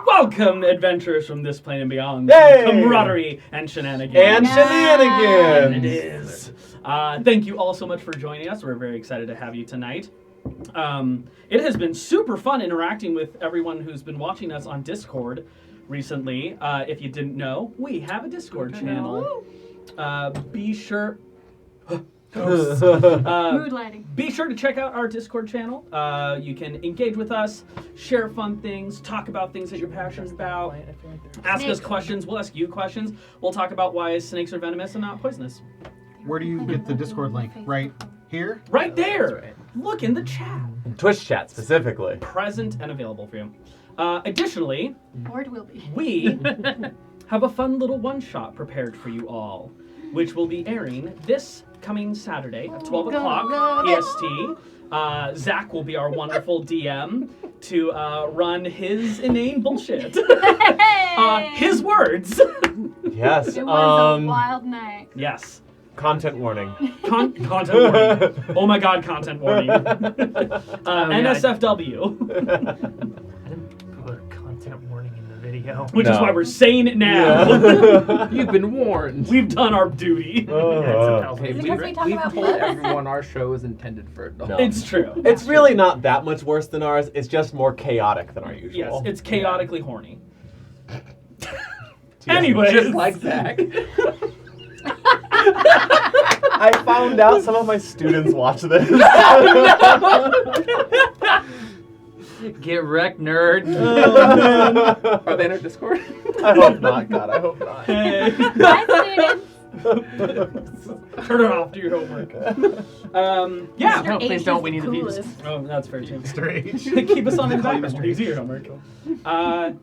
Welcome, adventurers from this plane and beyond. Hey! Camaraderie and Shenanigans. And Shenanigans! And it is. Thank you all so much for joining us. We're very excited to have you tonight. It has been super fun interacting with everyone who's been watching us on Discord recently. If you didn't know, we have a Discord channel. Be sure... Mood lighting. Be sure to check out our Discord channel. You can engage with us, share fun things, talk about things that you're passionate about, ask us questions. We'll ask you questions. We'll talk about why snakes are venomous and not poisonous. Where do you get the Discord link? Right here? Right there. Look in the chat. Twitch chat specifically. Present and available for you. Additionally, Or it will be. we have a fun little one-shot prepared for you all, which will be airing this coming Saturday at 12 o'clock EST. Zach will be our wonderful DM to run his inane bullshit. His words. Yes. It was a wild night. Yes. Content warning. Content warning. Oh my god, content warning. NSFW. I didn't put a content warning in the video. Which is No. why we're saying it now. Yeah. You've been warned. We've done our duty. Okay, Is it because we talk we've about told blood? everyone our show is intended for adults. No. It's true. It's really not that much worse than ours. It's just more chaotic than our Yes, usual. it's chaotically horny. Anyways. Just like Zach. I found out some of my students watch this. Get wrecked, nerd. Oh, man. Are they in our Discord? I hope not. God, I hope not. Hey. Bye, students. Turn it off. Do your homework. Yeah. No, please don't. We need the views. Oh, that's fair too. Strange. Keep us on in the background. Please do your homework.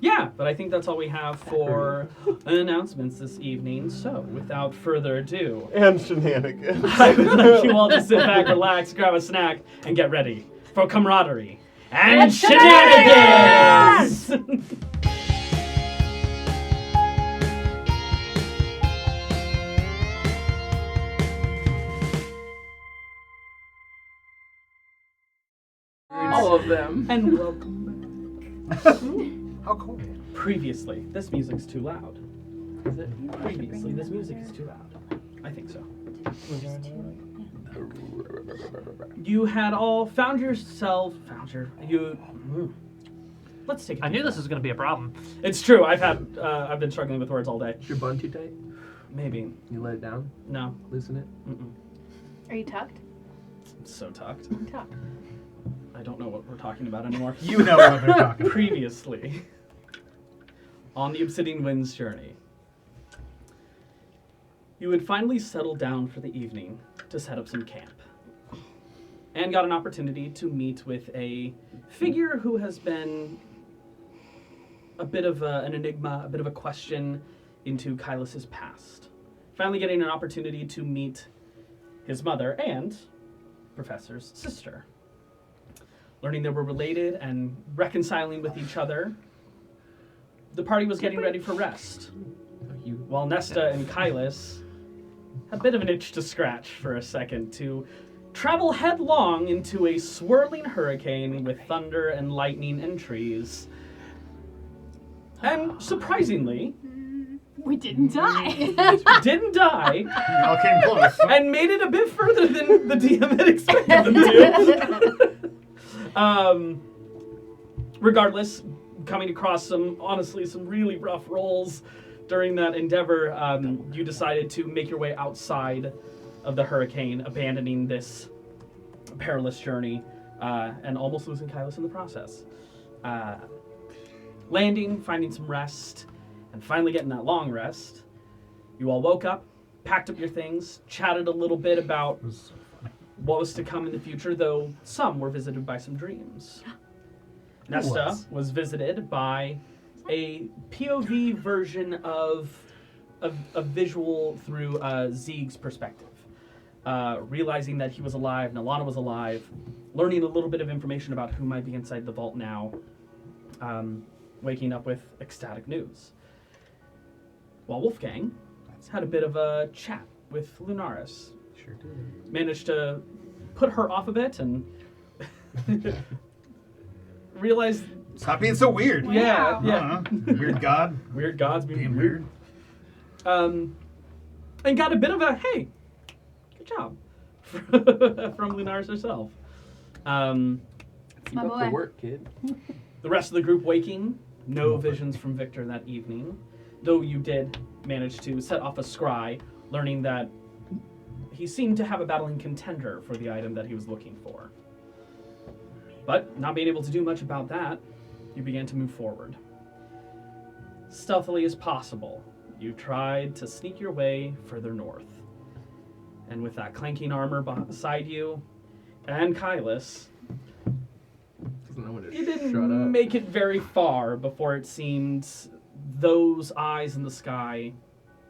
Yeah, but I think that's all we have for announcements this evening. So, without further ado, And Shenanigans. I would like you all to sit back, relax, grab a snack, and get ready for camaraderie and shenanigans! All of them. And welcome How cool. back. Previously, this music's too loud. Is it? Previously, this music is too loud. I think so. You had all Let's take it. I knew this was going to be a problem. It's true. I've been struggling with words all day. Is your bun too tight? Maybe. You let it down? No. Loosen it? Mm-mm. Are you tucked? It's so tucked. Tucked. I don't know what we're talking about anymore. You know what they're talking about. Previously, on the Obsidian Winds journey, you had finally settled down for the evening to set up some camp, and got an opportunity to meet with a figure who has been a bit of an enigma, a bit of a question into Kylus's past. Finally getting an opportunity to meet his mother and Professor's sister. Learning they were related and reconciling with each other, the party was getting ready for rest, while Nesta and Kylus had a bit of an itch to scratch for a second to travel headlong into a swirling hurricane with thunder and lightning and trees. And surprisingly, We didn't die. didn't die You all came close. and made it a bit further than the DM had expected them to. Regardless, coming across some really rough rolls during that endeavor, you decided to make your way outside of the hurricane, abandoning this perilous journey, and almost losing Kylus in the process. Landing, finding some rest, and finally getting that long rest, you all woke up, packed up your things, chatted a little bit about It was so funny. what was to come in the future, though some were visited by some dreams. Nesta was visited by a POV version of a visual through Zeeg's perspective. Realizing that he was alive, Nalana was alive, learning a little bit of information about who might be inside the vault now, waking up with ecstatic news. While Wolfgang had a bit of a chat with Lunaris. Sure did. Managed to put her off a bit and realized Stop being so weird. Yeah, Wow. yeah. Weird God. Weird gods being Being weird. weird. And got a bit of a hey, good job from Lunaris herself. Keep My up boy. the work, kid. The rest of the group waking, no visions from Victor that evening, though you did manage to set off a scry, learning that he seemed to have a battling contender for the item that he was looking for. But not being able to do much about that, you began to move forward. Stealthily as possible, you tried to sneak your way further north. And with that clanking armor beside you, and Kylus, Doesn't know when to you didn't shut up. make it very far before it seemed those eyes in the sky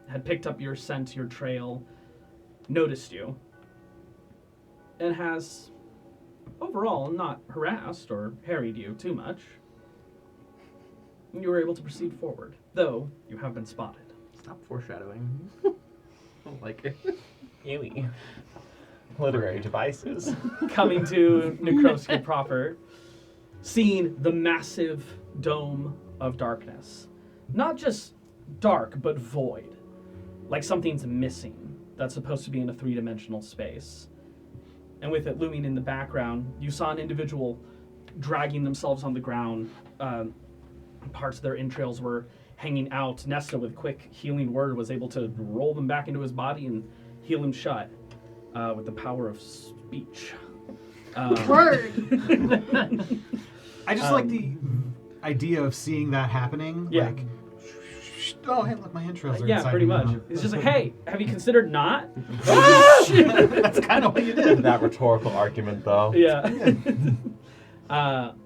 had picked up your scent, your trail, noticed you, and has overall not harassed or harried you too much. You were able to proceed forward, though you have been spotted. Stop foreshadowing. I don't like it. Ewy. Literary devices. Coming to Necrovsky proper, seeing the massive dome of darkness. Not just dark, but void. Like something's missing that's supposed to be in a three-dimensional space. And with it looming in the background, you saw an individual dragging themselves on the ground. Parts of their entrails were hanging out. Nesta, with quick healing word, was able to roll them back into his body and heal him shut with the power of speech. Word. I just like the idea of seeing that happening. Yeah. Like, oh, hey, look, my entrails are Yeah, inside pretty me much. now. It's just like, hey, have you considered not? That's kind of what you did. That rhetorical argument, though. Yeah.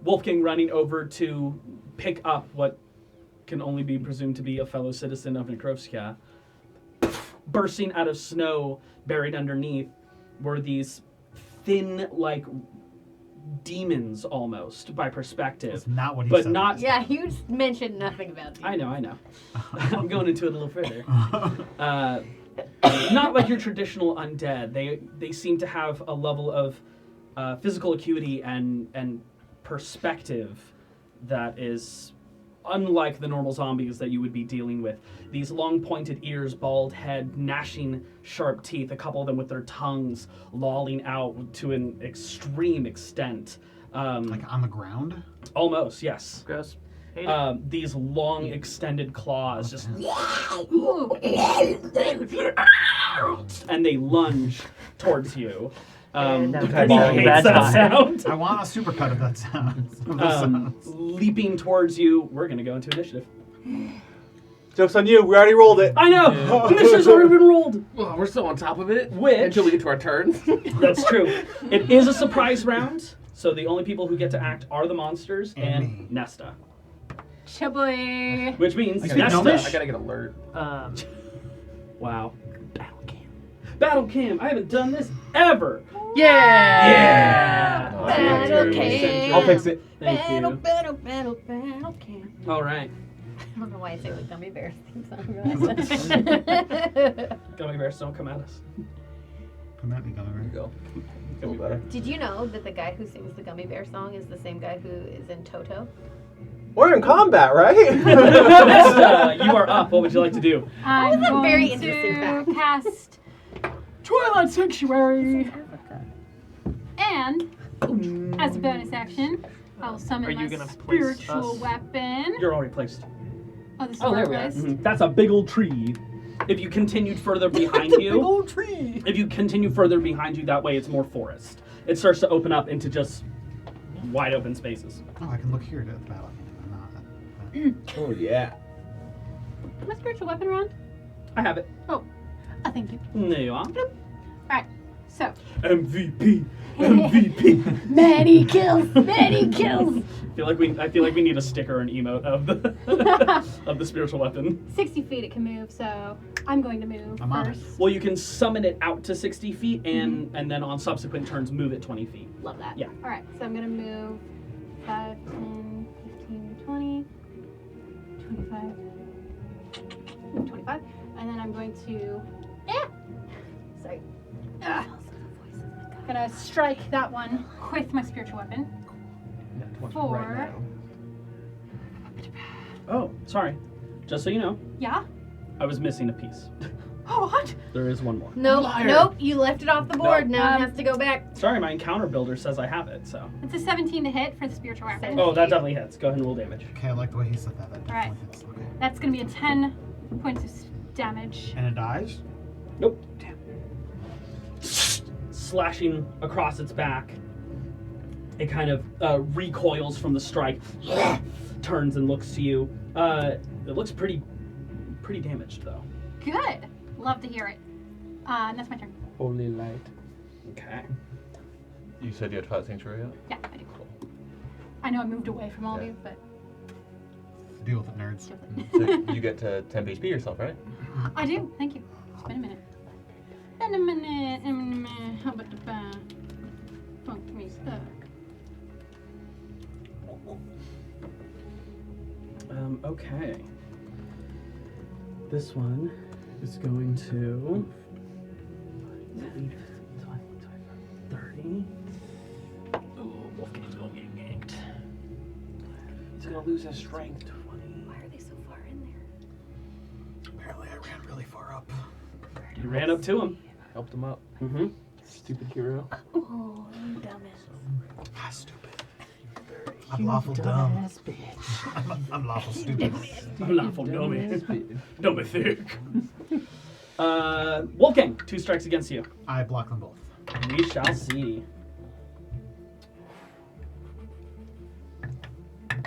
Wolfgang running over to pick up what can only be presumed to be a fellow citizen of Nekrovskia. Bursting out of snow, buried underneath, were these thin, like, demons almost, by perspective. That's not what he But said. not... Yeah, you mentioned nothing about these. I know. I'm going into it a little further. Not like your traditional undead. They seem to have a level of physical acuity and perspective that is unlike the normal zombies that you would be dealing with. These long pointed ears, bald head, gnashing sharp teeth, a couple of them with their tongues lolling out to an extreme extent. Like on the ground? Almost, yes. Gross. Hate it. These long extended claws just Ooh. and they lunge towards you. And I'm Brittany falling hates bad that time. sound. I want a supercut of that sound. Leaping towards you. We're gonna go into initiative. Joke's on you, we already rolled it. I know! Initiative's already been rolled! Well, we're still on top of it. Which- Until we get to our turns. That's true. It is a surprise round, so the only people who get to act are the monsters And and me. Nesta. Chubby. Which means I Nesta. gotta get alert. Wow. Battle cam. Battle cam! I haven't done this ever! Yeah! Battle cam. I'll fix it. Thank Battle, you. battle, battle, battle cam. Alright. I don't know why I say like Gummy Bears theme song. Gummy bears, don't come at us. Come at me, There Gummy you go. Gummy bear. Did you know that the guy who sings the Gummy Bear song is the same guy who is in Toto? We're in combat, right? Nesta, you are up. What would you like to do? That was a very going interesting to fact. cast Twilight Sanctuary. And as a bonus action, I'll summon Are you my gonna place spiritual us? weapon. You're already placed. Oh, this is Oh, where there we I are. placed. That's a big old tree. If you continued further behind you, tree. if you continue further behind you, that way it's more forest. It starts to open up into just wide open spaces. Oh, I can look here to the battle. I'm not. Oh, yeah. My spiritual weapon around? I have it. Oh, thank you. There you are. Alright, so. MVP. MVP. Many kills, many kills. I feel like we need a sticker or an emote of the of the spiritual weapon. 60 feet it can move, so I'm going to move I'm on it. first. Well, you can summon it out to 60 feet and then on subsequent turns move it 20 feet. Love that. Yeah. Alright, so I'm going to move 5, 10, 15, 20, 25, 25, and then I'm going to, Sorry. gonna strike that one with my spiritual weapon. Not too much Four. right now. Oh, sorry. Just so you know, Yeah? I was missing a piece. Oh, what? There is one more. Nope, Liar. nope, you left it off the board. No. Now it has to go back. Sorry, my encounter builder says I have it, so. It's a 17 to hit for the spiritual weapon. Oh, that definitely hits. Go ahead and roll damage. Okay, I like the way he said that. That Alright. definitely hits. Okay. That's going to be a 10 points of damage. And it dies? Nope. Slashing across its back. It kind of recoils from the strike, turns and looks to you. It looks pretty damaged, though. Good. Love to hear it. And that's my turn. Holy light. Okay. You said you had fight sanctuary yet? Yeah, I do. I know I moved away from all of you, but Deal with it, nerds. So you get to 10 HP yourself, right? I do. Thank you. It's been a minute. Been a minute. How about the funk me stuck? Okay. This one is going to 30. Ooh, Wolfgang's gonna get ganked. He's gonna lose his strength. 20. Why are they so far in there? Apparently I ran really far up. You ran up to him. Helped him up. Mm-hmm. Stupid hero. Oh, you dumbass. Ah, stupid. I'm lawful dumb. I'm lawful stupid. I'm lawful dummy. Don't be thick. Wolfgang, 2 strikes against you. I block them both. We shall see.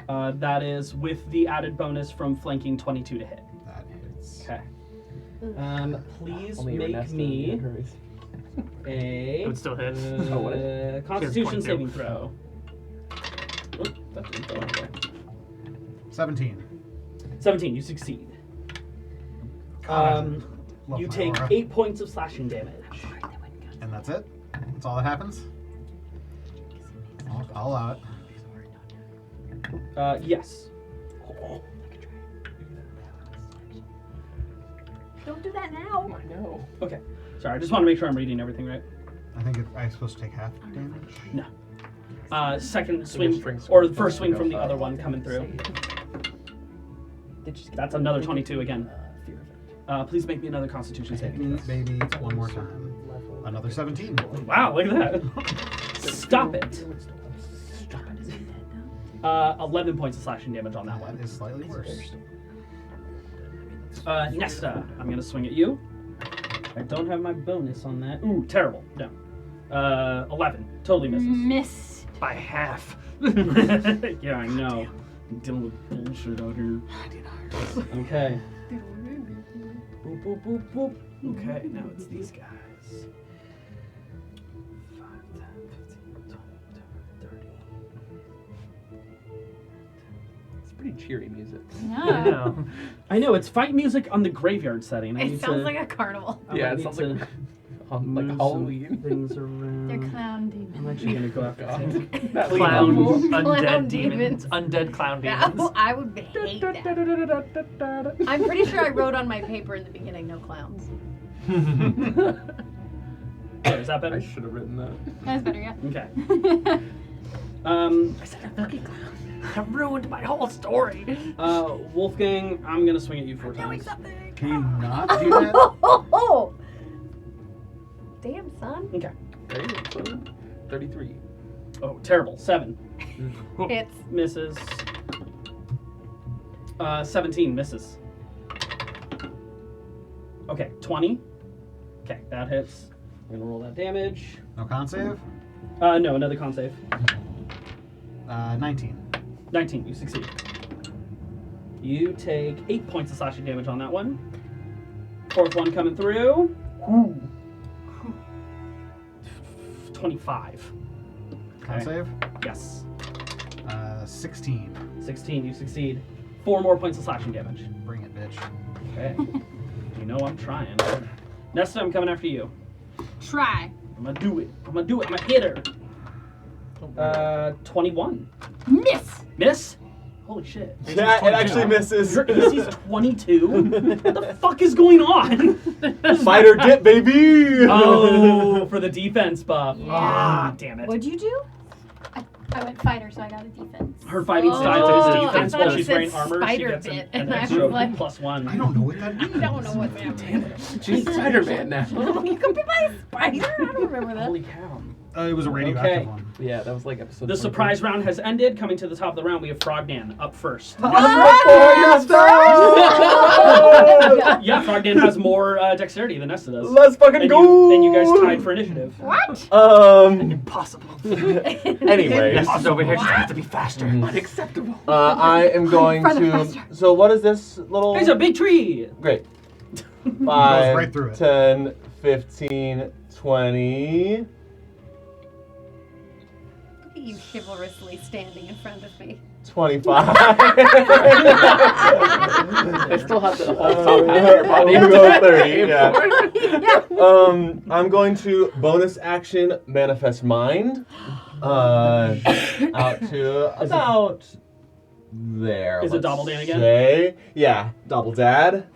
That is with the added bonus from flanking 22 to hit. That hits. Okay. Please Only make Ernesto me hurries. a It would still hit. Oh, what? Constitution 22. saving throw. Oop, that didn't go anywhere. 17. 17, you succeed. God, love You my take aura. 8 points of slashing damage. And that's it? That's all that happens? I'll allow it. Yes. Don't do that now. I know. Okay. Sorry, I just want to make sure I'm reading everything right. I think I'm supposed to take half damage. No. Second your swing, strength's or the supposed first to swing go from the up. other one coming through. That's another 22 again. Please make me another Constitution saving. Baby, one more time. Another 17. Wow, look at that. Stop it. 11 points of slashing damage on that That one. is slightly worse. Nesta, I'm going to swing at you. I don't have my bonus on that. Ooh, terrible. No. 11. Totally misses. Missed. By half. Yeah, I know. I'm dealing with bullshit out here. Okay. Boop, boop, boop, boop. Okay, now it's these guys. 5, 10, 15, 20, 30. It's pretty cheery music. No. I know, it's fight music on the graveyard setting. I It need sounds to, like a carnival. I Yeah, might it need sounds to like move some Halloween. things around. They're clown I'm demons. actually gonna go after God. Tim. That Clown, Clown undead demons. demons. Undead clown Yeah, demons. I would hate that. I'm pretty sure I wrote on my paper in the beginning, no clowns. Okay, is that better? I should have written that. That's better, yeah. Okay. I said a fucking clown. I ruined my whole story. Wolfgang, I'm gonna swing at you 4 times. Can you not do that? Oh, damn, son. Okay. There you go. 33. Oh, terrible. 7. Hits. Misses. 17 misses. Okay, 20. Okay, that hits. I'm gonna roll that damage. No con save? No, another con save. 19. 19, you succeed. You take 8 points of slashing damage on that one. 4th one coming through. 25. Con Okay. save? Yes. 16. 16, you succeed. 4 more points of slashing damage. Bring it, bitch. Okay. You know I'm trying. Nesta, I'm coming after you. Try. I'm gonna do it. I'm gonna hit her. 21. Miss. Miss? Holy shit. Yeah, it actually misses. Your AC's 22? What the fuck is going on? Fighter dip, baby! Oh, for the defense buff. Yeah. Ah, damn it. What'd you do? I went fighter, so I got a defense. Her fighting Oh, style is I defense. thought While you she's said wearing armor, she spider gets bit, an and I was extra like- +1. I don't know what that means. I don't know what's happening. She's Spider-Man now. You could be my spider? I don't remember that. Holy cow. It was a radioactive Okay. one. Yeah, that was like episode The 23. surprise round has ended. Coming to the top of the round, we have Frognan up first. Yeah, Frognan has more dexterity than Nesta does. Let's fucking and go! and you guys tied for initiative. What? Impossible. Anyways, Nesta's over here. Just have to be faster. Unacceptable. I am going Further, to. faster. So what is this little? There's a big tree. Great. Goes 5, right through it. 10, 15, 20. Look at you chivalrously standing in front of me. 25. I still have the whole top half of your body. We'll go 30, yeah. Yeah. I'm going to bonus action manifest mind. Out to about there. Is it let's Doubledan again? say. Yeah, double dad.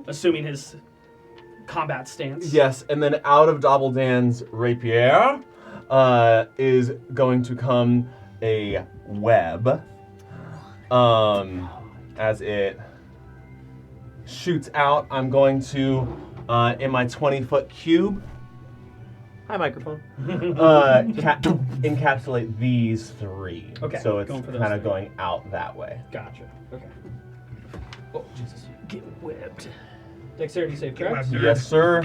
Assuming his combat stance. Yes, and then out of Doubledan's rapier is going to come a web. As it shoots out, I'm going to, in my 20-foot cube, Hi, microphone. encapsulate these 3. Okay, So it's going for those kind of 3. going out that way. Gotcha. Okay. Oh, Jesus. Get whipped. Dexterity save, correct? Yes, sir.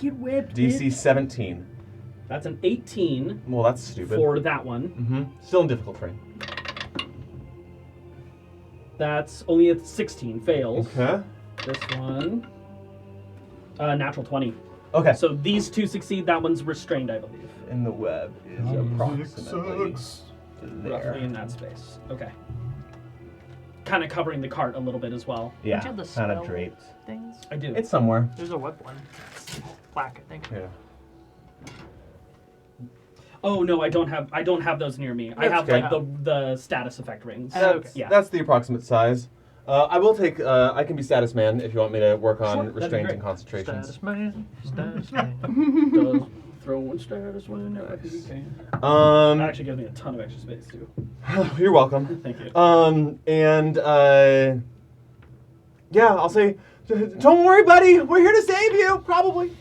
Get whipped. DC 17. That's an 18 Well, that's stupid. for that one. Mm-hmm. Still in difficult terrain. That's only a 16. Fails. Okay. This one. Natural 20. Okay. So these 2 succeed. That one's restrained, I believe. And the web is approximately there. Roughly in that space. Okay. Kind of covering the cart a little bit as well. Yeah, Don't you have the kind of spell draped. things? I do. It's somewhere. There's a web one. It's black, I think. Yeah. Oh no, I don't have those near me. I have okay. like the status effect rings. Okay. Yeah. That's the approximate size. I will take. I can be status man if you want me to work on Sure, that'd be restraint great. and concentrations. Status man. Status man. Does throw one status whenever he can. That actually gives me a ton of extra space too. You're welcome. Thank you. Yeah, I'll say, don't worry, buddy. We're here to save you. Probably.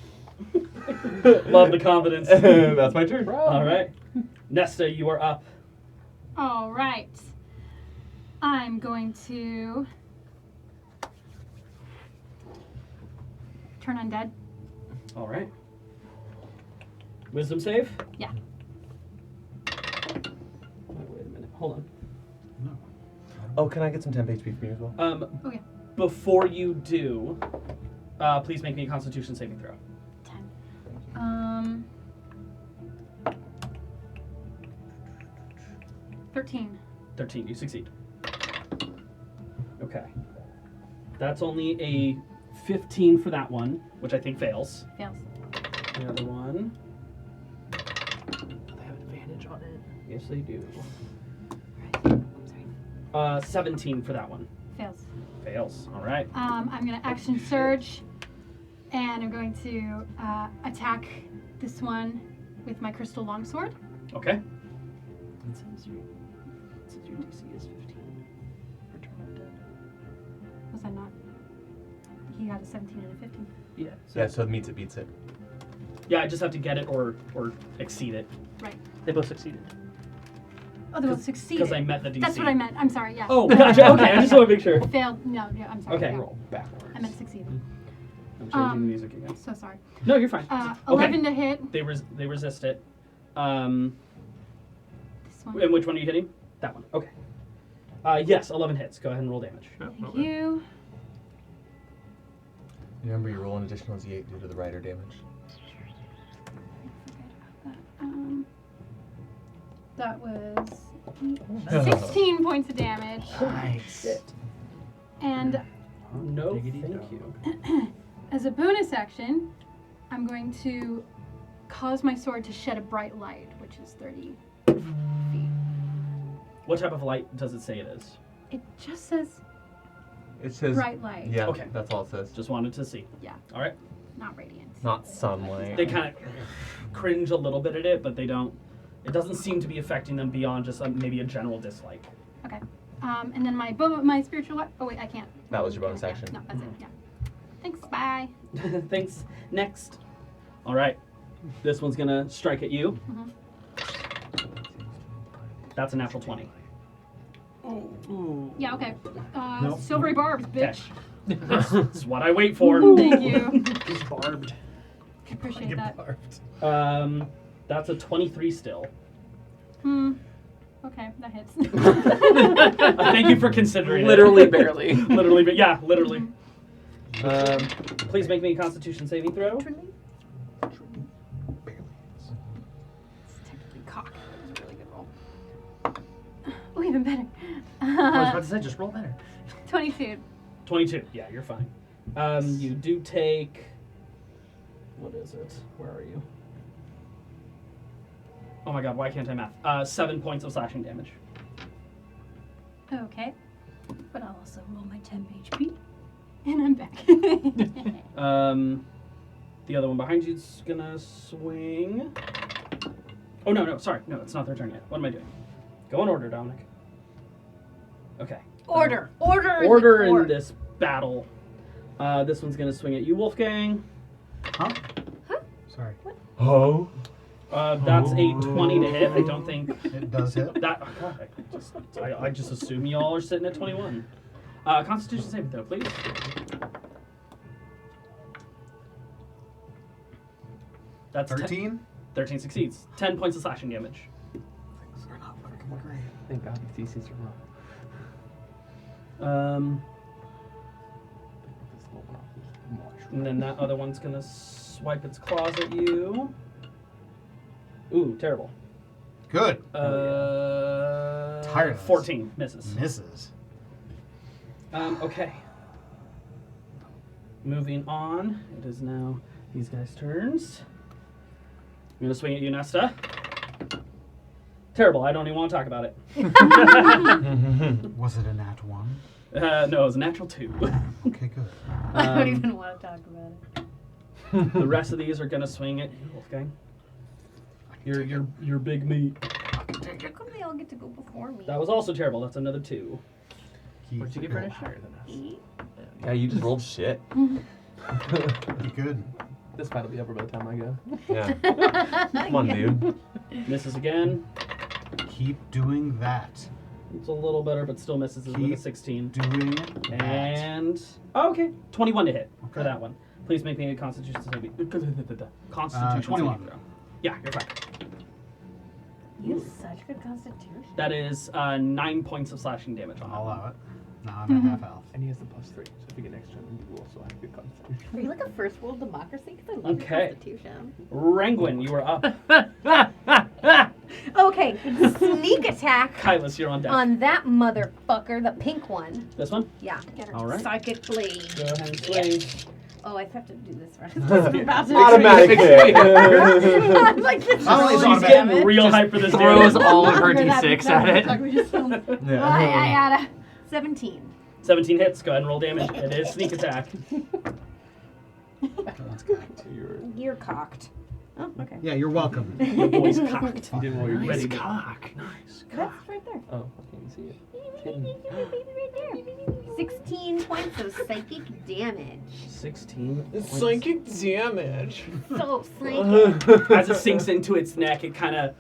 Love the confidence. That's my turn. All right, Nesta, you are up. All right. I'm going to turn undead. All right. Wisdom save. Yeah. Wait a minute. Hold Oh, can I get some temp HP from you as well? on. Oh yeah. Before you do, please make me a Constitution saving throw. 10. 13. 13. You succeed. Okay. That's only a 15 for that one, which I think fails. Fails. The other one. They have advantage on it. Yes, they do. Sorry. 17 for that one. Fails. Fails. All right. I'm going to action surge, and I'm going to attack this one with my crystal longsword. Okay. It says your DC is 15. Return undead. Was that not? He got a 17 and a 15. Yeah. So Yeah, so it meets it, beats it. Yeah, I just have to get it or exceed it Right. they both succeeded. Oh, they both succeeded. because I met the DC. That's what I meant. I'm sorry. Yeah. Oh, gotcha. Okay, I just want to make sure. Failed. No, I'm sorry. Okay. Yeah. Roll backwards. I meant succeeded. I'm changing the music again. So sorry. No, you're fine. 11 to hit. They resist it. This one. And which one are you hitting? That one. Okay. Yes, 11 hits. Go ahead and roll damage. Thank you. Remember, you roll an additional Z8 due to the rider damage. That was 16 points of damage. Nice. No, Diggity thank dog. you. As a bonus action, I'm going to cause my sword to shed a bright light, which is 30 feet. What type of light does it say it is? It just says It says. bright light. Yeah, Okay. that's all it says. Just wanted to see. Yeah, All right. not radiant. Not sunlight. They kind of cringe a little bit at it, but they don't It doesn't seem to be affecting them beyond just maybe a general dislike. Okay. And then my spiritual weapon. Oh wait, I can't. That was your bonus Yeah, action. No, that's it. Yeah. Thanks. Bye. Thanks. Next. All right. This one's gonna strike at you. That's a natural 20. Yeah. Okay. Nope. Silvery barbs, bitch. That's what I wait for. Thank you. He's barbed. Appreciate that. That's a 23 still. Okay, that hits. Thank you for considering Literally, it. barely. Literally, but yeah, literally. Please make me a Constitution saving throw. Truly? It's technically cock. That was a really good roll. Oh, even better. I was about to say, just roll better. 22. 22. Yeah, you're fine. You do take. What is it? Where are you? Oh my god, why can't I math? 7 points of slashing damage. Okay. But I'll also roll my 10 HP. And I'm back. The other one behind you's gonna swing. Oh no, sorry. No, it's not their turn yet. What am I doing? Go in order, Dominic. Okay. Order In this battle. This one's gonna swing at you, Wolfgang. Huh? Sorry. Oh. That's a 20 to hit. I don't think It does hit. that. Oh God, I just assume y'all are sitting at 21. Constitution saving throw, please. That's 13? 13 succeeds. 10 points of slashing damage. Things are not looking great. Thank God the DCs are low. And then that other one's gonna swipe its claws at you. Ooh, terrible. Good. Tireless. 14 misses. Misses. Okay. Moving on. It is now these guys' turns. I'm gonna swing at you, Nesta. Terrible. I don't even want to talk about it. Was it a nat 1? No, it was a natural 2. Okay, good. I don't even want to talk about it. The rest of these are gonna swing at you, Wolfgang. You're big meat. How come they all get to go before me? That was also terrible. That's another 2. Keep What'd you get for initiative? Yeah, you just rolled shit. Be good. This fight will be over by the time I go. Yeah. Come on, dude. Misses again. Keep doing that. It's a little better, but still misses with a Keep 16. Doing that. And okay, 21 to hit for Okay. that one. Please make me a Constitution saving. Constitution 21. saving throw. Yeah, you're fine. You have such good constitution. That is 9 points of slashing damage on that I'll one. allow it. Now I'm at half health. And he has the +3, so if you get next turn, you will also have good constitution. Are you like a first world democracy? Because I love Okay. your constitution. Rangwin, you are up. Okay, sneak attack Kylus, you're on deck. on that motherfucker, the pink one. This one? Yeah. All right. Psychic blade. Go ahead and swing. Oh, I have to do this right. Automatic hit. I'm like, this is Oh, it's really She's automatic. getting real hype for this Throws damage. all of her Remember that- d6 that at it. TikTok we just filmed? Yeah. 17. 17 hits. Go ahead and roll damage. It is sneak attack. That's good. You're cocked. Oh, okay. Yeah, you're welcome. Your boy's cocked. You did roll your Ready D6. to cock. Nice. That's right there. Oh, I can't even see it. Right there. 16 points of psychic damage. 16. Psychic damage. So psychic. As it sinks into its neck, it kind of.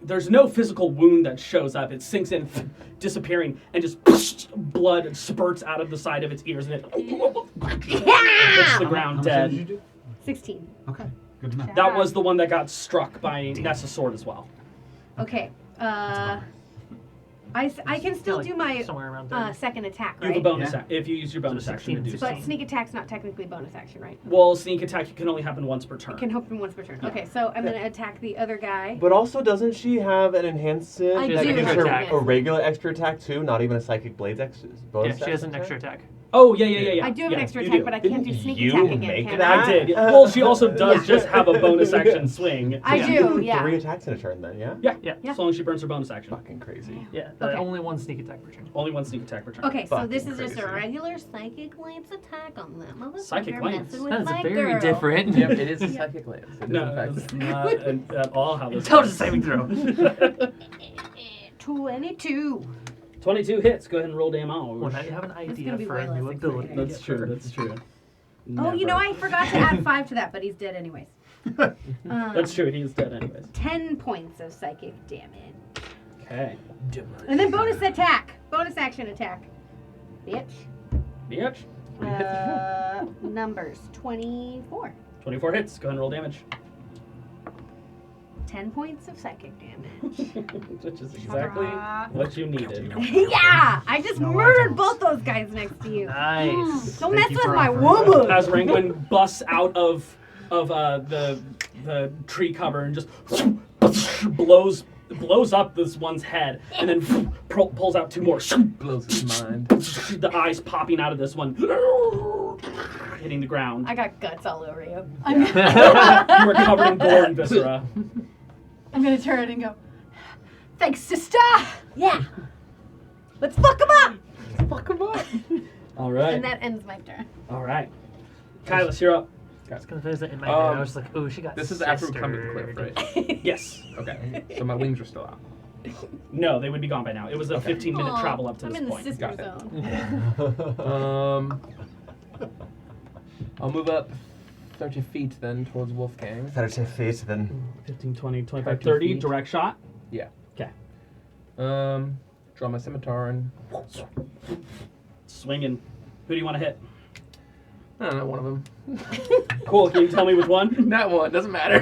There's no physical wound that shows up. It sinks in, disappearing, and just blood spurts out of the side of its ears, and it hits the ground How much dead. did you do? 16. Okay, good to know. That was the one that got struck by Nessa's sword as well. Okay. I can still do my somewhere around there. second attack, You have a right? bonus Yeah. if you use your bonus So action to 16, do so. But sneak attack's not technically a bonus action, right? Well, sneak attack can only happen once per turn. It can happen once per turn. Okay, so I'm gonna attack the other guy. But also, doesn't she have an enhancement I that do gives have her attack. a regular extra attack too, not even a psychic blades extra bonus? Yeah, she has an attack? extra attack. Oh, yeah. I do have an extra you attack, do. but I can't do sneak You attack again, make can that? I? I did. Well, she also does just have a bonus action swing. I do, yeah. 3 attacks in a turn then, yeah? Yeah, Yeah. as long as she burns her bonus action. Fucking crazy. Yeah, Okay. only one sneak attack per turn. Only one sneak attack per turn. Okay, so this Fucking is just a crazy. regular psychic lance attack on that motherfucker. Psychic lance? messing with That is my very girl. different. Yep, it is a psychic lance. It is No, in fact. that's not at all how this Intelligence works. saving throw. 22. 22 hits. Go ahead and roll damage. Well, now you have an gonna idea be for way a less new ability. exciting. That's true. That's true. Oh, you know, Never. I forgot to add 5 to that, but he's dead anyways. That's true. He's dead anyways. 10 points of psychic damage. Okay. And then bonus attack. Bonus action attack. Bitch. Bitch. Numbers 24. 24 hits. Go ahead and roll damage. 10 points of psychic damage. Which is exactly what you needed. Yeah! I just No murdered items. both those guys next to you. Nice. Don't Thank mess you with for my offering. woman. As Ranguin busts out of the tree cover and just blows up this one's head, and then pulls out 2 more. Blows his mind. The eyes popping out of this one, hitting the ground. I got guts all over you. You were covered in gore and viscera. I'm gonna turn and go, thanks, sister! Yeah. Let's fuck him up. All right. And that ends my turn. All right. Kylas, you're up. I was gonna finish it in my head. I was like, oh, she got This is after we come to the cliff, right? Yes. Okay. So my wings are still out. No, they would be gone by now. It was a 15-minute Aw, travel up to I'm this in the point. sister Got it. zone. I'll move up 30 feet then towards Wolfgang. 30 feet then. 15, 20, 25, 30 30. feet. Direct shot. Yeah. Okay. Draw my scimitar and Swinging. Who do you want to hit? I don't know, one of them. Cool. Can you tell me which one? Not one, doesn't matter.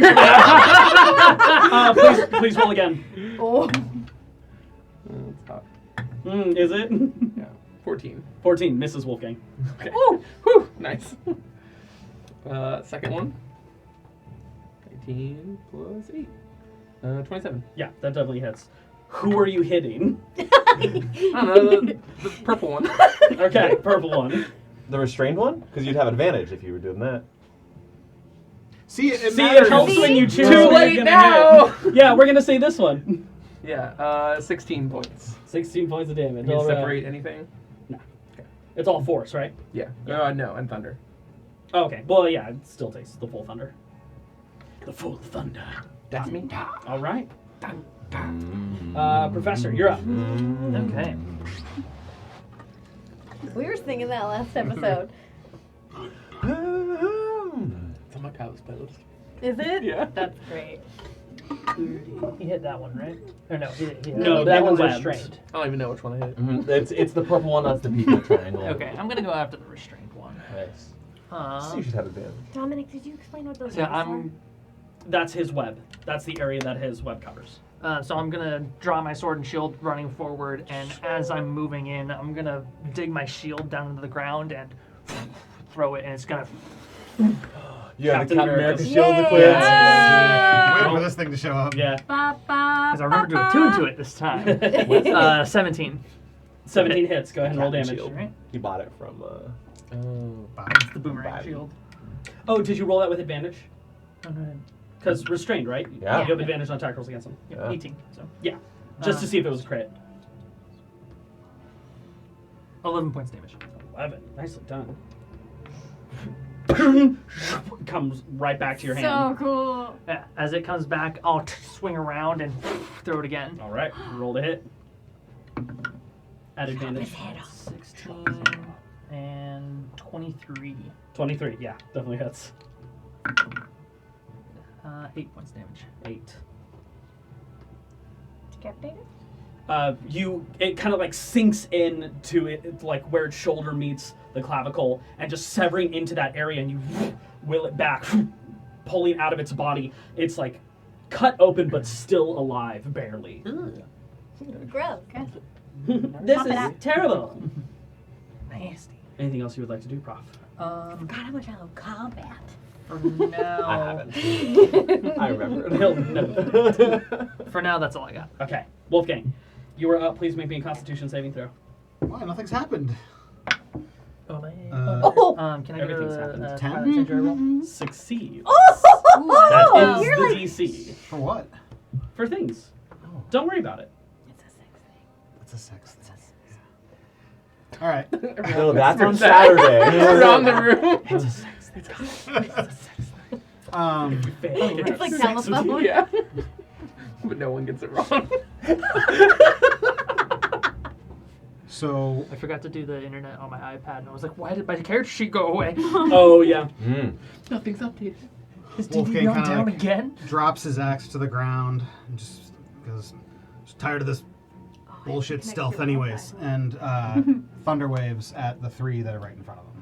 Please roll again. Oh. It's hot. Is it? Yeah. 14. 14. Misses Wolfgang. Okay. Woo! Nice. Second one. 18 plus 8. 27. Yeah, that definitely hits. Who are you hitting? I don't know, the purple one. Okay, purple one. The restrained one? Because you'd have advantage if you were doing that. See, it See, matters. it helps when you choose. Too who you're late gonna now! hit. Yeah, we're gonna say this one. Yeah, 16 points. 16 points of damage. Can you All right. separate anything? It's all force, right? Yeah. No, and thunder. Oh, okay. Well, yeah, it still takes the full thunder. The full thunder. That's me. All right. Professor, you're up. Okay. We were singing that last episode. It's on my Kyle's playlist. Is it? Yeah. That's great. He hit that one, right? Or no, he hit No, that that one's one's restrained. I don't even know which one I hit. It's the purple one, that's the people triangle. Okay, I'm gonna go after the restrained one. Nice. So you should have advantage. Dominic, did you explain what those So are? I'm That's his web. That's the area that his web covers. So I'm gonna draw my sword and shield running forward, and as I'm moving in, I'm gonna dig my shield down into the ground and throw it, and it's gonna. You have the Captain Captain America America. shield Yay! equipped. Wait for this thing to show up. Yeah. Because I remember to attune to it this time. 17. 17 hits. Go ahead and roll Captain damage. Shield. Right? He bought it from. Oh. It's the boomerang Body. shield. Oh, did you roll that with advantage? Oh, go ahead. Because restrained, right? Yeah. You have advantage on attack rolls against him. Yeah, Yeah. 18. So Yeah. Just to see if it was a crit. 11 points damage. 11. Nicely done. Comes right back to your hand. So cool. Yeah, as it comes back, I'll swing around and throw it again. All right. Roll to hit. At advantage. 16 and 23. 23. Yeah, definitely hits. 8 points damage. 8. Decapitated? It kind of like sinks in to it, like where its shoulder meets the clavicle, and just severing into that area, and you will it back, pulling out of its body. It's like cut open, but still alive, barely. Gross. This Pop it out. is terrible. Nasty. Anything else you would like to do, Prof? God, how much I love combat. For now, I haven't. I remember it. He'll never. For now, that's all I got. Okay, Wolfgang, you are up. Please make me a Constitution saving throw. Why? Nothing's happened. Oh my. Can I get Everything's a happened. 10? pilot danger roll? Succeeds. Oh, That is you're the like, DC. For what? For things. Don't worry about it. It's a sex thing. All right. No, that's on Runs out. Saturday. Around the room. It's a sex thing. It's a sex thing. it's like Sex down the with you. phone. Yeah. But no one gets it wrong. So I forgot to do the internet on my iPad, and I was like, why did my character sheet go away? Oh, yeah. Nothing's updated. Is Wolfgang DDR kinda down like- again? drops his axe to the ground and just goes, just tired of this bullshit stealth anyways, and thunder waves at the 3 that are right in front of him.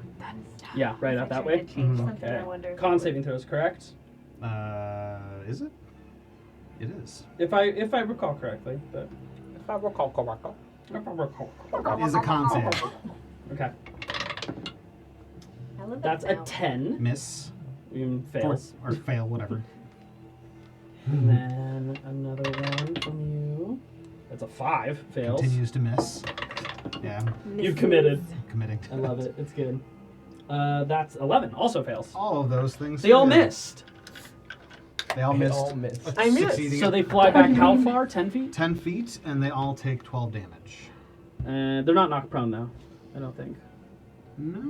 Yeah, right out that way. Okay. I wonder if Con it saving throws, correct? Is it? It is. If I recall correctly, but If I recall correctly. It is a con save. okay, I love that that's a sound. 10. Miss. Fails. Or fail, whatever. And then another one from you. That's a 5. Fails. Continues to miss. Yeah, You've committed. committing. I love it. It's good. That's 11. Also fails. All of those things. They all fail. missed. They all They missed. all missed. I missed. Succeeding So at they fly back how far? 10 feet? 10 feet, and they all take 12 damage. They're not knocked prone though. I don't think.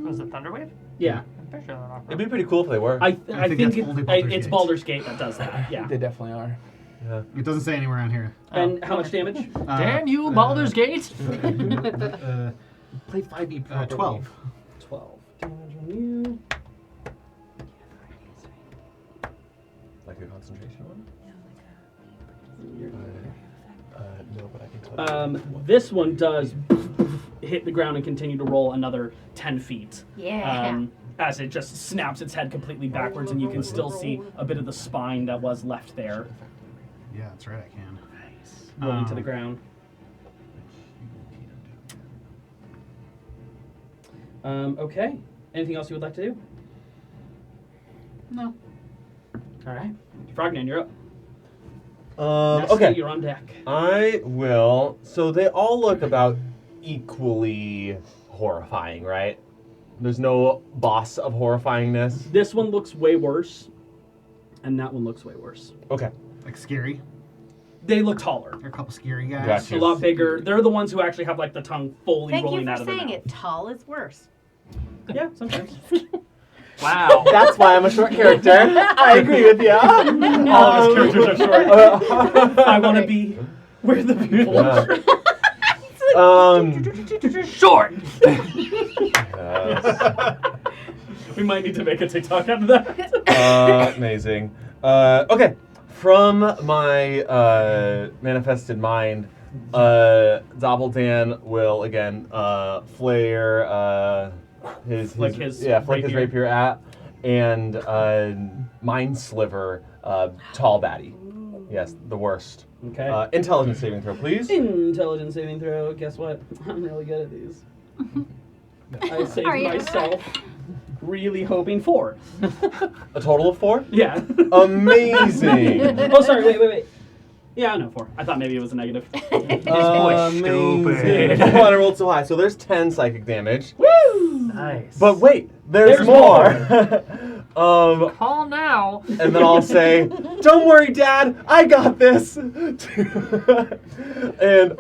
Was No. it Thunderwave? Yeah. I'm pretty sure they're not. It'd be pretty cool if they were. I think think that's only Baldur's it's Gate. Baldur's Gate that does that. Yeah. They definitely are. Yeah. It doesn't say anywhere on here. And how much damage? Damn you, Baldur's Gate! Play 5e properly. 12. 12 damage on you. Like a concentration one? No, but I can tell you. This one does hit the ground and continue to roll another 10 feet. Yeah. As it just snaps its head completely backwards, and you can still see a bit of the spine that was left there Yeah, that's right, I can. rolling to the ground. Okay. Anything else you would like to do? No. All right. Frogman, you're up. Nestle, Okay. you're on deck. I will. So they all look about equally horrifying, right? There's no boss of horrifyingness. This one looks way worse, and that one looks way worse. Okay. Like scary. They look taller. They're a couple scary guys. Gotcha. A lot bigger. They're the ones who actually have like the tongue fully Thank rolling you out for of their saying mouth. it. Tall is worse. Yeah, sometimes. Wow. That's why I'm a short character. I agree with you. All of his characters are short. I want to be where the people are. Short. Yes. We might need to make a TikTok out of that. Amazing. Okay. From my manifested mind, Doppeldan will again flare Flick his flick his rapier. rapier at and mind sliver tall baddie. Yes, the worst. Okay. Intelligence saving throw, please. Intelligence saving throw. Guess what? I'm really good at these. I saved Are you? myself. Really hoping 4. A total of 4. Yeah. Amazing. Oh, sorry. Wait. Yeah, no, 4. I thought maybe it was a negative. Amazing. Oh, I rolled so high. So there's 10 psychic damage. Woo! Nice. But wait, there's more. Call now. And then I'll say, "Don't worry, Dad, I got this." And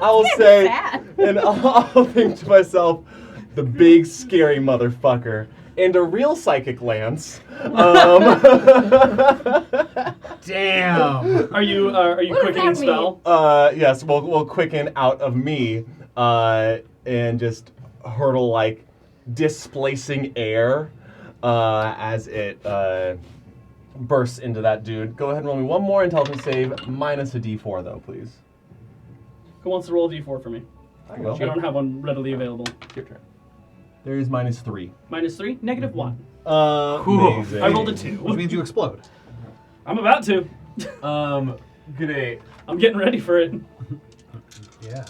I'll say, sad. and I'll think to myself, "The big scary motherfucker." And a real psychic lance. Damn. Are you does quickening that spell? Yes, we'll quicken out of me and just hurtle like displacing air as it bursts into that dude. Go ahead and roll me one more intelligence save, minus a d4 though, please. Who wants to roll a d4 for me? I will. I don't have one readily available. Your turn. There is minus 3. -3, -1. Amazing. I rolled a Which 2. means you explode. I'm about to. Great. I'm getting ready for it. Yeah.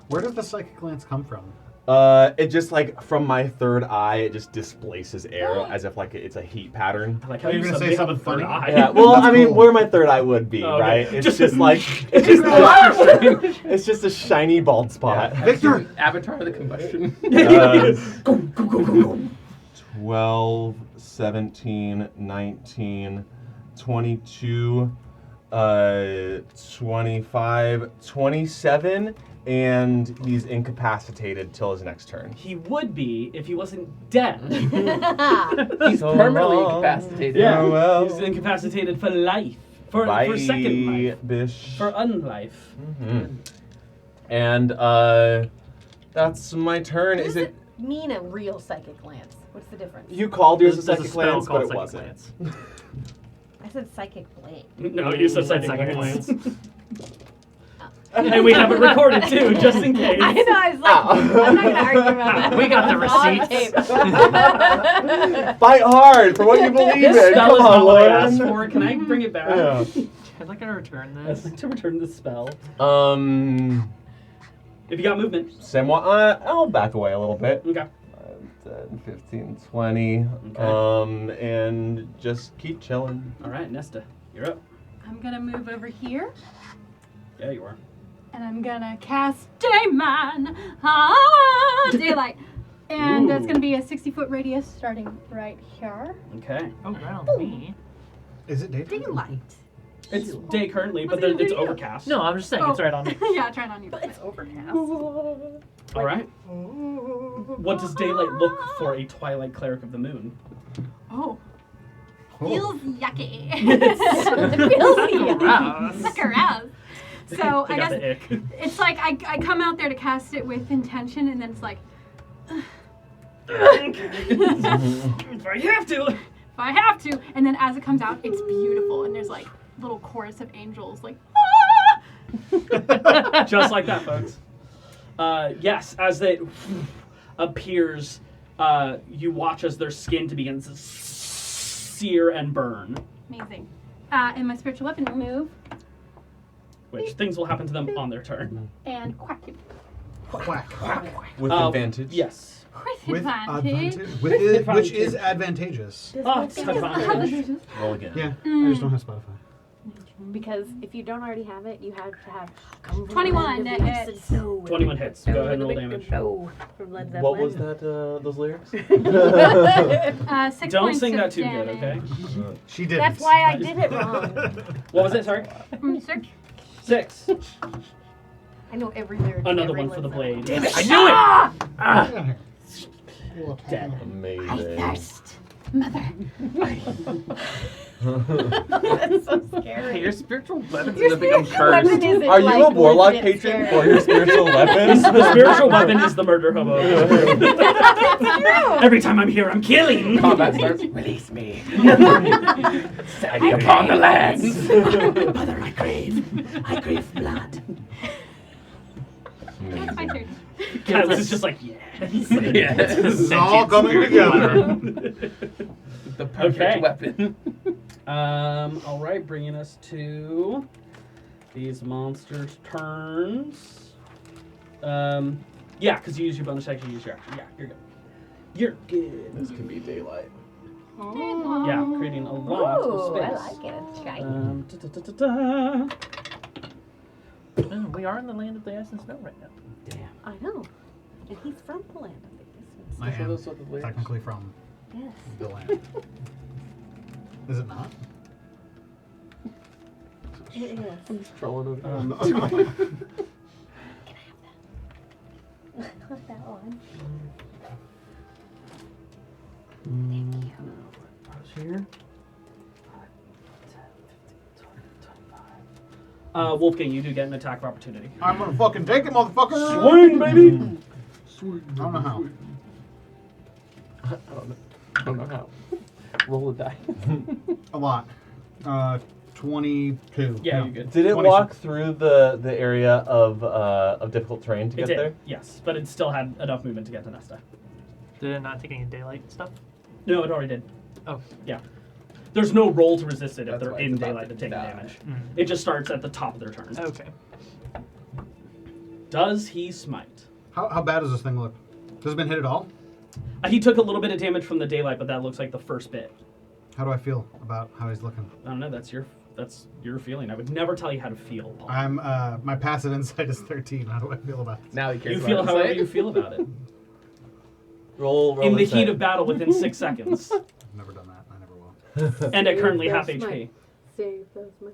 Where does the psychic lance come from? It just like from my third eye, it just displaces air as if like it's a heat pattern. I like how You're you gonna suddenly say have a something third funny? eye. Yeah, well, That's I mean, cool. where my third eye would be, Oh, okay. right? It's Just- just like it's just a shiny bald spot. Victor! Avatar of the combustion. 12, 17, 19, 22, 25, 27, and he's incapacitated till his next turn. He would be if he wasn't dead. He's So permanently long. incapacitated. Yeah. Oh, well. He's incapacitated for life. For second life. Bish. For unlife. Mhm. And that's my turn. What Is does it? it mean a real psychic glance? What's the difference? You called yours a There's psychic spell glance, but called it psychic wasn't. glance. I said psychic blade. No, you said psychic Psychic glance. glance. And we have it recorded too, just in case. I know, I was like, I'm not going to argue about that. We got the It's on receipts. tape. Fight hard for what you believe This in. spell Come is on, not what I Lauren. asked for. Can I bring it back? Yeah. I'd like to return I'd this. like to return the spell. If you got movement. Somewhat. I'll back away a little bit. Okay. 10, 15, 20. Okay. And just keep chilling. All right, Nesta, you're up. I'm gonna move over here, Yeah, you are. and I'm gonna cast Dayman. Daylight. And that's Ooh. gonna be a 60-foot radius starting right here. Okay. Oh, round me. Is it daytime? Daylight. It's day currently, but Wasn't it it's video? overcast. No, I'm just saying it's right on me. Yeah, try it on you. But it's overcast. All right. What does daylight look for a twilight cleric of the moon? Oh. Oh. Feels yucky. It feels yucky. Gross. Look around. So They I got guess the ick. it's like I come out there to cast it with intention, and then it's like, If I have to. if I have to, and then as it comes out, it's beautiful, and there's like little chorus of angels, like, ah! Just like that, folks. Yes, as it appears, you watch as their skin begins to sear and burn, Amazing. And my spiritual weapon will move which things will happen to them on their turn. and quack it Quack. With Uh, advantage. Yes. with With advantage. advantage. With it, which is advantageous. Oh, it's advantage. Roll again. Yeah, I just don't have Spotify. Because if you don't already have it, you have to have 21 that hits. 21 hits. Go ahead and roll damage. No, from Led Zeppelin. What was that? Those lyrics? 6 Don't points sing of that too good, okay? damage. She did. That's why I did it wrong. What was it? Sorry. 6. 6. I know every lyric. to Another every one for the Led blade. Zeppelin. Damn it! I knew it. Dead. Amazing. Mother. That's so scary. Hey, your spiritual weapon's gonna become cursed. Are you a warlock patron for your spiritual weapons? The spiritual weapon is the murder hobo. True. Every time I'm here, I'm killing. Combat starts. Release me. Set me upon the lands. Mother, I crave blood. That's my turn. Kyle's is just like, yes. Yes. This is all coming together. The perfect Okay. weapon. All right, bringing us to these monsters' turns. Yeah, because you use your bonus action, you use your action. Yeah, you're good. You're good. This could be daylight. Yeah, creating a lot Ooh, of I space. like it. It's shiny. We are in the land of the ice and snow right now. Damn. I know. And he's from the land of the Isthmus. I So am those are the lyrics. technically from Yes. the land. Is it not? It is. I'm just trolling over here. Not that one. Here. Wolfgang, you do get an attack of opportunity. I'm gonna fucking take it, motherfucker! Swing, baby! I don't know how. I don't know how. Roll a die. A lot. 22. Yeah, No. you're good. Did it 26. walk through the area of difficult terrain to It get did, there? yes, but it still had enough movement to get to Nesta. Did it not take any daylight stuff? No, it already did. Oh. Yeah. There's no roll to resist it if That's they're why in it's about daylight to to take die. damage. Mm. It just starts at the top of their turn. Okay. Does he smite? How bad does this thing look? Has it been hit at all? He took a little bit of damage from the daylight, but that looks like the first bit. How do I feel about how he's looking? I don't know. That's your feeling. I would never tell you how to feel, Paul. I'm my passive insight is 13. How do I feel about it? Now he cares You about feel insight. however you feel about it. Roll In the insight. heat of battle within 6 seconds. I've never done that. I never will. And at currently half That's HP. Save those my.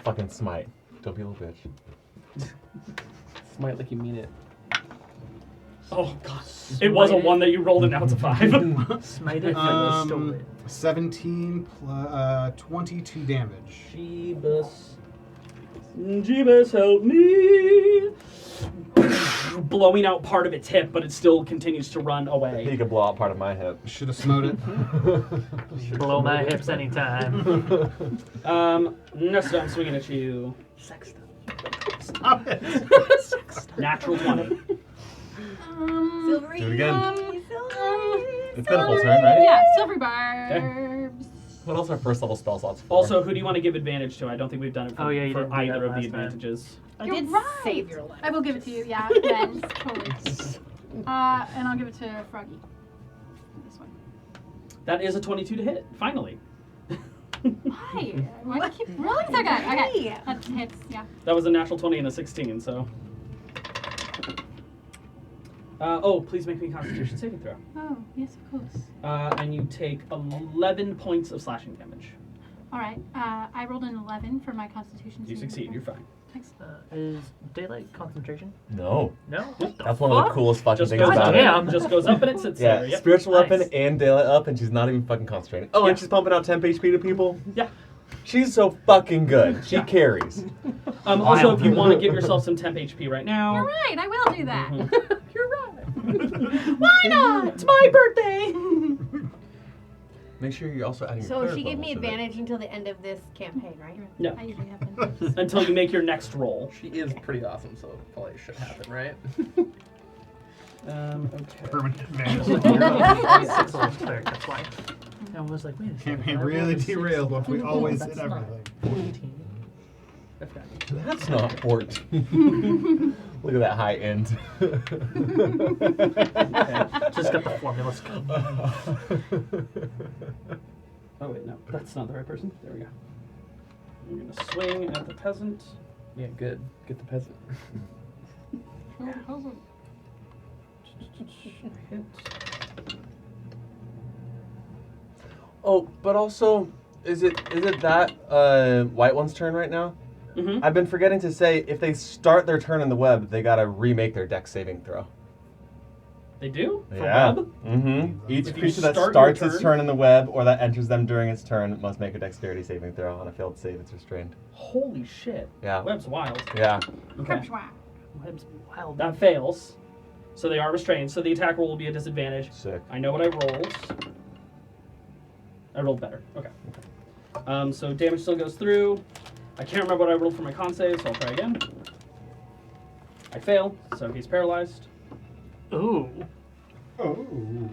Fucking smite. Don't be a little bitch. Smite like you mean it. Oh, God. It was a 1 that you rolled, and now it's a 5. Smite it like you stole it. 17 plus 22 damage. Jeebus, help me! Blowing out part of its hip, but it still continues to run He away. could blow out part of my hip. Should have smote it. Blow my hips anytime. Next I'm swinging at you. Stop it. Natural 20. Silvery. Do it again. Silvery. It's been a full turn, right? Yeah, silver barbs. What else are first level spell slots for? Also, who do you want to give advantage to? I don't think we've done it for, Oh, yeah, you for didn't do either that of the last time. advantages. I You're did right. save your life. I will give it to you, yeah, then, totally. And I'll give it to Froggy. This one. That is a 22 to hit, finally. Why? Why do you keep rolling so good? Okay, Hey. that hits, yeah. That was a natural 20 and a 16, so. Please make me a Constitution saving throw. Oh, yes, of course. And you take 11 points of slashing damage. All right, I rolled an 11 for my Constitution. You saving succeed, throw. you're fine. Thanks. Is daylight concentration? No. No. What the That's one of the fuck? coolest fucking Just things goes, about up, it. Damn. just goes up and it sits Yeah, there. Yep. spiritual Nice. weapon and daylight up, and she's not even fucking concentrating. Oh, Yeah. and she's pumping out temp HP to people? Yeah. She's so fucking good. She Yeah. carries. Also, if you want to give yourself some temp HP right now. You're right, I will do that. Mhm. You're right. Why not? It's my birthday. Make sure you're also adding your So cleric she gave me level to that. advantage until the end of this campaign, right? Yeah. I usually have been. Until you make your next roll. She is pretty awesome, so probably should happen, right? Okay. Permanent advantage. Six level cleric, that's why. I was like, wait a second. Campaign I rolled really a 16. derailed once we always That's hit not everything. 14. I forgot. That's not 14. Look at that high end. Just got the formula skill. Oh, wait, no. That's not the right person. There we go. I'm going to swing at the peasant. Yeah, good. Get the peasant. Hit. Oh, but also, is it that white one's turn right now? Mm-hmm. I've been forgetting to say, if they start their turn in the web, they gotta remake their dex saving throw. They do? For Yeah. web? Mm-hmm. Each If you creature that start your starts its turn- turn in the web or that enters them during its turn must make a dexterity saving throw. On a failed save, it's restrained. Holy shit. Yeah. Web's wild. Yeah. Okay. Web's wild. That fails. So they are restrained. So the attack roll will be a disadvantage. Sick. I know what I rolled. I rolled better. Okay. So damage still goes through. I can't remember what I rolled for my con save, so I'll try again. I fail, so he's paralyzed. Ooh. Oh.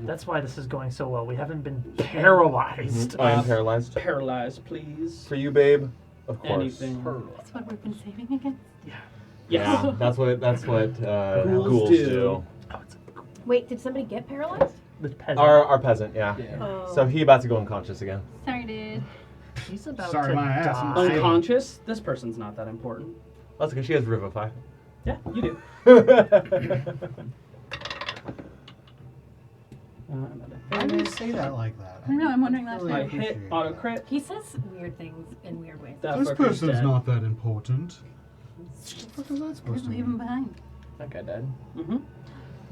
That's why this is going so well. We haven't been paralyzed. I am paralyzed. Paralyzed, please. For you, babe, of course. Anything. That's what we've been saving against. Yes. Yeah, that's what Ghouls ghouls do. do. Oh, it's Wait, did somebody get paralyzed? the peasant. Our peasant, yeah. Yeah. Oh. So he about to go unconscious again. Sorry, dude. He's about Sorry, to my ass. die. Unconscious? This person's not that important. That's okay. She has Revivify. Yeah, you do. Why do you say that like that? I don't know, I'm wondering that Really I too. hit appreciate auto that. crit. He says weird things in weird ways. That This fucker's person's dead. not that important. What is that Just supposed to leave him mean? behind. That guy died. Mm-hmm.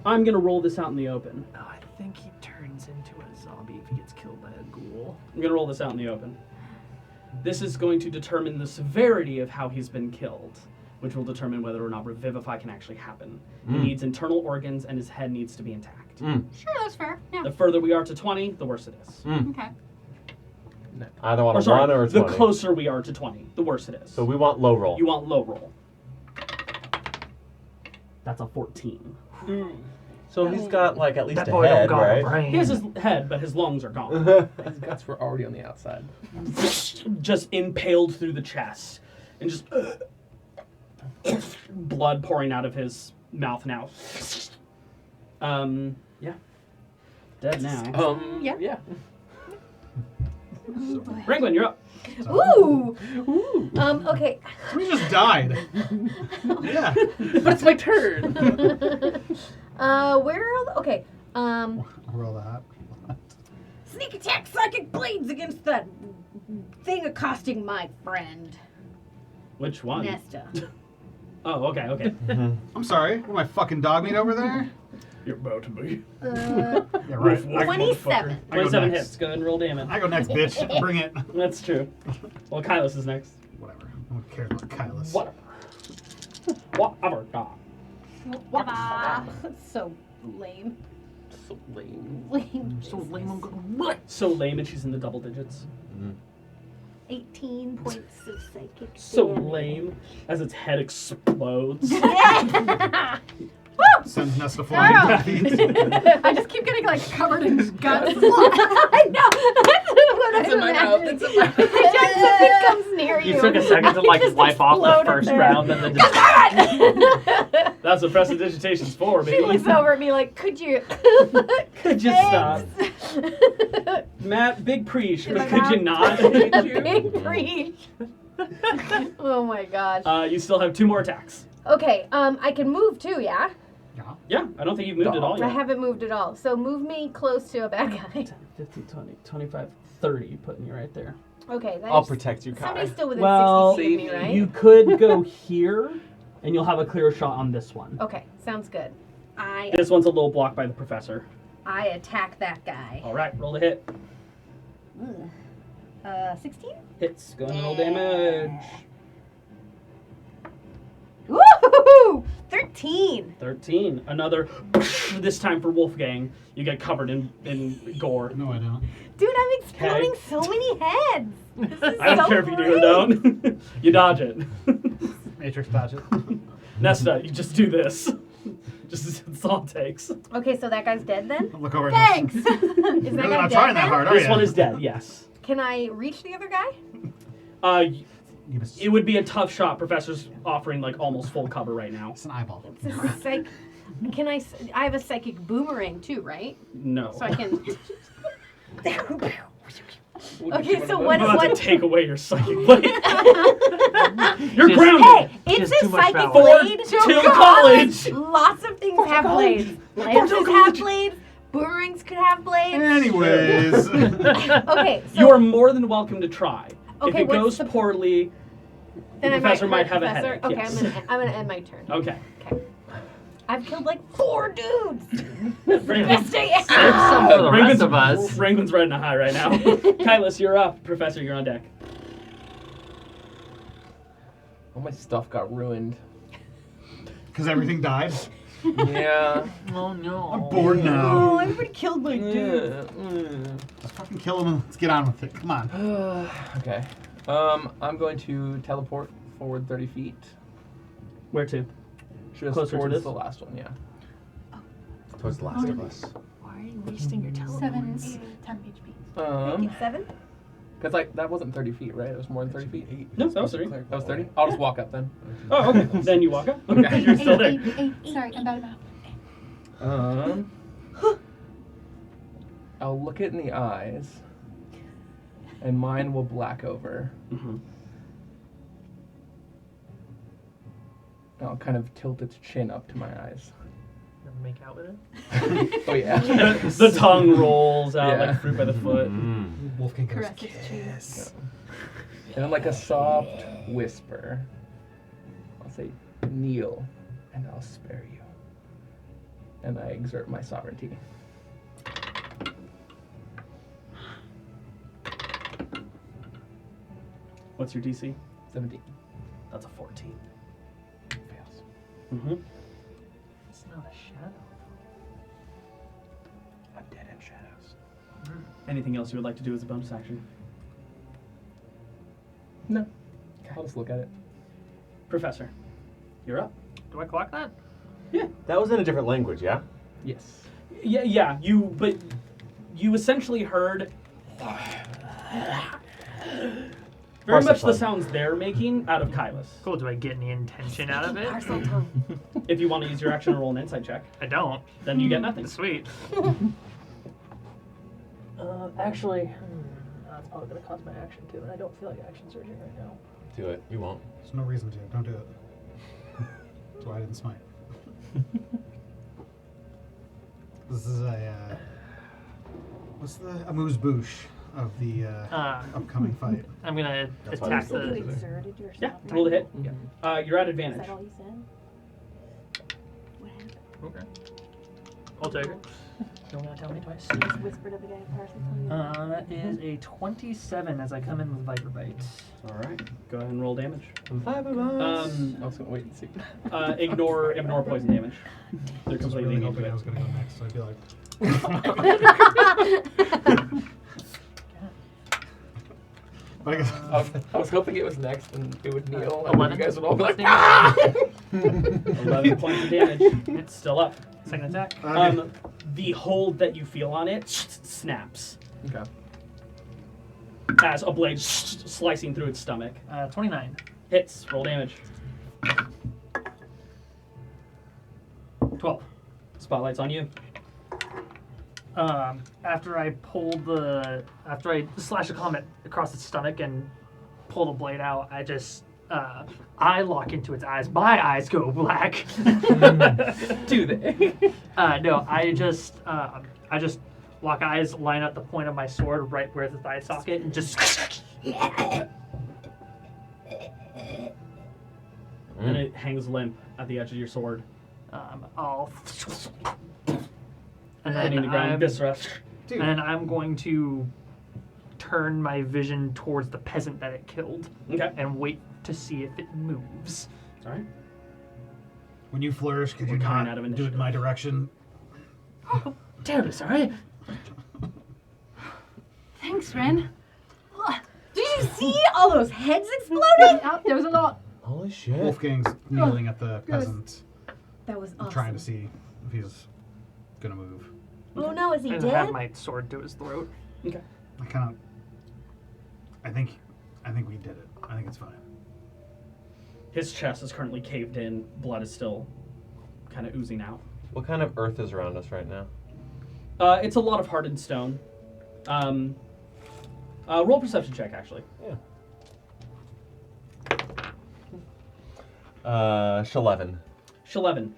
I'm gonna roll this out in the open. No, I think he turns into a zombie if he gets killed by a ghoul. I'm gonna roll this out in the open. This is going to determine the severity of how he's been killed, which will determine whether or not Revivify can actually happen. He needs internal organs and his head needs to be intact. Sure, that's fair. Yeah. The further we are to 20, the worse it is. Okay. Either on Or a sorry, 1 or a 20. the closer we are to 20, the worse it is. So we want low roll. You want low roll. That's a 14. So he's got like at least That a boy head, don't got a right? brain. He has his head, but his lungs are gone. His guts were already on the outside. Just impaled through the chest. And just blood pouring out of his mouth now. Yeah. Dead now. Yeah. Ranglin, you're up. Ooh. Okay. We just died. Yeah. But it's my turn. Where are the... Okay. Roll that. Sneak attack psychic blades against that thing accosting my friend. Which one? Nesta. Oh, okay. I'm sorry. What, my fucking dog meat over there? You're about to be. Yeah, right. I go- 27. I go 27 next. hits. Go ahead and roll damage. I go next, bitch. Bring it. That's true. Well, Kylos is next. Whatever. I don't care about Kylus. Whatever. That's so lame. So lame. Lame. So lame. I'm gonna. So lame, and she's in the double digits. 18 points of psychic So damage. lame, as its head explodes. Sends Nesta flying. I just keep getting like covered in guts. I know. That's what It's in my mouth. It's in my mouth. It comes near you. You took a second to like Just wipe off the exploded first there. round and then just. That's what prestidigitation's for, She baby. looks over at me like, could you? Could you stop? Matt, big preach, but could you not? Big preach. Oh my gosh. You still have 2 more attacks. Okay, I can move too, yeah? Yeah, I don't think you've moved at all I yet. haven't moved at all. So move me close to a bad guy. 10, 15, 20, 25, 30, putting you right there. Okay, that's... I'll protect you, Kai. Somebody's still within Well, 60 feet of me, right? you could go here, and you'll have a clearer shot on this one. Okay, sounds good. This one's a little blocked by the professor. I attack that guy. All right, roll the hit. 16? Hits. Go ahead and roll damage. Woohoo! 13. 13. Another, this time for Wolfgang. You get covered in gore. No, I don't. Dude, I'm exploding Okay. so many heads. This is I don't so care if you do or great. don't. You dodge it. Matrix dodge it. Nesta, you just do this. Just that's all it takes. Okay, so that guy's dead then? Look over at Thanks! Nesta. Is that You're guy not dead trying that then? hard, are This you? one is dead, yes. Can I reach the other guy? It would be a tough shot. Professor's offering like almost full cover right now. It's an eyeball. It's a can I have a psychic boomerang too, right? No. So I can... We'll get Okay, you so one of I'm what- about to take away your psychic blade. You're Just- grounded. Hey, it's Just a too much psychic power. blade. To college. Lots of things have blades. Lances have blades. Boomerangs could have blades. Anyways. Okay, so You are more than welcome to try. If Okay, it what's goes the- poorly, then the I professor might hurt have a professor. headache. Okay, Yes. I'm gonna end my turn. Okay. Okay. I've killed like 4 dudes. Ranglin- Stay Save some for the rest of us. Ranglin's riding a high right now. Kylos, you're up. Professor, you're on deck. All my stuff got ruined. Because everything died. Yeah. Oh no. I'm bored now. Oh, everybody killed my dude. Let's fucking kill him and let's get on with it. Come on. Okay. I'm going to teleport forward 30 feet. Where to? Just Closer to towards this? the last one, yeah. Towards the last of us. Why are you wasting your 7, teleports? 8, 10 HP. Make it 7? Because like that wasn't 30 feet, right? It was more than 30 feet. No, that was 3. That was 30. I'll just walk up then. Oh, okay. Then you walk up. Okay. You're still there. 8. Sorry, I'm bad enough. I'll look it in the eyes, and mine will black over. Mhm. I'll kind of tilt its chin up to my eyes. Gonna make out with it? Oh yeah. The tongue rolls out Yeah. like fruit by the foot. Wolfgang goes, Caress its cheeks. And then like a soft whisper, I'll say, "Kneel, and I'll spare you." And I exert my sovereignty. What's your DC? 17. That's a 14. Fails. Mm-hmm. It's not a shadow. I'm dead in shadows. Anything else you would like to do as a bonus action? No. I'll just look at it. Professor, you're up. Do I clock that? Yeah. That was in a different language, yeah? Yes. Yeah. But you essentially heard Very much Parcel the tongue. sounds they're making out of Kylus. Cool. Do I get any intention out of it? Parcel tongue. If you want to use your action to roll an insight check, I don't. then you get nothing. Sweet. Actually, that's probably gonna cost my action too, and I don't feel like action surging right now. Do it. You won't. There's no reason to. Don't do it. That's why I didn't smite. This is a what's the amuse bouche of the upcoming fight? I'm gonna That's why attack we're You still the. exerted yourself. Yeah, roll the hit. Yeah. You're at Is advantage. that all you said? What happened? Okay. I'll take it. Don't gotta tell me twice. You just whispered of the guy parcel tongue. That is a 27 as I come in with Viper Bite. All right, go ahead and roll damage. I was gonna wait and see. Ignore poison damage. They're I was completely really immune hoping to I it. was going to go next, so I'd be like, but I guess I was hoping it was next and it would kneel. And 11. you guys would all be like, Damage. 11 points of damage. It's still up. Second attack. The hold that you feel on it snaps Okay. as a blade slicing through its stomach. 29. Hits. Roll damage. 12. Spotlight's on you. After I slash a comet across its stomach and pull the blade out, I just I lock into its eyes. My eyes go black. Do they? No, I just lock eyes, line up the point of my sword right where the thigh socket, and just. And it hangs limp at the edge of your sword. I'll. And Hitting the ground. Viscera. and I'm going to turn my vision towards the peasant that it killed Okay. and wait to see if it moves. All right. when you flourish, could you We're coming not out of do it initiative. in my direction? Terribly sorry. Thanks, Ren. Did you see all those heads exploding? Yep, there was a lot. Holy shit. Wolfgang's kneeling at the Gross. peasant, That was awesome. trying to see if he's gonna move. Oh no, is he And dead? have my sword to his throat. Okay. I think we did it. I think it's fine. His chest is currently caved in. Blood is still kind of oozing out. What kind of earth is around us right now? It's a lot of hardened stone. Roll perception check, actually. Yeah. 11. Shaleven.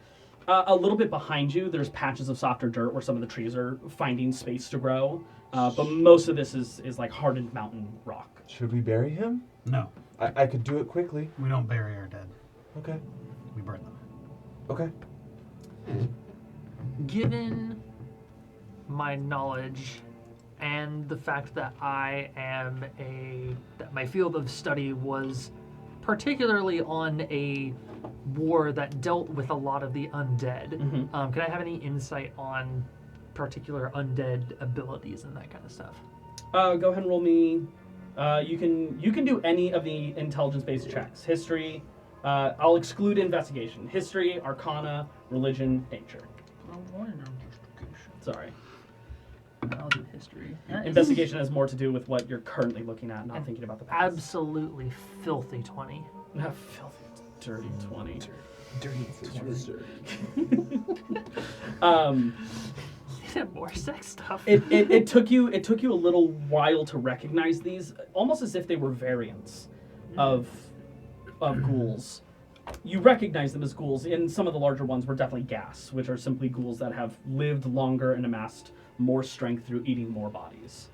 A little bit behind you, there's patches of softer dirt where some of the trees are finding space to grow. But most of this is like hardened mountain rock. Should we bury him? No, I could do it quickly. we don't bury our dead. Okay. We burn them. Okay. Given my knowledge and the fact that that my field of study was particularly on a war that dealt with a lot of the undead, Mhm. can I have any insight on particular undead abilities and that kind of stuff? Go ahead and roll me. You can do any of the intelligence-based checks. History. I'll exclude investigation. History, Arcana, Religion, Nature. Sorry. I'll do history. That is Investigation has more to do with what you're currently looking at, not thinking about the past. absolutely filthy 20. Filthy, dirty 20. Dirty. More sex stuff. It took you a little while to recognize these, almost as if they were variants of ghouls. You recognize them as ghouls. In some of the larger ones were definitely gas, which are simply ghouls that have lived longer and amassed more strength through eating more bodies.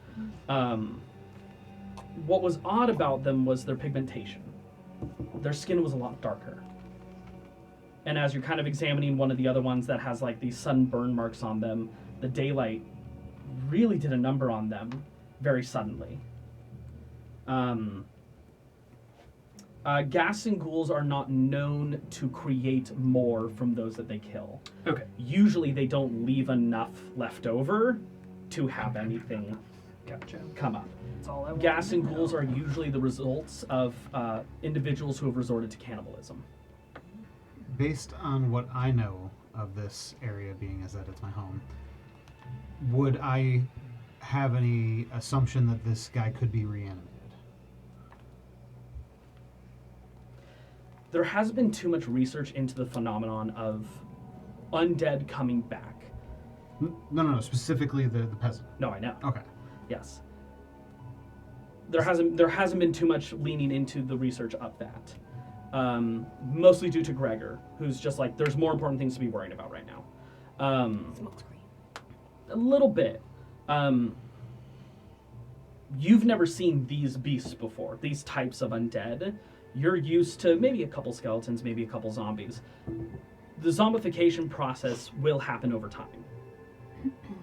What was odd about them was their pigmentation. Their skin was a lot darker. And as you're kind of examining one of the other ones that has like these sunburn marks on them, the daylight really did a number on them very suddenly. Gas and ghouls are not known to create more from those that they kill. Okay. Usually they don't leave enough left over to have anything Gotcha. come up. That's all I want. Gas and ghouls are usually the results of individuals who have resorted to cannibalism. Based on what I know of this area, being as that it's my home, would I have any assumption that this guy could be reanimated? there hasn't been too much research into the phenomenon of undead coming back. No. Specifically the peasant. No, I know. Okay. Yes. There hasn't been too much leaning into the research of that. Mostly due to Gregor, who's just like, there's more important things to be worrying about right now. A little bit. You've never seen these beasts before, these types of undead. You're used to maybe a couple skeletons, maybe a couple zombies. The zombification process will happen over time,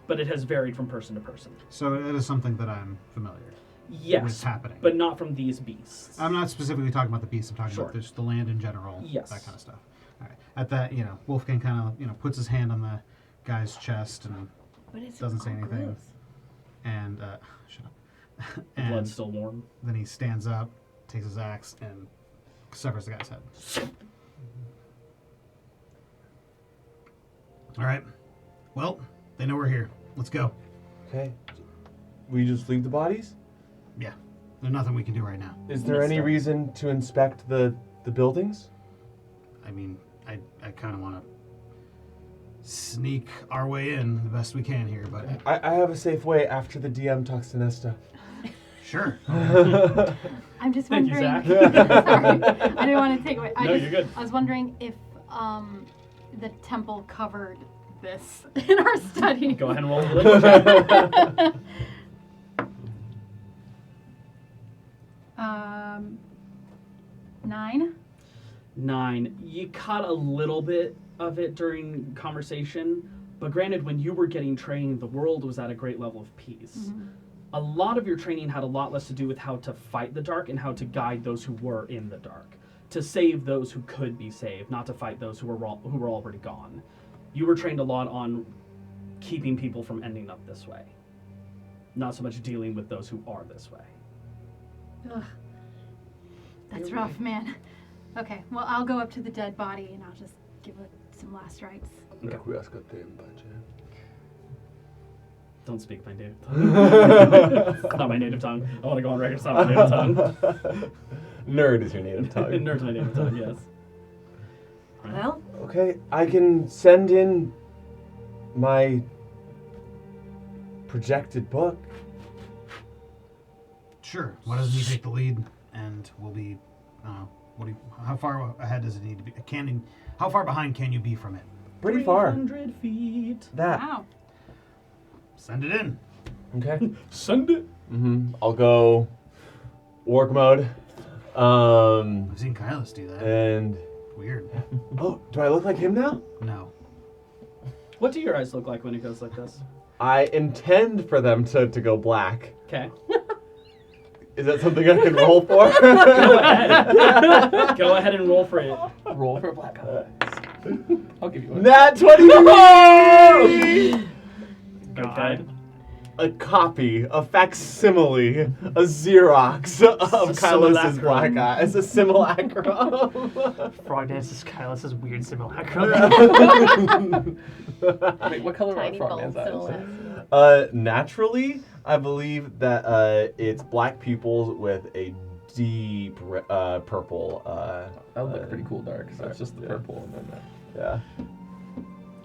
but it has varied from person to person. So it is something that I'm familiar Yes, with happening. but not from these beasts. I'm not specifically talking about the beasts. I'm talking Sure. about just the land in general. Yes. That kind of stuff. All right. At that, Wolfgang kind of, puts his hand on the guy's chest and But it's doesn't say all anything. gross. And shut up. The And blood's still warm. then he stands up, takes his axe, and severs the guy's head. All right. Well, they know we're here. Let's go. Okay. We just leave the bodies? Yeah. There's nothing we can do right now. Is there any reason to inspect the buildings? I mean, I kind of want to sneak our way in the best we can here, but I have a safe way after the DM talks to Nesta. sure. I'm just Thank you, wondering. Zach. Sorry, I didn't want to take away. No, you're good. I was wondering if the temple covered this in our study. Go ahead and roll a little check. 9. 9. You caught a little bit of it during conversation, but granted, when you were getting training, the world was at a great level of peace. Mm-hmm. A lot of your training had a lot less to do with how to fight the dark and how to guide those who were in the dark, to save those who could be saved, not to fight those who were already gone. You were trained a lot on keeping people from ending up this way, not so much dealing with those who are this way. Ugh. That's rough, man. Okay, well, I'll go up to the dead body and I'll just give it some last rites. Don't speak my native tongue. It's not my native tongue. I want to go on record. It's not my native tongue. Nerd is your native tongue. Nerd's my native tongue, yes. Well, Okay, I can send in my projected book. Sure. Why doesn't he take the lead, and we'll be. How far ahead does it need to be? How far behind can you be from it? Pretty far. 300 feet. That. Wow. Send it in. Okay. Send it. I'll go orc mode. I've seen Kylus do that. And Weird. oh, do I look like him now? No. What do your eyes look like when it goes like this? I intend for them to go black. Okay. Is that something I can roll for? Go ahead. Go ahead and roll for it. Roll for black eyes. I'll give you one. Nat 20! Okay. A copy, a facsimile, a Xerox of Kylos' black eyes. A simulacrum. Frog Dance is Kylos' weird simulacrum. Wait, what color are tiny frog bulb man's eyes? silhouettes. Naturally, I believe that it's black pupils with a deep purple. That would look pretty cool dark, so it's just the yeah. purple and then Yeah.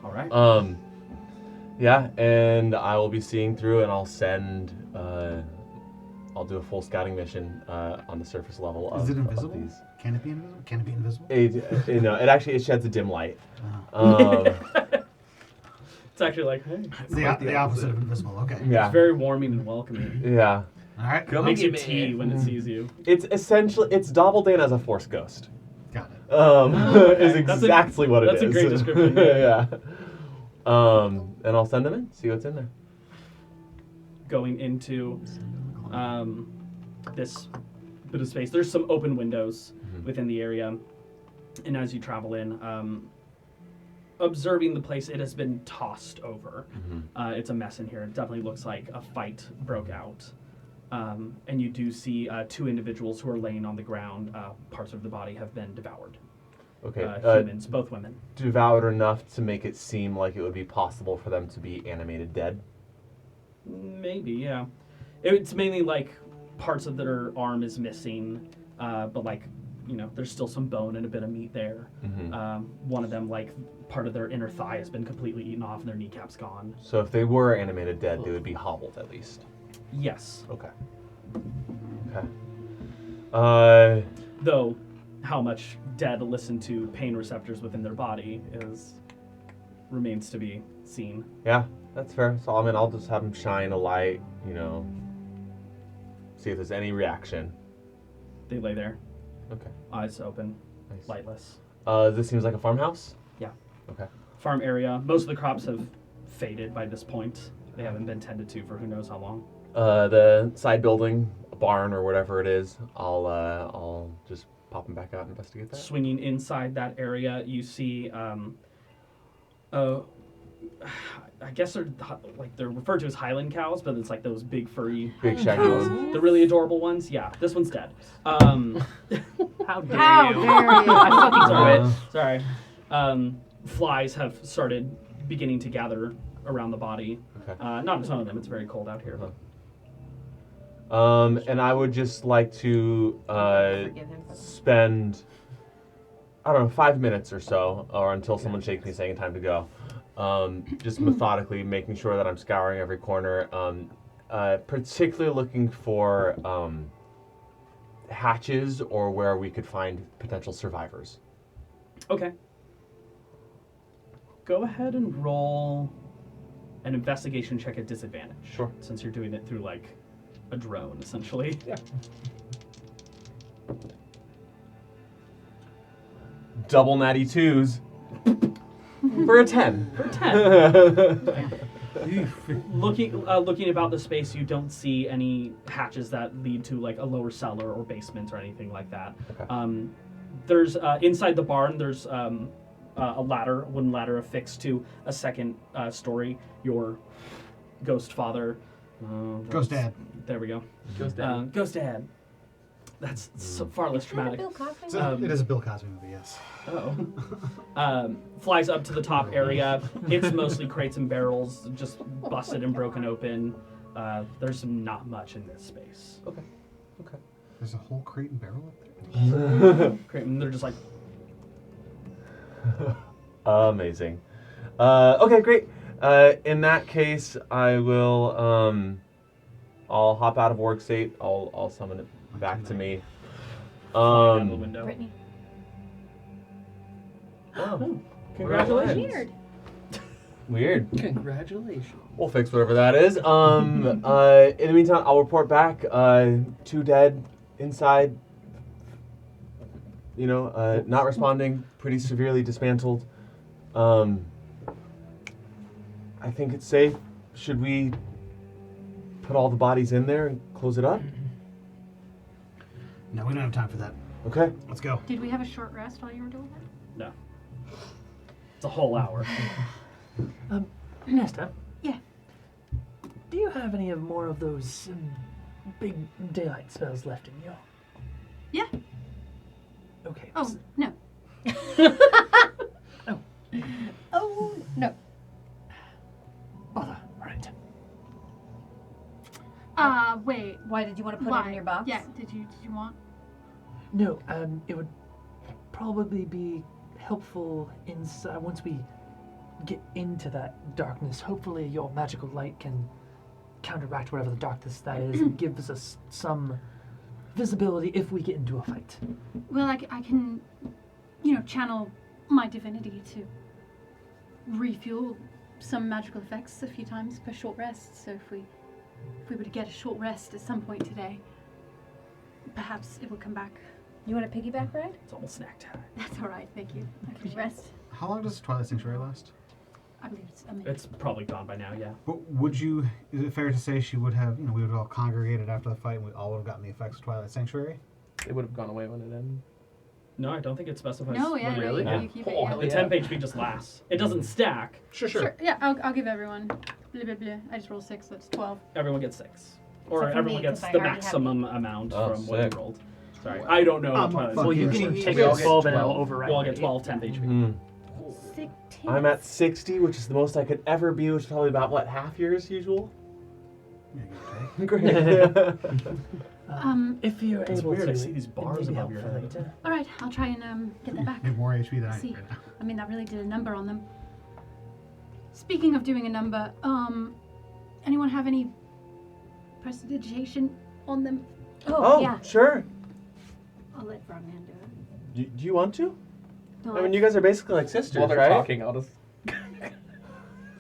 All right. Yeah, and I will be seeing through, and I'll send. I'll do a full scouting mission on the surface level. Is it of invisible? these. Can it be invisible? Can it be invisible? It sheds a dim light. It's actually like, hey. The opposite of invisible. Okay. Yeah. It's very warming and welcoming. Yeah. All right. It makes you get tea me. when it sees you. It's essentially Dobbled in as a force ghost. Got it. Is That's a- exactly what it is. that's a great description, yeah. And I'll send them in. See what's in there. Going into this bit of space. There's some open windows within the area, and as you travel in, observing the place, it has been tossed over. It's a mess in here. It definitely looks like a fight broke out. And you do see 2 individuals who are laying on the ground. Parts of the body have been devoured. Okay. Humans, both women. Devoured enough to make it seem like it would be possible for them to be animated dead. Maybe, yeah. It's mainly like parts of their arm is missing, but like, there's still some bone and a bit of meat there. Mm-hmm. One of them, like, part of their inner thigh has been completely eaten off and their kneecap's gone. So if they were animated dead, they would be hobbled at least. Yes. Okay. Okay. Though, how much dead listen to pain receptors within their body remains to be seen. Yeah, that's fair. So I mean, I'll just have them shine a light, see if there's any reaction. They lay there, Okay. eyes open, Nice. lightless. This seems like a farmhouse? Yeah. Okay. Farm area. Most of the crops have faded by this point. They haven't been tended to for who knows how long. The side building, a barn or whatever it is, I'll just pop them back out and investigate that. Swinging inside that area, you see, I guess they're referred to as Highland cows, but it's like those big furry Big shaggy cows, ones. the really adorable ones. Yeah, this one's dead. How dare How you? dare you? I fucking quit. Sorry. Flies have started beginning to gather around the body. Okay. Not a ton of them. It's very cold out here. And I would just like to Forgive him for spend, I don't know, 5 minutes or so, or until someone shakes me saying time to go. Just methodically making sure that I'm scouring every corner, particularly looking for hatches or where we could find potential survivors. Okay. Go ahead and roll an investigation check at disadvantage. Sure. Since you're doing it through, like, a drone, essentially. Yeah. Double natty 2s for a 10. For 10. Looking about the space, you don't see any hatches that lead to, like, a lower cellar or basement or anything like that. Okay. There's inside the barn. There's a wooden ladder affixed to a second story. Your ghost father, Ghost dad. There we go. Ghost dad. Ghost dad. That's so far less traumatic. Bill Cosby? It is a Bill Cosby movie, yes. Flies up to the top area. It's mostly crates and barrels, just busted and broken open. There's not much in this space. Okay. There's a whole crate and barrel up there. Crate, and they're just like, Amazing. Okay, great. In that case, I will. I'll hop out of work state. I'll summon it back to me. flying out the window. Brittany. Oh, Congratulations. weird. Congratulations. We'll fix whatever that is. In the meantime, I'll report back. 2 dead inside. Not responding. Pretty severely dismantled. I think it's safe. Should we put all the bodies in there and close it up? No, we don't have time for that. Okay. Let's go. Did we have a short rest while you were doing that? No. It's a whole hour. Nesta. Yeah. Do you have any of more of those big daylight spells left in you? Yeah. Okay. Oh, no. Oh, no. Bother. Right. Wait. Why did you want to put it in your box? Yeah, did you want? No, it would probably be helpful inside once we get into that darkness. Hopefully your magical light can counteract whatever the darkness that is and gives us some visibility if we get into a fight. Well, I can, channel my divinity to refuel some magical effects a few times per short rest. So if we were to get a short rest at some point today, perhaps it will come back. You want a piggyback ride? It's almost snack time. That's all right, thank you. I can rest. How long does Twilight Sanctuary last? I believe it's a minute. It's probably gone by now, yeah. But is it fair to say she would have, we would have all congregated after the fight and we all would have gotten the effects of Twilight Sanctuary? It would have gone away when it ended. No, I don't think it specifies. No, yeah, when it- Really? you keep it. Oh, Yeah. hell The yeah. 10 page speed just lasts. It doesn't stack. Sure. Yeah, I'll give everyone. Blah, blah, blah. I just rolled 6, so it's 12. Everyone gets 6. Or Except for everyone me, gets 'cause I the already have maximum amount Oh, from what you sick. rolled. Sorry, I don't know. I'm Twilight a Well, you fucking can sure. take We all out get 12 and it'll 12. override. You all get it. 12 10 page speed. Hmm. Sick I'm at 60, which is the most I could ever be, which is probably about, half years usual? Yeah, give or take. Great. If you're It's able weird, to, I see these it bars may be above your helpful head. later. All right, I'll try and get that back. You have more HP than I See. do right now. I mean, that really did a number on them. Speaking of doing a number, anyone have any prestidigitation on them? Oh, yeah. Sure. I'll let Frogman do it. Do you want to? No, I mean, you guys are basically like sisters, While they're right? talking, I'll just.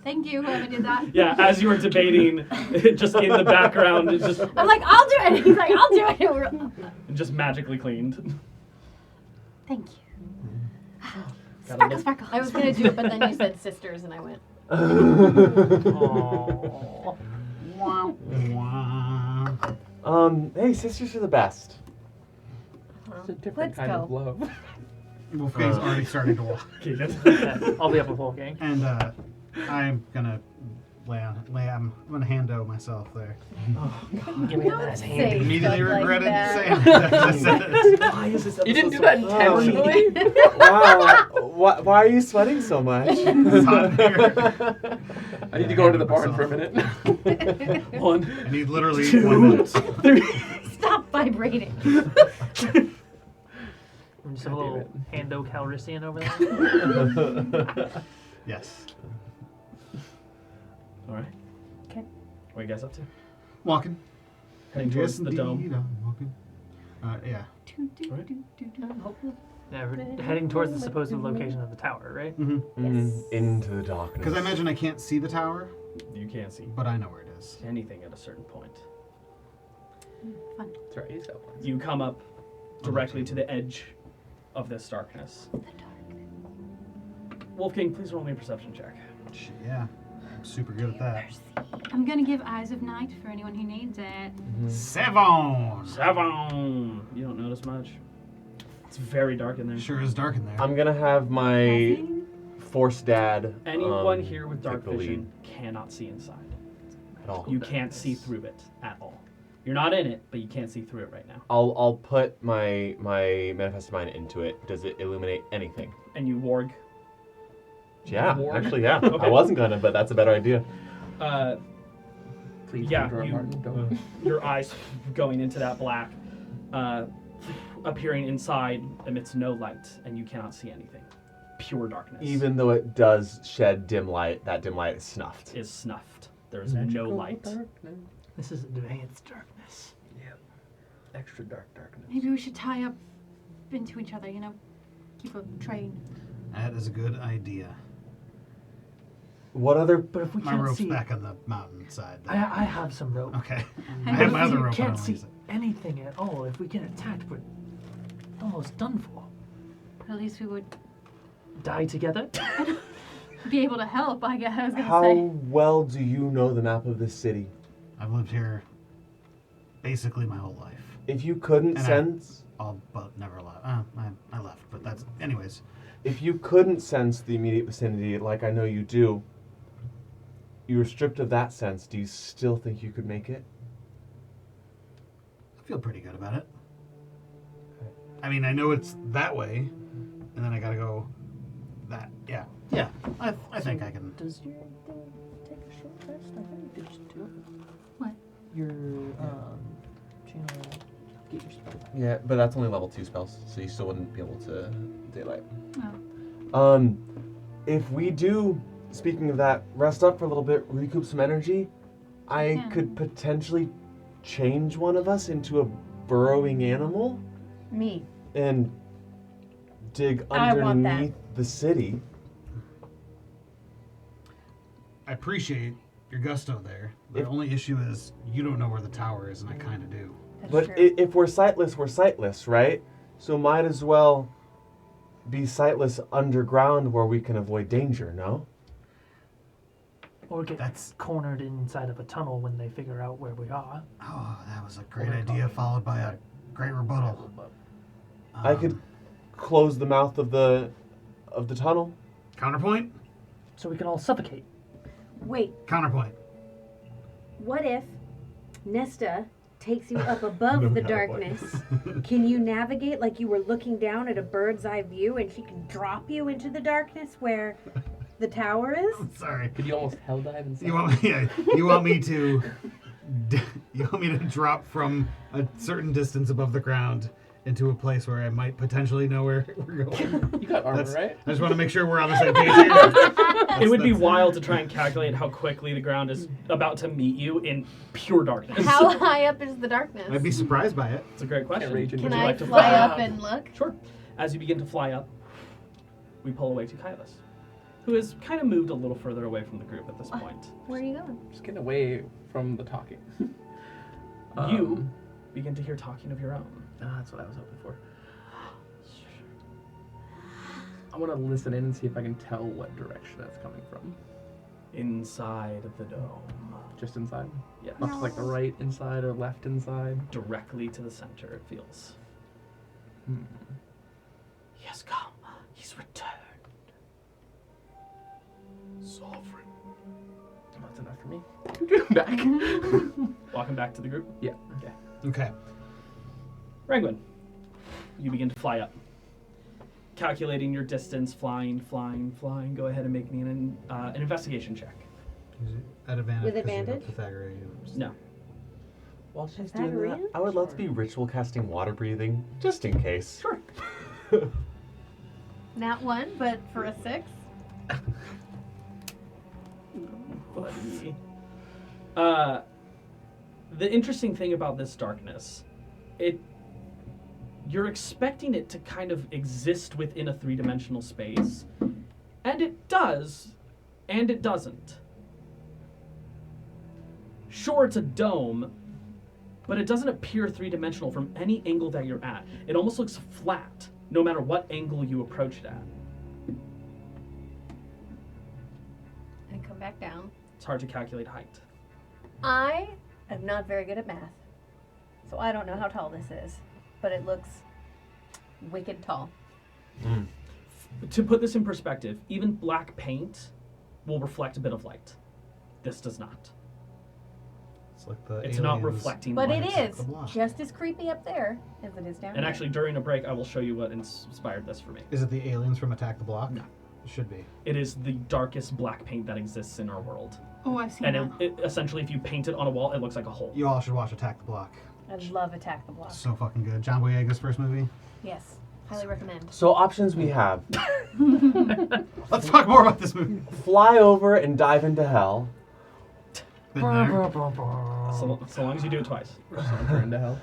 Thank you, whoever did that. Yeah, as you were debating, just in the background, it's just I'm like, I'll do it. And he's like, I'll do it. And we're- just magically cleaned. Thank you. Gotta Sparkle, look- sparkle. I was going to do it, but then you said sisters, and I went, Aww. Wah, wah. Hey, sisters are the best. It's a different Let's kind go. of love. Wolfgang's already starting to walk. Keegan. I'll be up with Wolfgang. And I'm gonna I'm gonna hando myself there. Give me a nice say handy. Immediately stuff like regretted that. saying that. I said it. Why is this You didn't do episode that so- intentionally. Wow. Why are you sweating so much? It's hot in here. I need to go into the barn for a minute. 1, I need literally 2, 1 minute. 3. stop vibrating. Just have a God little damn Hando Calrissian over there. Yes. All right. Okay. What are you guys up to? Walking. Heading towards Yes, the dome. indeed, I'm walking. Yeah. Yeah, we're heading towards the supposed location of the tower, right? Into the darkness. Because I imagine I can't see the tower, You can't see but I know where it is. anything at a certain point. That's right, he's out. You come up directly to the edge of this darkness. Wolfgang, please roll me a perception check. Yeah. I'm super good at that. I'm gonna give Eyes of Night for anyone who needs it. 7! 7. You don't notice much. It's very dark in there. Sure is dark in there. I'm gonna have my Force Dad. Anyone here with dark take the lead vision cannot see inside. at all. You can't see through it at all. You're not in it, but you can't see through it right now. I'll put my manifest mind into it. Does it illuminate anything? And you warg. Yeah, Warg? actually, yeah. Okay. I wasn't gonna, but that's a better idea. Please, Yeah, George R. R. you- Martin, don't. Your eyes going into that black, appearing inside amidst no light, and you cannot see anything. Pure darkness. Even though it does shed dim light, that dim light is snuffed. is snuffed. There is no light. This is advanced darkness. Yeah. Extra darkness. Maybe we should tie up into each other, keep a train. That is a good idea. What other? But if we My can't rope's see, back on the mountainside. I have some rope. Okay. I But have if my other we rope. I can't don't see use it. anything at all, if we get attacked, we're almost done for. At least we would Die together? be able to help, I guess I was gonna How say. well do you know the map of this city? I've lived here basically my whole life. If you couldn't And I- sense, All but never left. I left, but that's anyways. if you couldn't sense the immediate vicinity, like I know you do, you were stripped of that sense. Do you still think you could make it? I feel pretty good about it. I mean, I know it's that way, and then I gotta go that. Yeah. I think I can. Does your thing take a short rest? I think you just do. What? Your channel. Get your spell back. Yeah, but that's only level 2 spells, so you still wouldn't be able to daylight. Oh. If we do, speaking of that, rest up for a little bit, recoup some energy, I Yeah. could potentially change one of us into a burrowing animal Me. and dig I want that. underneath the city. I appreciate your gusto there. The only issue is you don't know where the tower is, and I kind of do. That's But true. if we're sightless, right? So might as well be sightless underground where we can avoid danger, no? Or get That's- cornered inside of a tunnel when they figure out where we are. Oh, that was a great idea, followed by a great rebuttal. I could close the mouth of the tunnel. Counterpoint. So we can all suffocate. Wait, Counterpoint. what if Nesta takes you up above No the counterpoint. darkness? Can you navigate like you were looking down at a bird's eye view, and she can drop you into the darkness where the tower is? Sorry. Could you almost hell dive inside? You want me to You want me to drop from a certain distance above the ground into a place where I might potentially know where we're going? You got armor, That's- right? I just want to make sure we're on the same page here. It would be wild to try and calculate how quickly the ground is about to meet you in pure darkness. How high up is the darkness? I'd be surprised by it. It's a great question. rage Can Would you I like to fly up and look? Sure. As you begin to fly up, we pull away to Kailas, who has kind of moved a little further away from the group at this point. Where are you going? Just getting away from the talking. You begin to hear talking of your own. That's what I was hoping for. I want to listen in and see if I can tell what direction that's coming from. Inside of the dome. Just inside? Yes. Not just like the right inside or left inside? Directly to the center, it feels. He has come. He's returned. Sovereign. That's enough for me. Back. Walking back to the group? Yeah. Okay. Okay. Rangwin, you begin to fly up. Calculating your distance, flying. Go ahead and make me an investigation check. Is it at advantage? With 'cause you're advantage? Pythagorean. No. While she's Is that doing that, real? I would love to be ritual casting water breathing, just in case. Sure. Not one, but for a 6. Buddy. The interesting thing about this darkness, you're expecting it to kind of exist within a three-dimensional space, and it does, and it doesn't. Sure, it's a dome, but it doesn't appear three-dimensional from any angle that you're at. It almost looks flat, no matter what angle you approach it at. And come back down. It's hard to calculate height. I am not very good at math, so I don't know how tall this is, but it looks wicked tall. To put this in perspective, even black paint will reflect a bit of light. This does not. It's like the It's not aliens. reflecting But light. it is The block. just as creepy up there as it is down And here. actually, during a break, I will show you what inspired this for me. Is it the aliens from Attack the Block? No. It should be. It is the darkest black paint that exists in our world. Oh, I see And now. it essentially, if you paint it on a wall, it looks like a hole. You all should watch Attack the Block. I love Attack the Block. It's so fucking good. John Boyega's first movie. Yes, highly recommend. So options we have: Let's talk more about this movie. fly over and dive into hell, Been there. So long as you do it twice. Saunter into hell.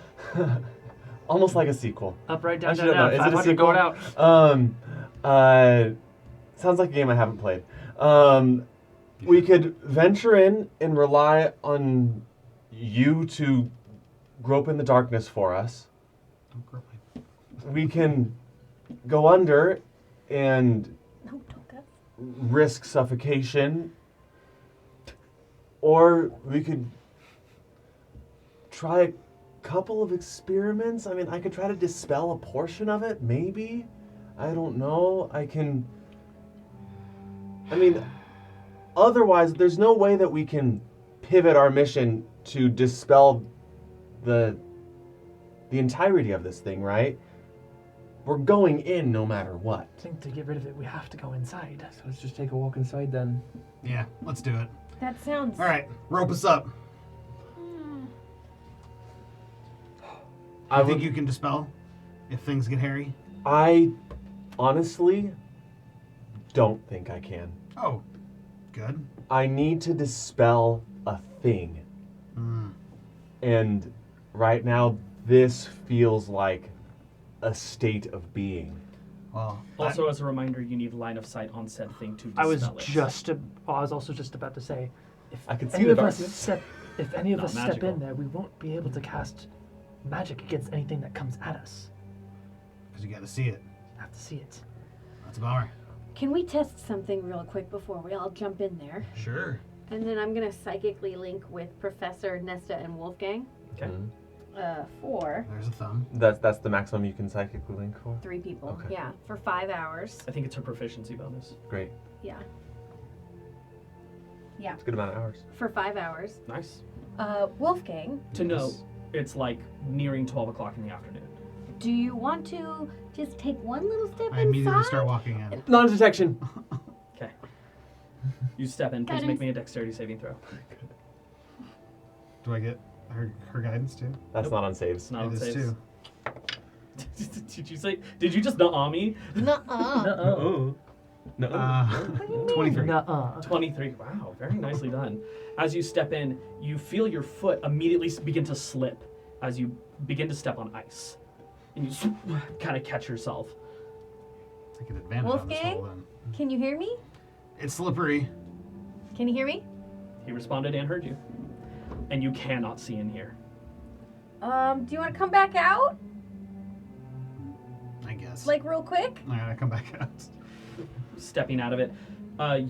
almost like a sequel. Up, right, I down, should down, have down. known. Is it a 500 sequel? going out. Sounds like a game I haven't played. We could venture in and rely on you to grope in the darkness for us. Don't grope my- We can go under and No, don't go. risk suffocation, or we could try a couple of experiments. I mean, I could try to dispel a portion of it, maybe. I don't know. Otherwise, there's no way that we can pivot our mission to dispel the entirety of this thing, right? We're going in no matter what. I think to get rid of it, we have to go inside. So let's just take a walk inside then. Yeah, let's do it. That sounds. All right, rope us up. I think you can dispel if things get hairy. I honestly don't think I can. Oh, good. I need to dispel a thing. And right now, this feels like a state of being. Well, Also, as a reminder, you need line of sight on said thing to dispel I was it. also just about to say, if I can see any the of us darkness. if any of Not us step magical. in there, we won't be able to cast magic against anything that comes at us. because you got to see it. Have to see it. That's a bummer. Can we test something real quick before we all jump in there? Sure. And then I'm gonna psychically link with Professor Nesta and Wolfgang. Okay. For There's a thumb. That's the maximum you can psychically link for? 3 people. Okay. Yeah, for 5 hours. I think it's her proficiency bonus. Great. Yeah, It's a good amount of hours. for 5 hours. Nice. Wolfgang, To note, it's like nearing 12 o'clock in the afternoon. do you want to just take one little step I immediately inside? start walking in. Non-detection. Okay. You step in. Please make me a dexterity saving throw. Do I get her guidance too? That's not on saves. It's not on It is saves. too. Did you say? Did you just nuh me? Uh-oh. No. 23. Nuh-uh. 23. Wow, very nicely done. As you step in, you feel your foot immediately begin to slip as you begin to step on ice, and you kind of catch yourself. Take an advantage on this Wolfgang? hole then. Can you hear me? It's slippery. Can you hear me? He responded and heard you, and you cannot see in here. Do you want to come back out? I guess. Like real quick? I gotta come back out. Stepping out of it,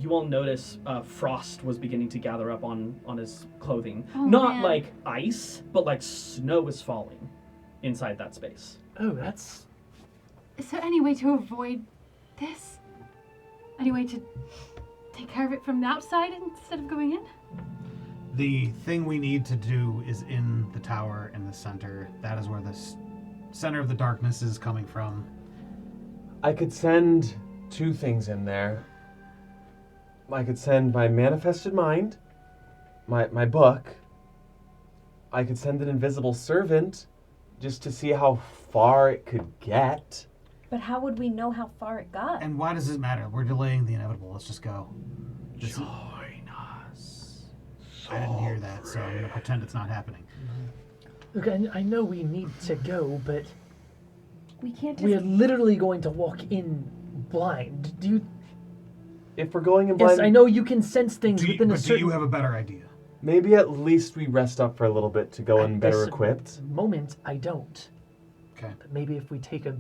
you all notice frost was beginning to gather up on his clothing. Oh, Not man. like ice, but like snow is falling inside that space. Oh, that's... Is there any way to avoid this? Any way to take care of it from the outside instead of going in? The thing we need to do is in the tower in the center. That is where the center of the darkness is coming from. I could send 2 things in there. I could send my manifested mind, my book. I could send an invisible servant just to see how far it could get. But how would we know how far it got? And why does it matter? We're delaying the inevitable. Let's just go. Join us. I didn't hear that, so I'm gonna pretend it's not happening. Look, I know we need to go, but We can't we are just... literally going to walk in blind. Do you... If we're going in blind, Yes, I know you can sense things Do within a you certain... have a better idea? maybe at least we rest up for a little bit to go in At better this equipped. moment, I don't. Okay. But maybe if we take a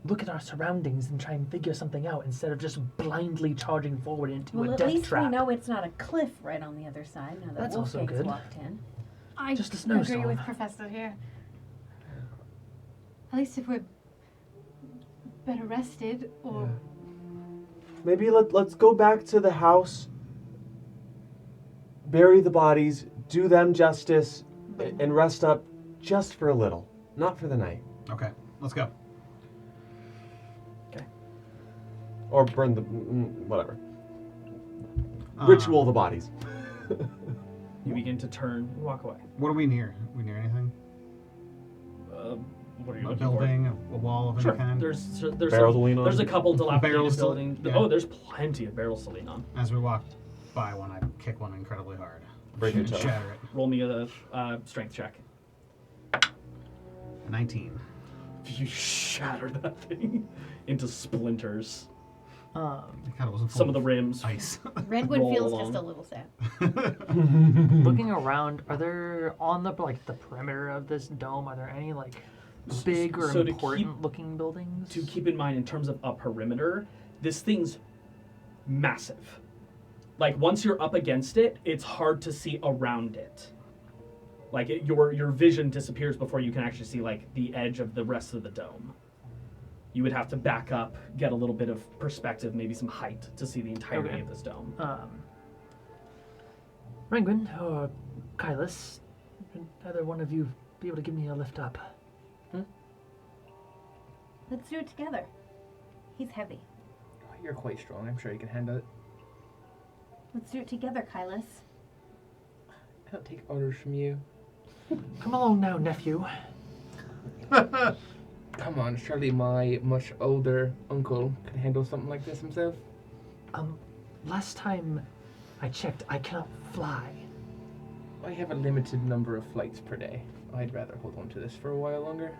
look at our surroundings and try and figure something out instead of just blindly charging forward into Well, a at death least trap. we know it's not a cliff right on the other side now that That's also Wolfgang's good. walked in. I Just a agree snowstorm. with Professor here. At least if we're better rested, or Maybe let's go back to the house, bury the bodies, do them justice, and rest up just for a little, not for the night. Okay. Let's go. Or burn the... whatever. Ritual the bodies. You begin to turn and walk away. What are we near? We near anything? What are you A looking building, a wall of for? Sure. any kind? There's Barrels to lean on? There's a couple dilapidated Barrels to- buildings. yeah. Oh, there's plenty of barrels to lean on. As we walk by one, I kick one incredibly hard. Break your And toe. shatter it. Roll me a strength check. 19. You shatter that thing into splinters. God, it wasn't full Some of the rims. ice. Redwood Roll feels along. just a little sad. Looking around, are there on the perimeter of this dome? Are there any big or So to important looking buildings? To keep in mind, in terms of a perimeter, this thing's massive. Like once you're up against it, it's hard to see around it. Like your vision disappears before you can actually see like the edge of the rest of the dome. You would have to back up, get a little bit of perspective, maybe some height to see the entirety Okay. of this dome. Ranguin or Kylus, can either one of you be able to give me a lift up? Let's do it together. He's heavy. You're quite strong. I'm sure you can handle it. Let's do it together, Kylus. I don't take orders from you. Come along now, nephew. Come on, surely my much older uncle could handle something like this himself. Last time I checked, I cannot fly. I have a limited number of flights per day. I'd rather hold on to this for a while longer.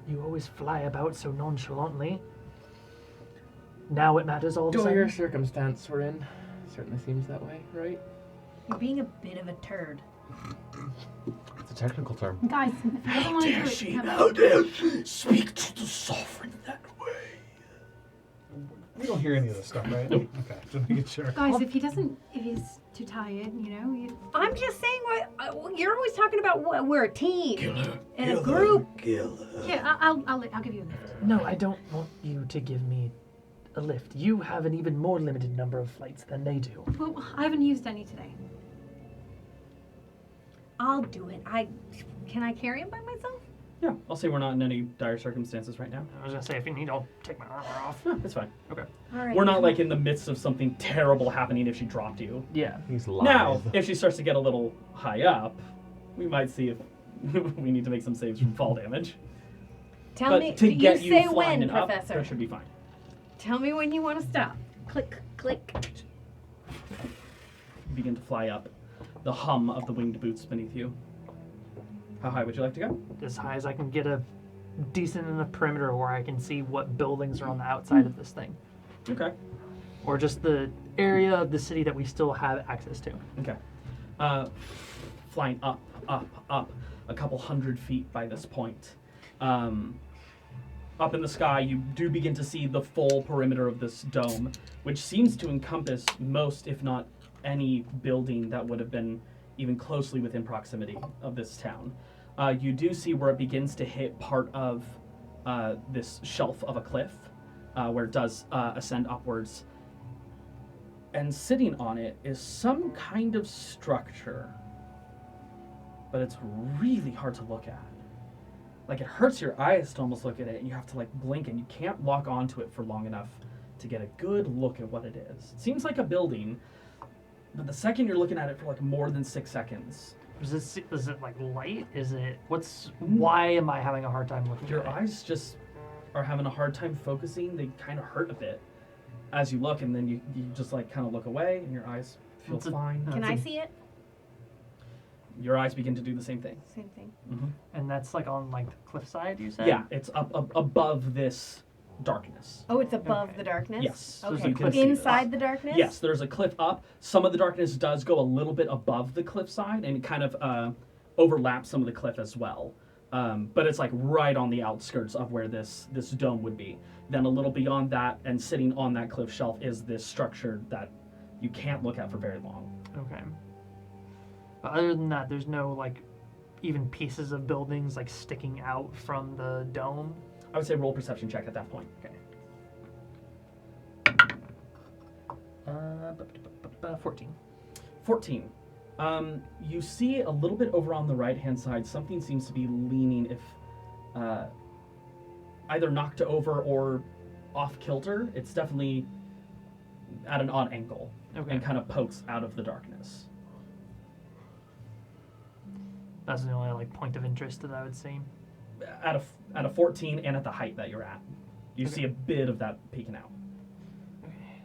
You always fly about so nonchalantly. Now it matters all of a Dire sudden. circumstance we're in. Certainly seems that way, right? You're being a bit of a turd. It's a technical term. guys, if he doesn't want to do it, have How dare she speak to the sovereign that way? We don't hear any of this stuff, right? Okay, just making sure. guys, if he's too tired, I'm just saying, you're always talking about we're a team and a group. yeah, I'll give you a lift. No, I don't want you to give me a lift. You have an even more limited number of flights than they do. Well, I haven't used any today. I'll do it. Can I carry him by myself? Yeah, I'll say we're not in any dire circumstances right now. I was gonna say, if you need, I'll take my armor off. No, it's fine. Okay. All right. We're not like in the midst of something terrible happening if she dropped you. Yeah. He's live. Now, if she starts to get a little high up, we might see if we need to make some saves from fall damage. Tell But me, to get you you say flying when, and up, Professor. that should be fine. Tell me when you want to stop. Click, click. You begin to fly up. The hum of the winged boots beneath you. How high would you like to go? As high as I can get a decent enough perimeter where I can see what buildings are on the outside of this thing. Okay. Or just the area of the city that we still have access to. Okay. Flying up, up, a couple 100 feet by this point. Up in the sky, you do begin to see the full perimeter of this dome, which seems to encompass most, if not any, building that would have been even closely within proximity of this town. You do see where it begins to hit part of this shelf of a cliff, where it does ascend upwards. And sitting on it is some kind of structure, but it's really hard to look at. Like, it hurts your eyes to almost look at it, and you have to like blink, and you can't lock onto it for long enough to get a good look at what it is. It seems like a building, but the second you're looking at it for like more than 6 seconds, Is it like light? Is it, why am I having a hard time looking your at it? eyes just are having a hard time focusing. They kind of hurt a bit as you look, and then you just like kind of look away, and your eyes feel It's a- fine. Can I see it? Your eyes begin to do the same thing. Same thing. And that's like on like the cliffside, you said? Yeah, it's up above this darkness. Oh, it's above Okay. the darkness? Yes, so Okay. you can see this. Inside the darkness? Yes, there's a cliff up. Some of the darkness does go a little bit above the cliffside, and it kind of overlaps some of the cliff as well. But it's like right on the outskirts of where this dome would be. Then a little beyond that, and sitting on that cliff shelf, is this structure that you can't look at for very long. Okay. But other than that, there's no like even pieces of buildings like sticking out from the dome. I would say roll perception check at that point. Okay. 14. 14. You see a little bit over on the right-hand side, something seems to be leaning, if either knocked over or off kilter. It's definitely at an odd angle Okay. and kind of pokes out of the darkness. That's the only like point of interest that I would see. At a 14 and at the height that you're at, you Okay. see a bit of that peeking out. Okay.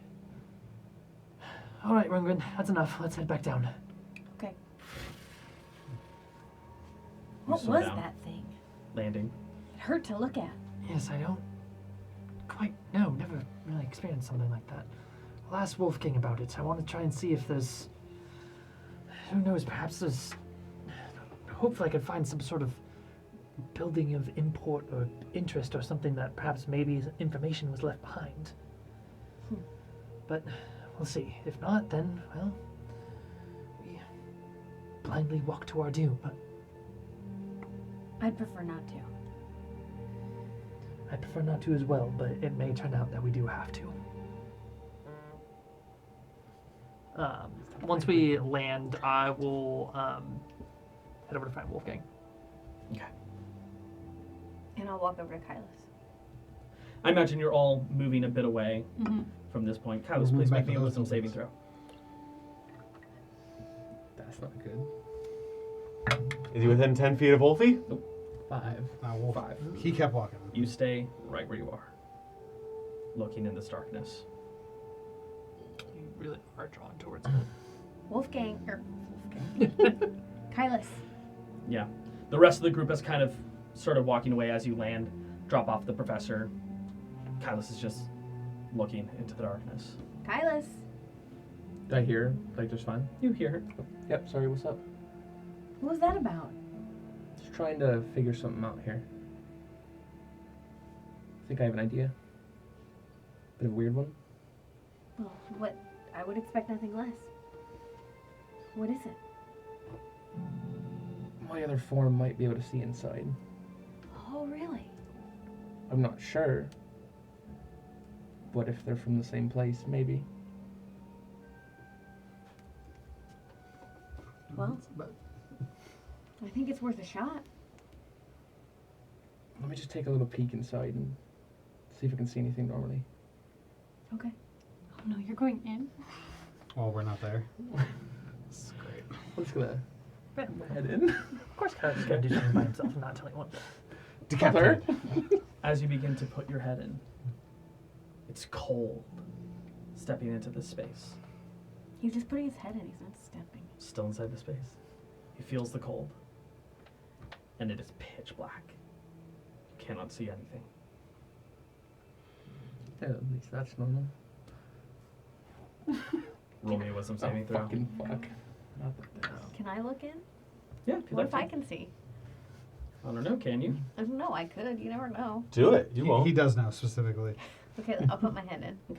All right, Rungren, that's enough. Let's head back down. Okay. You What slow was down. that thing? Landing. It hurt to look at. Yes, I don't quite know. Never really experienced something like that. I'll ask Wolfgang about it. I want to try and see if there's. Who knows? Perhaps there's. Hopefully, I could find some sort of building of import or interest or something that perhaps maybe information was left behind. But we'll see. If not, then, well, we blindly walk to our doom. I'd prefer not to. I prefer not to as well, but it may turn out that we do have to. Once we land, I will head over to find Wolfgang. Okay. And I'll walk over to Kylus. I imagine you're all moving a bit away Mm-hmm. from this point. We'll Kylus, move please back make me to a the wisdom other saving throw. That's not good. Is he within 10 feet of Wolfie? 5. Wolf, 5. he kept walking. You stay right where you are, looking in this darkness. You really are drawn towards it. Wolfgang. Kylus. Yeah. The rest of the group has kind of started walking away as you land, drop off the professor. Kylus is just looking into the darkness. Kylus. Did I hear? Like, just fine? You hear her. Yep, sorry, what's up? What was that about? Just trying to figure something out here. I think I have an idea. Bit of a weird one. Well, what? I would expect nothing less. What is it? My other form might be able to see inside. Oh, really? I'm not sure. But if they're from the same place, maybe. Well, I think it's worth a shot. Let me just take a little peek inside and see if I can see anything normally. Okay. Oh no, you're going in? Oh, we're not there. This is great. I'm just gonna put my head in. Of course, Kyle's gonna do something by himself and not tell anyone. Decapitated. As you begin to put your head in, it's cold stepping into this space. He's just putting his head in. He's not stepping. Still inside the space. He feels the cold. And it is pitch black. You cannot see anything. Yeah, at least that's normal. Roll me a wisdom saving throw. Fucking fuck. Not like this. Can I look in? Yeah, if you'd What like if to. I can see? I don't know, can you? I don't know. I could. You never know. Do it. You won't. He does know specifically. Okay, I'll put my head in.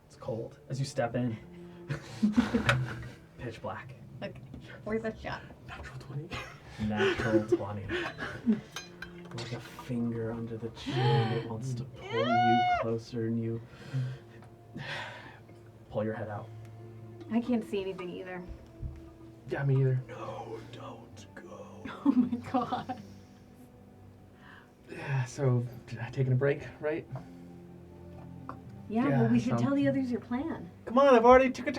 It's cold. As you step in, pitch black. Okay. Where's the shot? Natural 20. Natural 20. Like a finger under the chin. It wants to pull you closer and you pull your head out. I can't see anything either. Yeah, me either. No, don't go. Oh my god. Yeah, so taking a break, right? Yeah, Yeah, well, we should sounds- tell the others your plan. Come on, I've already took it.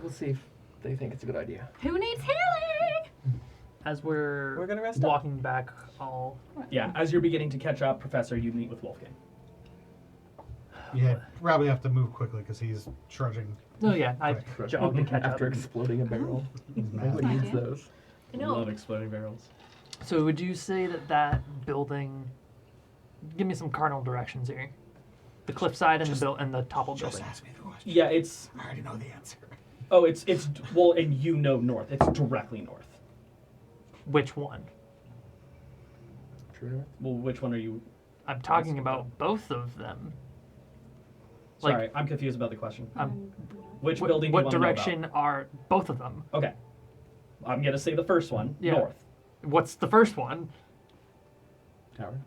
We'll see if they think it's a good idea. Who needs healing? As we're We're gonna rest up. walking back, I'll Yeah, as you're beginning to catch up, Professor, you meet with Wolfgang. Yeah, probably have to move quickly because he's trudging. Oh yeah, I Quick. jogged to catch up. After exploding a barrel. He's Nobody mad. needs those. I know. Love exploding barrels. So would you say that that building? Give me some cardinal directions here. The cliffside and the toppled Just building. ask me the question. Yeah, it's I already know the answer. it's well, and you know north. It's directly north. Which one? True. Well, which one are you? I'm talking about both of them. Like- Sorry, I'm confused about the question. Um, Which What, building? what do you wanna know direction are both of them? about? Okay, I'm gonna say the first one, Yeah. north. What's the first one? Tower.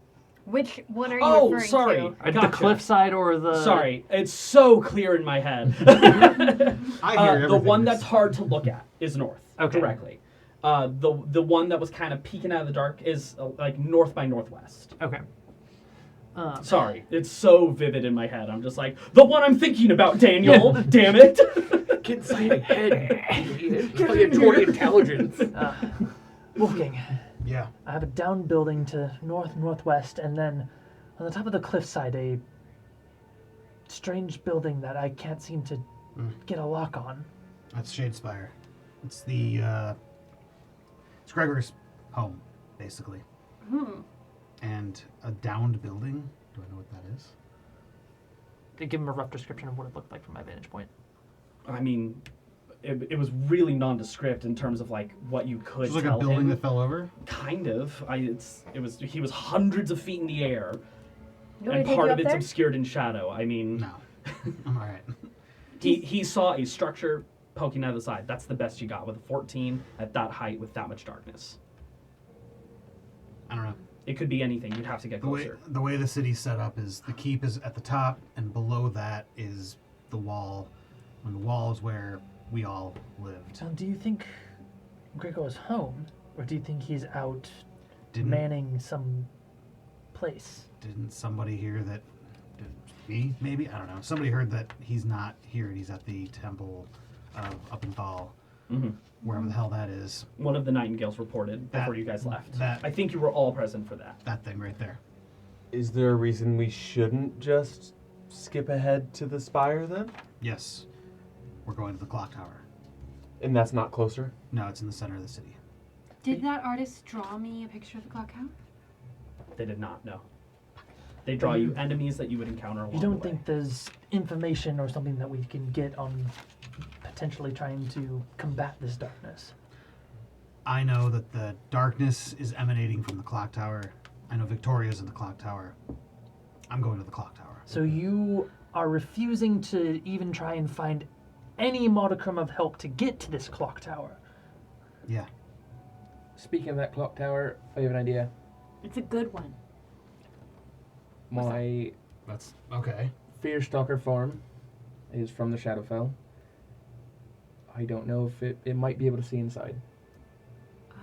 Which one are you Oh, referring sorry. to? The Gotcha. cliffside or the? Sorry, it's so clear in my head. I hear The everything one you're that's hard to look at is north. Okay. Directly. The one that was kind of peeking out of the dark is like north by northwest. Okay. Sorry, it's so vivid in my head. I'm just like, the one I'm thinking about, Daniel. Damn it. Get inside my head. Play intelligence. Wolfgang, Yeah. I have a down building to northwest, and then on the top of the cliffside, a strange building that I can't seem to get a lock on. That's Shadespire. It's the it's Gregor's home, basically. And a downed building. Do I know what that is? Give him a rough description of what it looked like from my vantage point. I mean, it was really nondescript in terms of like what you could It's like tell a building him. that fell over. Kind of. He was hundreds of feet in the air, You want and me to take part you of up it's there? obscured in shadow. I mean, No, I'm all right. he saw a structure poking out of the side. That's the best you got with a 14 at that height with that much darkness. I don't know. It could be anything. You'd have to get closer. The way the city's set up is the keep is at the top, and below that is the wall. And the wall is where we all lived. So, do you think Gregor's home, or do you think he's out Didn't manning some place? didn't somebody hear that? Me? Maybe? I don't know. Somebody heard that he's not here and he's at the temple up in Thal, Mhm. wherever the hell that is. One of the Nightingales reported That- before you guys left. that- I think you were all present for that. That thing right there. Is there a reason we shouldn't just skip ahead to the spire then? Yes. We're going to the clock tower. And that's not closer? No, it's in the center of the city. Did that artist draw me a picture of the clock tower? They did not know. They draw you enemies that you would encounter along You don't the way. think there's information or something that we can get on potentially trying to combat this darkness? I know that the darkness is emanating from the clock tower. I know Victoria's in the clock tower. I'm going to the clock tower. So you are refusing to even try and find any modicum of help to get to this clock tower. Yeah. Speaking of that clock tower, I have an idea. It's a good one. My That's okay. fear stalker form is from the Shadowfell. I don't know if it might be able to see inside.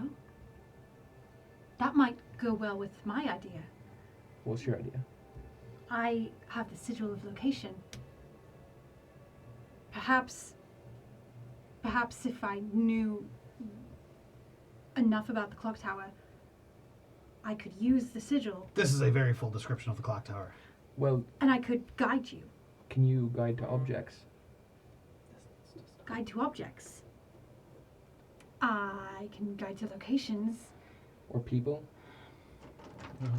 Oh. that might go well with my idea. What's your idea? I have the sigil of location. Perhaps if I knew enough about the clock tower, I could use the sigil. This is a very full description of the clock tower. Well, And I could guide you. can you guide to objects? Guide to objects. I can guide to locations. Or people?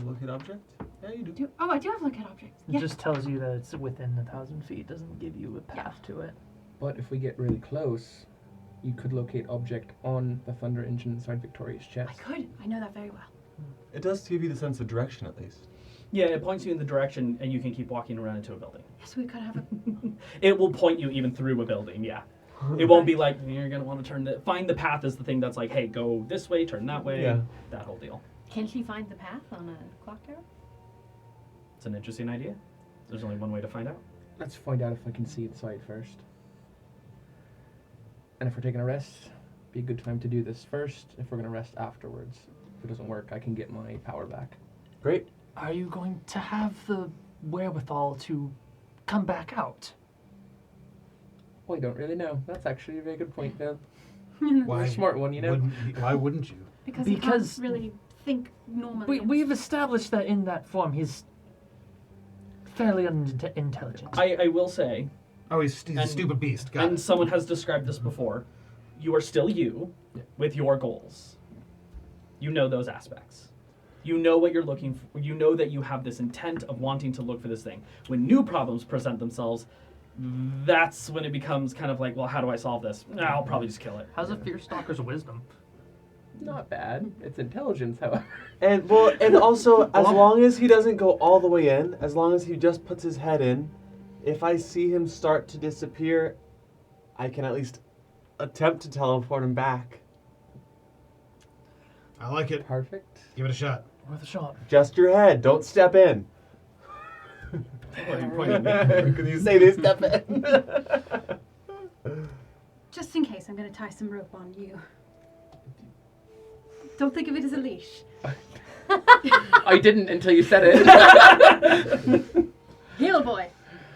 Look at object? Yeah, you do. I do have look at objects. It Yeah. just tells you that it's within 1,000 feet. Doesn't give you a path to it. But if we get really close, you could locate object on the thunder engine inside Victoria's I chest. could. I know that very well. It does give you the sense of direction, at least. Yeah, it points you in the direction, and you can keep walking around into a building. Yes, we could have a. It will point you even through a building, yeah. It won't be like, you're going to want to turn find the path is the thing that's like, hey, go this way, turn that way, Yeah. that whole deal. Can she find the path on a clock tower? It's an interesting idea. There's only one way to find out. Let's find out if I can see inside first. And if we're taking a rest, be a good time to do this first. If we're going to rest afterwards. If it doesn't work, I can get my power back. Great. Are you going to have the wherewithal to come back out? Well, I don't really know. That's actually a very good point, Bill. Why? You're a smart one, you know? Why wouldn't you? Because he Because- can't really think normally. We've established that in that form he's fairly unintelligent. I will say, Oh, he's a And- stupid beast. Got and it. someone has described this before, you are still you with your goals. You know those aspects. You know what you're looking for. You know that you have this intent of wanting to look for this thing. When new problems present themselves, that's when it becomes kind of like, well, how do I solve this? Nah, I'll probably just kill it. How's a Fear Stalker's wisdom? Not bad. It's intelligence, however. And also, as long as he doesn't go all the way in, as long as he just puts his head in, if I see him start to disappear, I can at least attempt to teleport him back. I like it. Perfect. Give it a shot. Worth a shot. Just your head. Don't step in. Why are you pointing at me? Because you say they step in. Just in case, I'm going to tie some rope on you. Don't think of it as a leash. I didn't until you said it. Heel boy.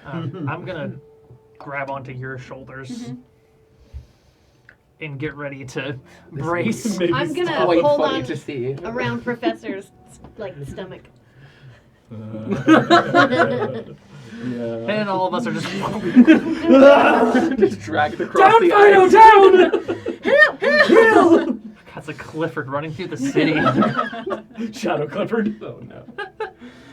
I'm gonna grab onto your shoulders and get ready to brace. I'm gonna Quite hold funny on to see. around Professor's stomach. And all of us are just Just dragged across the Fido, ice. down! That's a Clifford running through the city. Shadow Clifford. Oh no.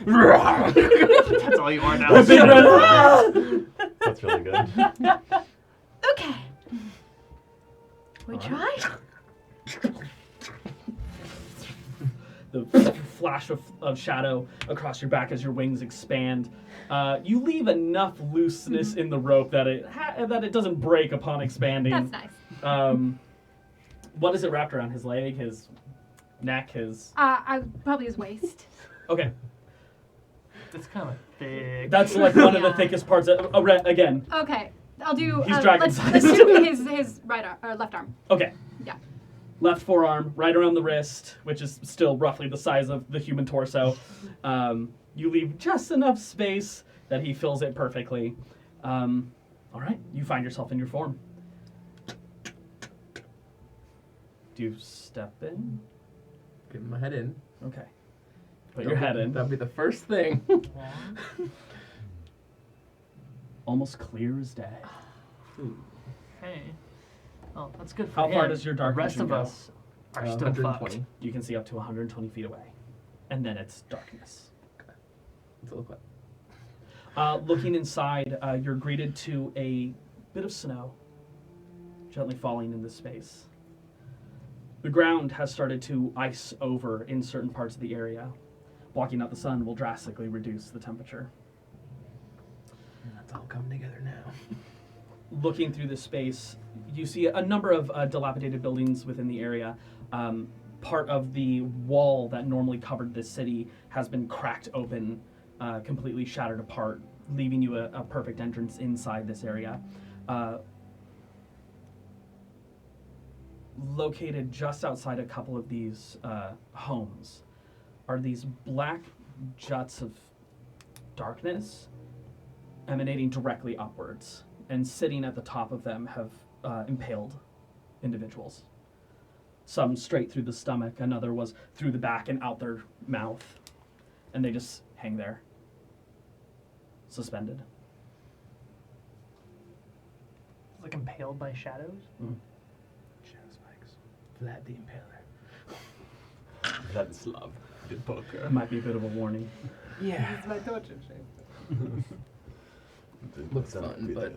That's all you are now. Big red. That's really good. Okay. We try? The flash of shadow across your back as your wings expand. You leave enough looseness in the rope that it doesn't break upon expanding. That's nice. What is it wrapped around? His leg, his neck, his... I probably his waist. Okay. It's kind of big. That's like one of the Yeah. thickest parts. Again. Okay, I'll do. He's dragon let's sized. do his right arm or left arm. Okay. Yeah. Left forearm, right around the wrist, which is still roughly the size of the human torso. You leave just enough space that he fills it perfectly. All right, you find yourself in your form. Do you step in? Get my head in. Okay. Put your head in. That'd be the first thing. Almost clear as day. Hey. Oh, that's good for How far him. does your dark The rest vision of go? us are still fucked. You can see up to 120 feet away. And then it's darkness. What's it look like? Looking inside, you're greeted to a bit of snow gently falling into space. The ground has started to ice over in certain parts of the area. Blocking out the sun will drastically reduce the temperature. That's all coming together now. Looking through this space, you see a number of dilapidated buildings within the area. Part of the wall that normally covered this city has been cracked open, completely shattered apart, leaving you a perfect entrance inside this area. located just outside a couple of these homes are these black juts of darkness emanating directly upwards, and sitting at the top of them have impaled individuals. Some straight through the stomach, another was through the back and out their mouth, and they just hang there, suspended. Like impaled by shadows? Shadow spikes. Vlad the Impaler. That's love. Did poker. It might be a bit of a warning. Yeah. It's my torture chamber. Looks fun, but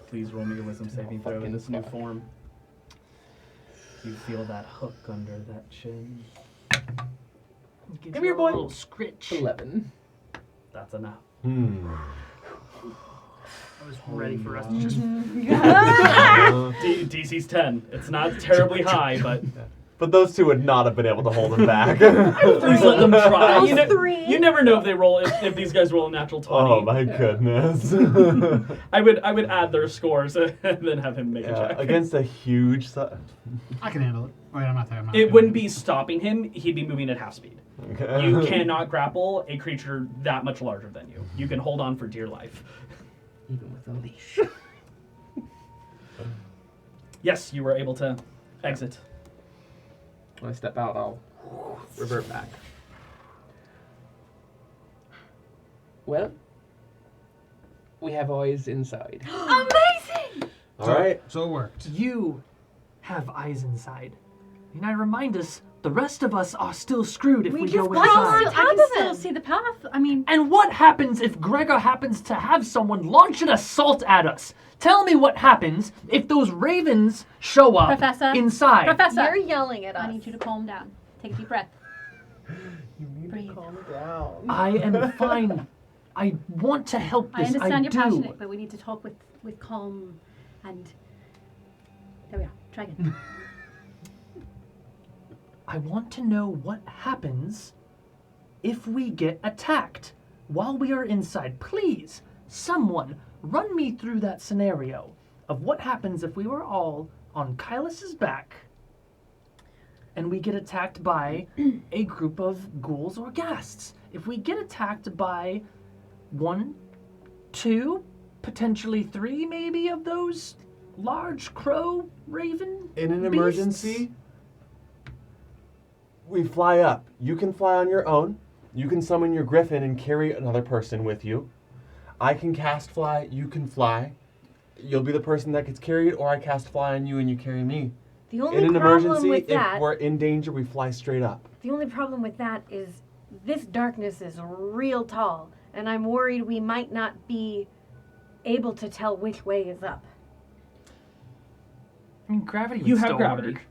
Please roll me a wisdom saving throw in Fucking this new fuck. form. You feel that hook under that chin. Gives Come you here, a boy. little scritch. 11. That's enough. I was ready for us to just. DC's 10. It's not terribly high, but But those two would not have been able to hold him back. please let them try. Those You, three. you never know if they roll if these guys roll a natural 20. Oh my goodness. I would add their scores and then have him make a Yeah, check. against a huge. I can handle it. Wait, I'm not there. I'm not It doing wouldn't be stopping him. He'd be moving at half speed. Okay. You cannot grapple a creature that much larger than you. You can hold on for dear life. Even with a leash. Yes, you were able to exit. When I step out, I'll revert back. Well, we have eyes inside. Amazing! All right. So it worked. You have eyes inside. And I remind us, the rest of us are still screwed if we, go got inside. on top I of can still him. see the path. I mean, And what happens if Gregor happens to have someone launch an assault at us? Tell me what happens if those ravens show up Professor. inside. Professor, You're yelling at us. I need you to calm down. Take a deep breath. You need Breathe. to calm down. I am fine. I want to help I this. understand you're do. passionate, but we need to talk with calm and. There we are. Try again. I want to know what happens if we get attacked while we are inside. Please, someone, run me through that scenario of what happens if we were all on Kylus's back and we get attacked by a group of ghouls or ghasts. If we get attacked by 1, 2, potentially 3 maybe of those large crow raven In an beasts? emergency, we fly up. You can fly on your own. You can summon your griffin and carry another person with you. I can cast fly. You can fly. You'll be the person that gets carried, or I cast fly on you and you carry me. The only In an problem emergency, with that, if we're in danger, we fly straight up. the only problem with that is this darkness is real tall, and I'm worried we might not be able to tell which way is up. I mean, gravity would You have still gravity. work.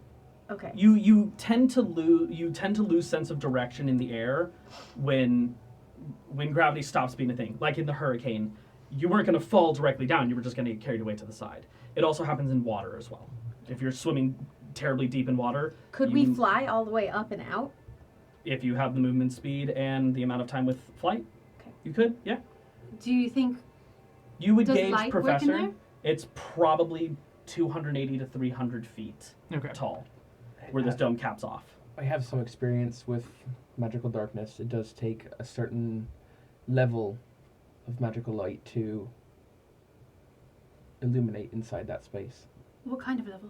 Okay. You tend to lose sense of direction in the air when gravity stops being a thing. Like in the hurricane, you weren't going to fall directly down. You were just going to get carried away to the side. It also happens in water as well. If you're swimming terribly deep in water, Could we fly all the way up and out? if you have the movement speed and the amount of time with flight, Okay. you could. Yeah, Do you think you would Does gauge light work in Professor. there? It's probably 280 to 300 feet Okay. tall, where this dome caps off. I have some experience with magical darkness. It does take a certain level of magical light to illuminate inside that space. what kind of level?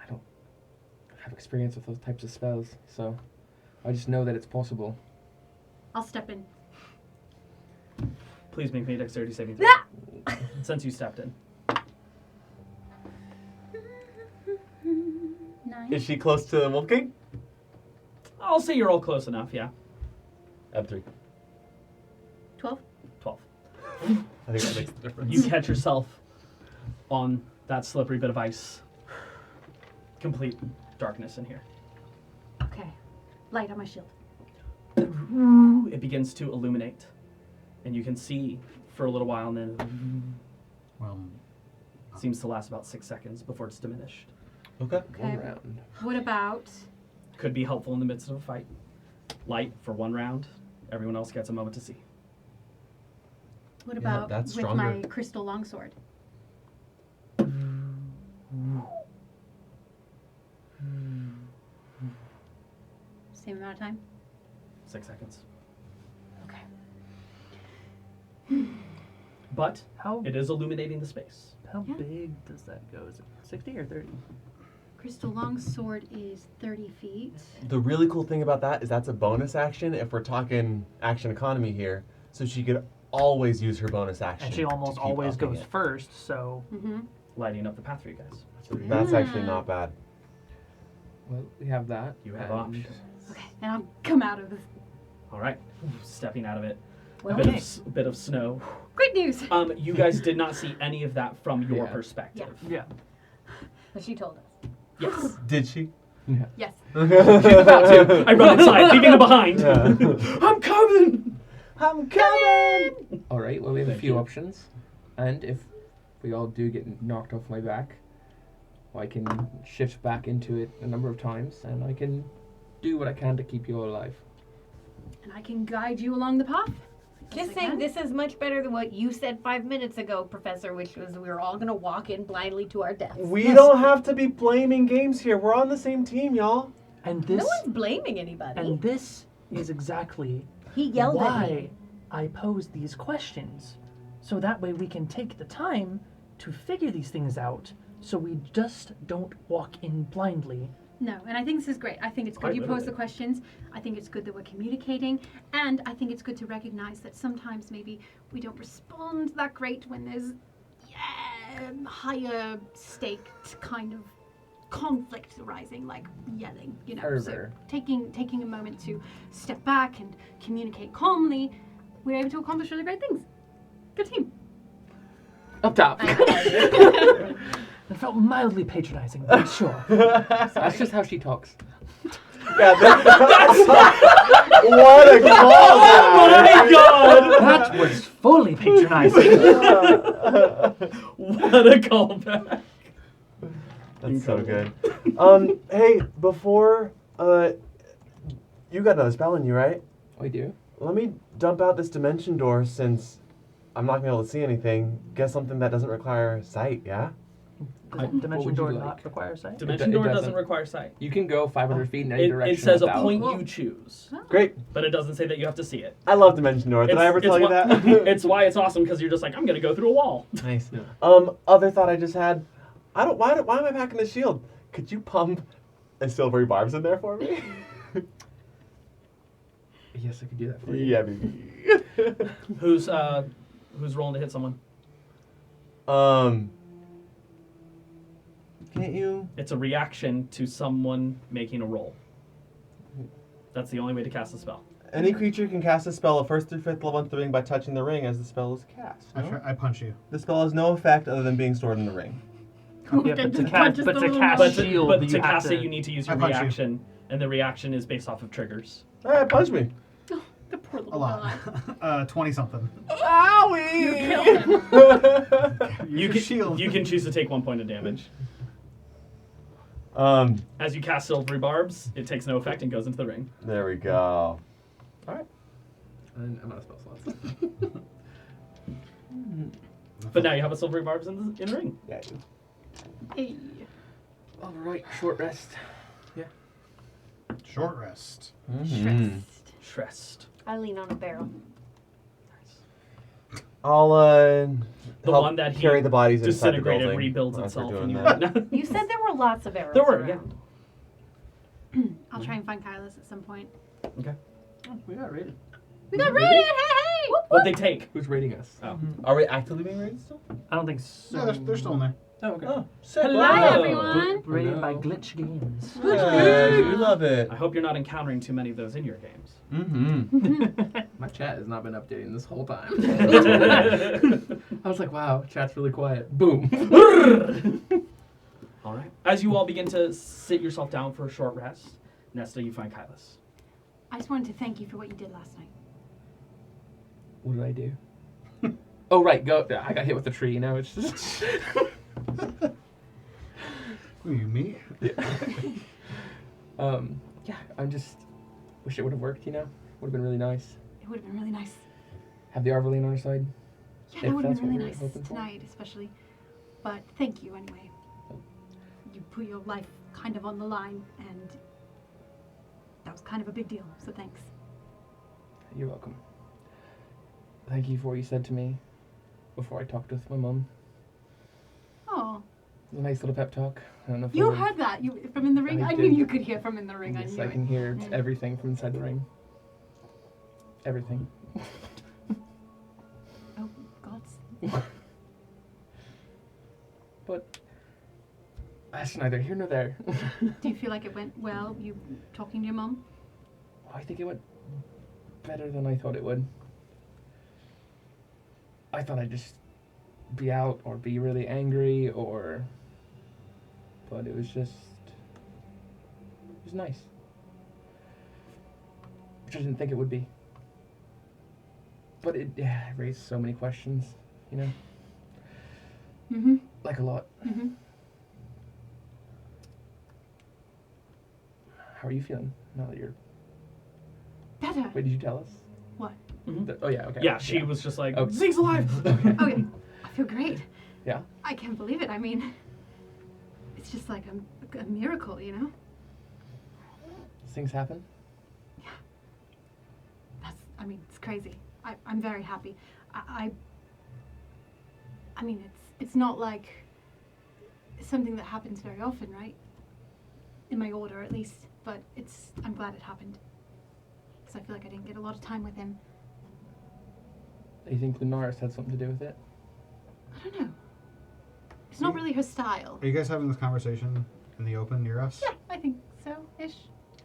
I don't have experience with those types of spells, so I just know that it's possible. I'll step in. Please make me a dexterity saving throw. Since you stepped in. 9. Is she close to the Wolf King? I'll say you're all close enough, yeah. At 3. 12. 12. I think that makes the difference. You catch yourself on that slippery bit of ice. Complete darkness in here. Okay. Light on my shield. It begins to illuminate. And you can see for a little while, and then Well, it seems to last about 6 seconds before it's diminished. Okay. One Okay. round. What about Could be helpful in the midst of a fight. Light for 1 round. Everyone else gets a moment to see. what Yeah, about that's with my stronger. crystal longsword? Same amount of time? 6 seconds. Okay. But How it is illuminating the space. how Yeah. big does that go? Is it 60 or 30? Crystal Longsword is 30 feet. The really cool thing about that is that's a bonus action if we're talking action economy here. So she could always use her bonus action. And she almost to keep always upping goes it. first, so Mm-hmm. Lighting up the path for you guys. That's actually not bad. Well, we have that. You have and options. Okay, and I'll come out of this. All right. Stepping out of it. Well, A bit of snow. Great news! You guys did not see any of that from your Yeah. perspective. yeah. but she told us. Yes. Did she? Yes. She's about to. I run inside, leaving it behind. I'm coming. I'm coming! All right. Well, we have a Thank few you. options, and if we all do get knocked off my back, well, I can shift back into it a number of times, and I can do what I can to keep you all alive. And I can guide you along the path. Just I saying, can. this is much better than what you said 5 minutes ago, Professor, which was we were all going to walk in blindly to our deaths. We don't have to be blaming games here. We're on the same team, y'all. And this No one's blaming anybody. and this is exactly He yelled at why me. I pose these questions. So that way we can take the time to figure these things out so we just don't walk in blindly. No, and I think this is great. I think it's good Quite you pose literally. the questions. I think it's good that we're communicating. And I think it's good to recognize that sometimes maybe we don't respond that great when there's higher staked kind of conflict arising, like yelling, you know. Fervor. So taking a moment to step back and communicate calmly, we're able to accomplish really great things. Good team. Up top. It felt mildly patronizing, but sure. That's just how she talks. Yeah, that's what a callback! My God! That was fully patronizing. What a callback. That's so good. Hey, before you got another spell in you, right? I do. Let me dump out this dimension door since I'm not gonna be able to see anything. Get something that doesn't require sight, yeah? Does What Dimension would you Door like? not require sight? Dimension it door doesn't. doesn't require sight. You can go 500 feet in any It direction. says a without- point you choose, Great. but it doesn't say that you have to see it. I love dimension door. Did I ever tell you why- that? It's why it's awesome because you're just like, I'm gonna go through a wall. Nice. Other thought I just had. Why am I packing the shield? Could you pump a silvery barbs in there for me? Yes, I could do that for you. Yeah, baby. Who's rolling to hit someone? Can't you? It's a reaction to someone making a roll. That's the only way to cast a spell. Any creature can cast a spell of 1st through 5th level on the ring by touching the ring as the spell is cast. No? I punch you. The spell has no effect other than being stored in the ring. Yeah, but to Just cast, punch but us to all. cast But shield, to you have cast to. it, you need to use your I punch you. reaction, and the reaction is based off of triggers. Alright, punch me. The poor A little lot. guy. 20 something. Owie! You killed him. You your can shield. you can choose to take 1 point of damage. As you cast silvery barbs, it takes no effect and goes into the ring. There we go. And I'm out of spell slots. But now you have a silvery barbs in the ring. Yeah. Hey. All right, short rest. Short rest. Mhm. Stressed. I lean on a barrel. I'll The help one that he carry the bodies inside the disintegrated building rebuilds as we're itself. doing And that. You said there were lots of arrows. There were, around. I'll try and find Kylus at some point. Okay. Oh, we got raided. We got raided! Hey, hey! What'd they take? Who's rating us? Oh. Are we actively being raided still? I don't think so. Yeah, they're still in there. Oh, okay. Oh, sick. Hello. Hi, Oh. everyone! Raided no. by Glitch Games. Hey, we love it. I hope you're not encountering too many of those in your games. Mm-hmm. My chat has not been updating this whole time. I was like, wow, chat's really quiet. Boom. All right. As you all begin to sit yourself down for a short rest, Nesta, you find Kylus. I just wanted to thank you for what you did last night. What did I do? Oh, right, go. I got hit with a tree, you know? It's just. Who, you, me? Yeah, I just wish it would have worked, you know? Would have been really nice. It would have been really nice. Have the Arvalene on our side. Yeah, If that would have that's been what really we were nice hoping for. tonight, especially. But thank you anyway. put your life kind of on the line, and that was kind of a big deal, so thanks. You're welcome. Thank you for what you said to me before I talked with my mum. Oh, It was a nice little pep talk. I don't know if you I- heard that from in the ring? I I knew did. you could hear from in the ring. Yes, I knew I can hear Mm. everything from inside the ring. Everything. Oh, gods. But that's neither here nor there. Do you feel like it went well, you talking to your mom? I think it went better than I thought it would. I thought I'd just be out or be really angry but it was nice. Which I didn't think it would be. But it raised so many questions, you know? Mm-hmm. Like a lot. Mm-hmm. How are you feeling now that you're... Better. Wait, did you tell us? What? Oh, yeah, okay. Yeah, she was just like, Oh. Zeke's alive! Okay. I feel great. Yeah? I can't believe it. I mean, it's just like a miracle, you know? Things happen? It's crazy. I'm very happy. I mean, it's not like something that happens very often, right? In my order, at least. But I'm glad it happened. Because I feel like I didn't get a lot of time with him. Do you think Lunaris had something to do with it? I don't know. It's not really her style. Are you guys having this conversation in the open near us? Yeah, I think so, ish,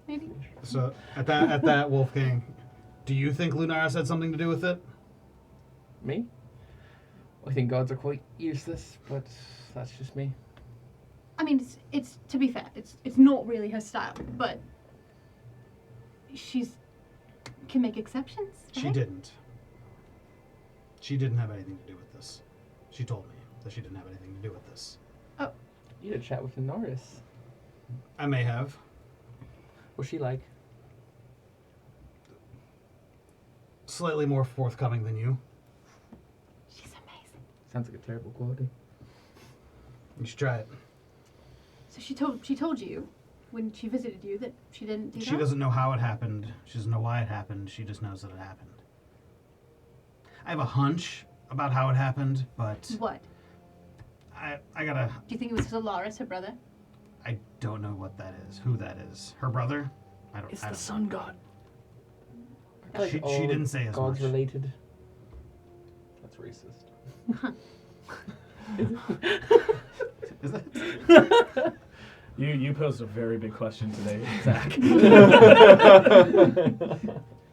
maybe. So at that Wolfgang, do you think Lunaris had something to do with it? Me? I think gods are quite useless, but that's just me. I mean, it's to be fair, it's not really her style, but she's can make exceptions. Right? She didn't. She didn't have anything to do with this. She told me that she didn't have anything to do with this. You had a chat with Lunaris. I may have. What's she like? Slightly more forthcoming than you. She's amazing. Sounds like a terrible quality. You should try it. So she told you when she visited you that she didn't do She that? doesn't know how it happened. She doesn't know why it happened. She just knows that it happened. I have a hunch about how it happened, but What? I gotta... Do you think it was Solaris, her brother? I don't know what that is. Who that is. Her brother? I don't It's I the don't sun god. I feel like She all didn't say as gods much. related. That's racist. Is that? You posed a very big question today, Zach.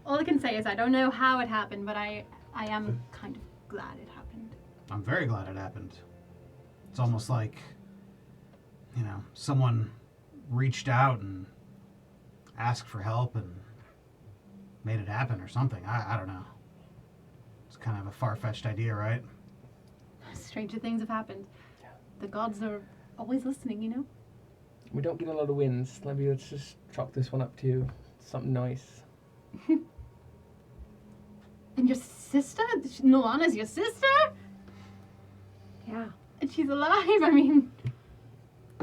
All I can say is I don't know how it happened, but I am kind of glad it happened. I'm very glad it happened. It's almost like, someone reached out and asked for help and made it happen or something. I don't know. It's kind of a far-fetched idea, right? Stranger things have happened. The gods are always listening, you know? We don't get a lot of wins. Maybe let's just chalk this one up to something nice. And your sister? Nolana's your sister? Yeah, And she's alive? I mean,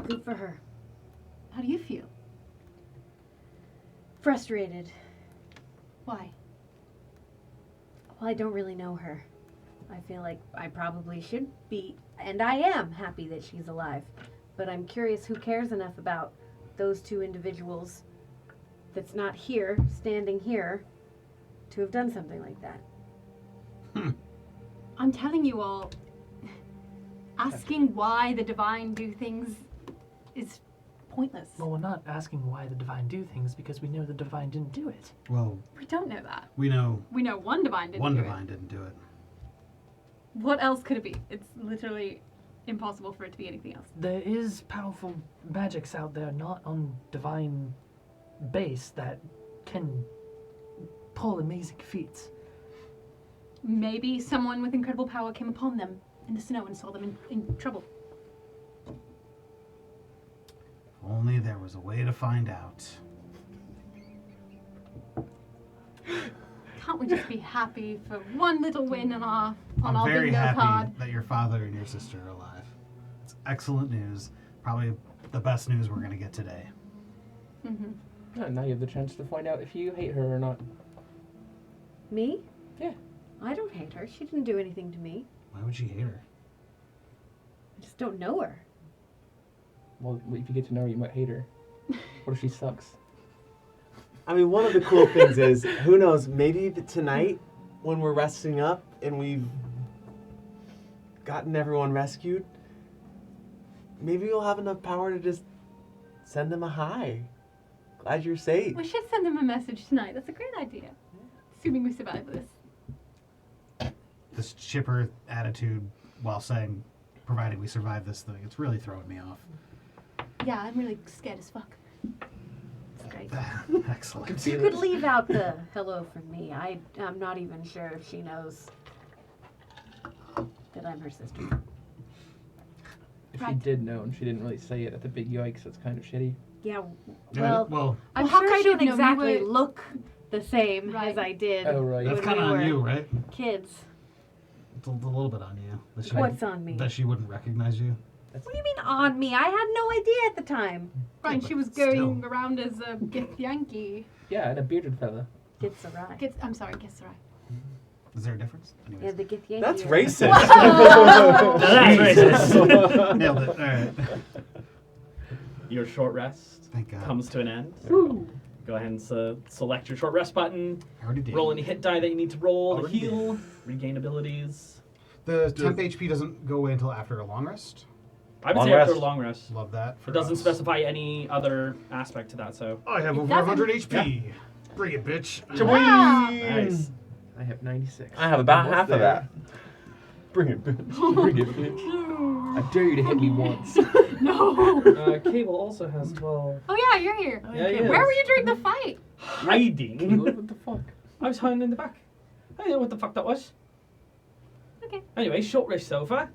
good for her. how do you feel? Frustrated. Why? Well, I don't really know her. I feel like I probably should be, and I am happy that she's alive. But I'm curious who cares enough about those two individuals that's not here, standing here, to have done something like that. I'm telling you all, asking why the divine do things is pointless. Well, we're not asking why the divine do things because we know the divine didn't do it. Well, We don't know that. we know We know one divine didn't one do divine didn't do it. it. What else could it be? It's literally impossible for it to be anything else. There is powerful magics out there not on divine base that can pull amazing feats. Maybe someone with incredible power came upon them in the snow and saw them in trouble. If only there was a way to find out. Can't we just be happy for one little win on our I'm our very bingo happy card? that your father and your sister are alive. It's excellent news. Probably the best news we're gonna get today. Mm-hmm. Yeah, now you have the chance to find out if you hate her or not. Me? Yeah. I don't hate her. She didn't do anything to me. Why would you hate her? I just don't know her. Well, if you get to know her, you might hate her. What if she sucks? I mean, one of the cool things is, who knows, maybe tonight when we're resting up and we've gotten everyone rescued, maybe we'll have enough power to just send them a hi. Glad you're safe. We should send him a message tonight. That's a great idea. Assuming we survive this. This chipper attitude while saying, provided we survive this thing, it's really throwing me off. Yeah, I'm really scared as fuck. It's great. Excellent. You could leave out the hello from me. I'm not even sure if she knows that I'm her sister. If she Right. did know and she didn't really say it at the big yikes, that's kind of shitty. Yeah, Yeah, well, well, I'm Well, how sure could I she don't have known? exactly You were- look the same Right. as I did Oh, right. that's when kind of we on were you, right? kids. It's a little bit on you. That she, What's on me? that she wouldn't recognize you. What do you mean on me? I had no idea at the time. Right, but she was still. going around as a Gith Yankee. Yeah, and a bearded fella. Gets a ride. I'm sorry, Gith right. Is there a difference? Yeah, Anyways. the Gith Yankee. That's are- racist. That's racist. Nailed it. All right. Your short rest Thank God. comes to an end. Go ahead and select your short rest button. I already did. Roll any hit die that you need to roll to Already heal, regain abilities. The temp HP doesn't go away until after a long rest. I would Long say after a rest. long rest. Love that. For It doesn't us. specify any other aspect to that, so. I have It over doesn't. 100 HP. Bring it, bitch. Nice. I have 96. I have about Almost half of there. that. Bring it, bitch. Bring it, bitch. I dare you to hit me once. No! Cable also has 12. Oh yeah, you're here. Yeah, he Where is. were you during the fight? Hiding? What the fuck? I was hiding in the back. I don't know what the fuck that was. Okay. Anyway, short rest so far.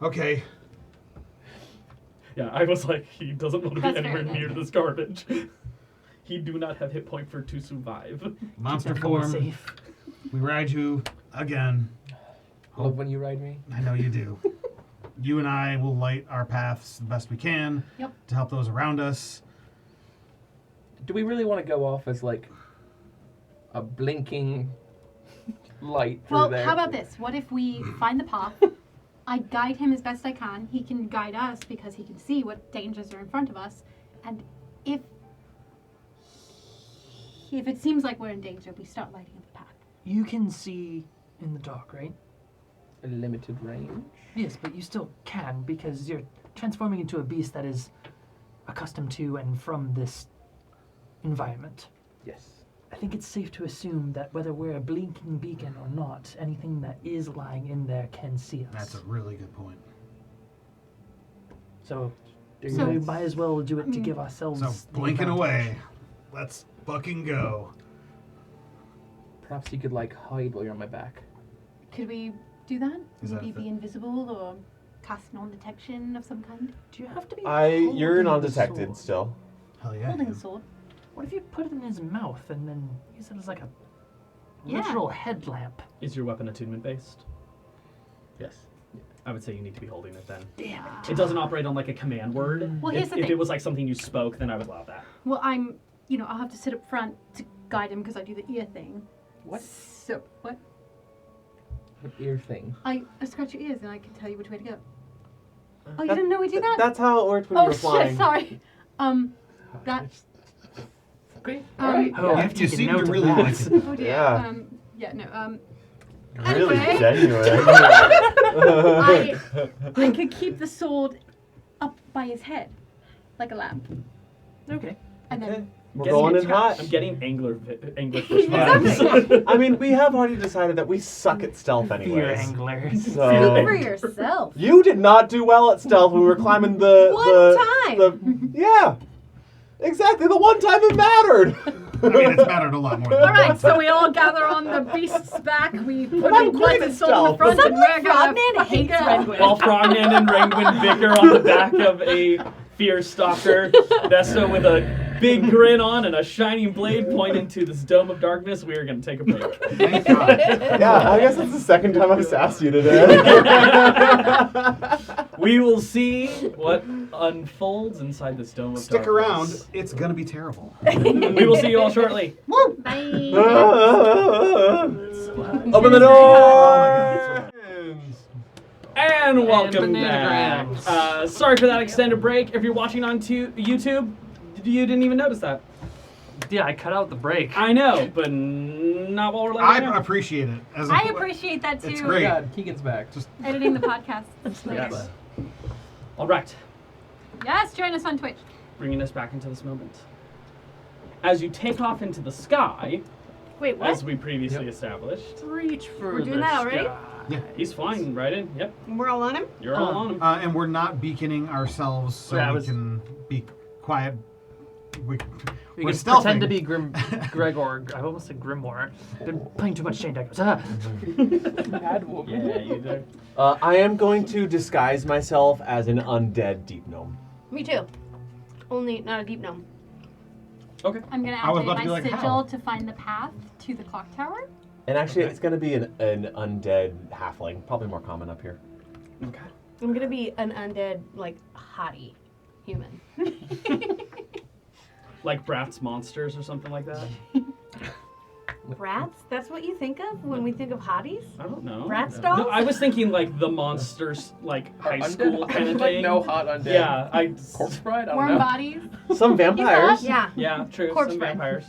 Okay. Yeah, I was like, he doesn't want to be That's anywhere fair, near then. this garbage. He do not have hit point for to survive. Monster Keep everyone form. safe. We ride you again. Love when you ride me. I know you do. You and I will light our paths the best we can Yep. to help those around us. Do we really want to go off as like a blinking light through Well, there? how about this? What if we find the path? I guide him as best I can. He can guide us because he can see what dangers are in front of us. And if it seems like we're in danger, we start lighting up the path. You can see in the dark, right? A limited range? Yes, but you still can because you're transforming into a beast that is accustomed to and from this environment. Yes. I think it's safe to assume that whether we're a blinking beacon or not, anything that is lying in there can see us. That's a really good point. So So- we might as well do it to give ourselves So, the blinking advantage. away. Let's fucking go. Perhaps you could like hide while you're on my back. Could we do that? Is that Maybe fit? be invisible or cast non-detection of some kind? Do you have to be You're holding not the detected sword? still. Hell yeah. Holding the sword. What if you put it in his mouth and then use it as like a Yeah. literal headlamp? Is your weapon attunement based? Yes. I would say you need to be holding it then. Damn it. It doesn't operate on like a command word. Well, here's if, the if thing. it was like something you spoke, then I would allow that. Well, I'll have to sit up front to guide him because I do the ear thing. What? So, what? An ear thing. I scratch your ears and I can tell you which way to go. Oh, you That- didn't know we did that? That's how it worked when you Oh were flying. shit! Sorry. That. Great. Um, Alright. Oh, I You have to take a seem note to of really that. like it. Oh dear. Yeah. Yeah. No. Really Anyway. genuine. I could keep the sword up by his head, like a lamp, Okay. and then. We're Getting going in attached. hot. I'm getting anglerfish Exactly. vibes. I mean, we have already decided that we suck at stealth Fear anyways. anglers. Speak So for yourself. you did not do well at stealth when we were climbing the One time. yeah, exactly the one time it mattered. I mean, it's mattered a lot more than All right, that. so we all gather on the beast's back. We put I'm him great like at the sword in the stealth. front, and we're gonna Frogman fucking hates go. Redwood. While Frogman and Rangwin bicker on the back of a fear stalker, Vesto with a big grin on and a shining blade pointing to this dome of darkness, we are going to take a break. Thank God. Yeah, I guess that's the second time I've sassed you today. We will see what unfolds inside this dome of Stick around. darkness. It's gonna be terrible. We will see you all shortly. Bye. Open the door! And welcome back. bananagrams. Sorry for that extended break. If you're watching on YouTube, you didn't even notice that. Yeah, I cut out the break. I know, but not while we're live. I appreciate it. As a- I appreciate that too. It's Oh great. my God, Keegan's back. Just Editing the podcast. Yes. All right. Yes, join us on Twitch. Bringing us back into this moment. As you take off into the sky, Wait, what? as we previously established, Reach for We're doing the that already? sky. yeah. he's flying right in. Yep, We're all on him? you're all on him. And we're not beaconing ourselves so Yeah, I we was- can be quiet. We We're can pretend to stealthing. be Gregor. I almost said Grimoire. Been playing too much Chain Deckers. Ah. Mad woman. Yeah, you do. I am going to disguise myself as an undead deep gnome. Me too. Only not a deep gnome. Okay. I'm gonna I was about to activate be my like, sigil how? to find the path to the clock tower. And actually, it's going to be an undead halfling. Probably more common up here. Okay. I'm gonna be an undead, like, hottie human. Like Bratz monsters or something like that. Rats? That's what you think of when we think of hotties? I don't know. Bratz No, dolls? I was thinking like the monsters, like high Undead? school kind of Like, thing. no hot undead. Yeah, Corpse bride? I don't Warm know. bodies. Some vampires. Yeah. Yeah, true. Corpse Some bride. vampires.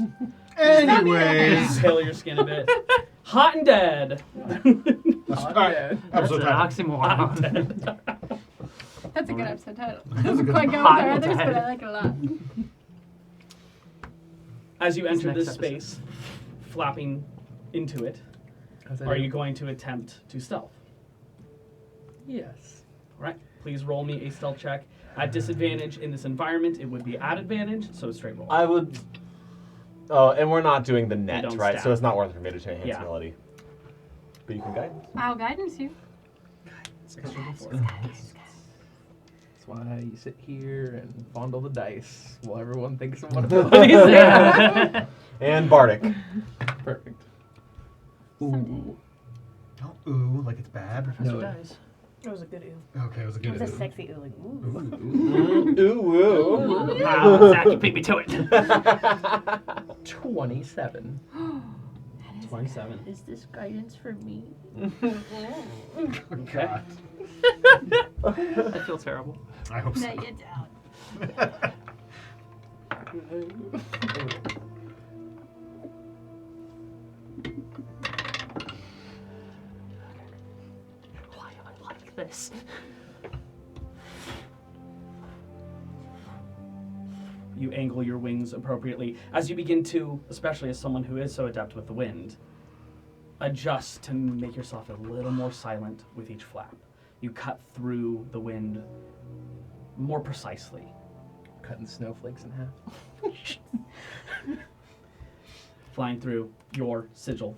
Anyways. Pale your skin a bit. Hot and dead. Hot Alright, undead. That's episode an title. Hot oxymoron. and dead. That's a good episode title. That's a Doesn't good quite go with Hot our and others, but dead. I like it a lot. As you enter next this episode. space, flapping into it, How's that are do? you going to attempt to stealth? Yes. All right. Please roll me a stealth check. At disadvantage in this environment, it would be at advantage, so straight roll. I would. Oh, and we're not doing the net, don't right? stab. So it's not worth it for me to enhance Yeah. ability. But you can guide. I'll guidance you. That's why you sit here and fondle the dice while everyone thinks of what abilities. Yeah. And Bardic. Perfect. Someday. Don't ooh like it's bad. Professor No. dies. It was a good ooh. Okay, it was a good It was a ooh. sexy ooh. Like, ooh. Ooh, ooh. Wow, Zach, you beat me to it. 27. 27. Is this guidance for me? Okay. I feel terrible. I hope so. Now you're down. Why am I like this? You angle your wings appropriately as you begin to, especially as someone who is so adept with the wind, adjust to make yourself a little more silent with each flap. You cut through the wind more precisely. Cutting snowflakes in half. Flying through your sigil.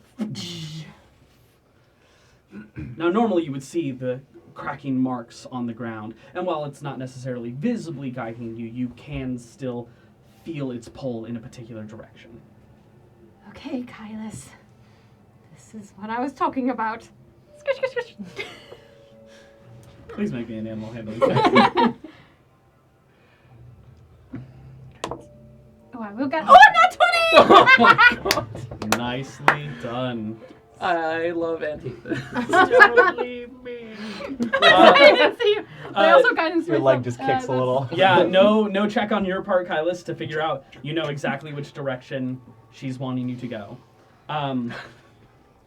Now, normally you would see the cracking marks on the ground, and while it's not necessarily visibly guiding you, you can still feel its pull in a particular direction. Okay, Kylus. This is what I was talking about. Squish, squish, squish. Please make me an animal handling check. Oh, I will get. Oh, not 20! Oh my god. Nicely done. I love Antipha. Guidance you. I uh, also guidance Your myself. leg just kicks a that's- little. Yeah, no check on your part, Kylus, to figure out you know exactly which direction she's wanting you to go.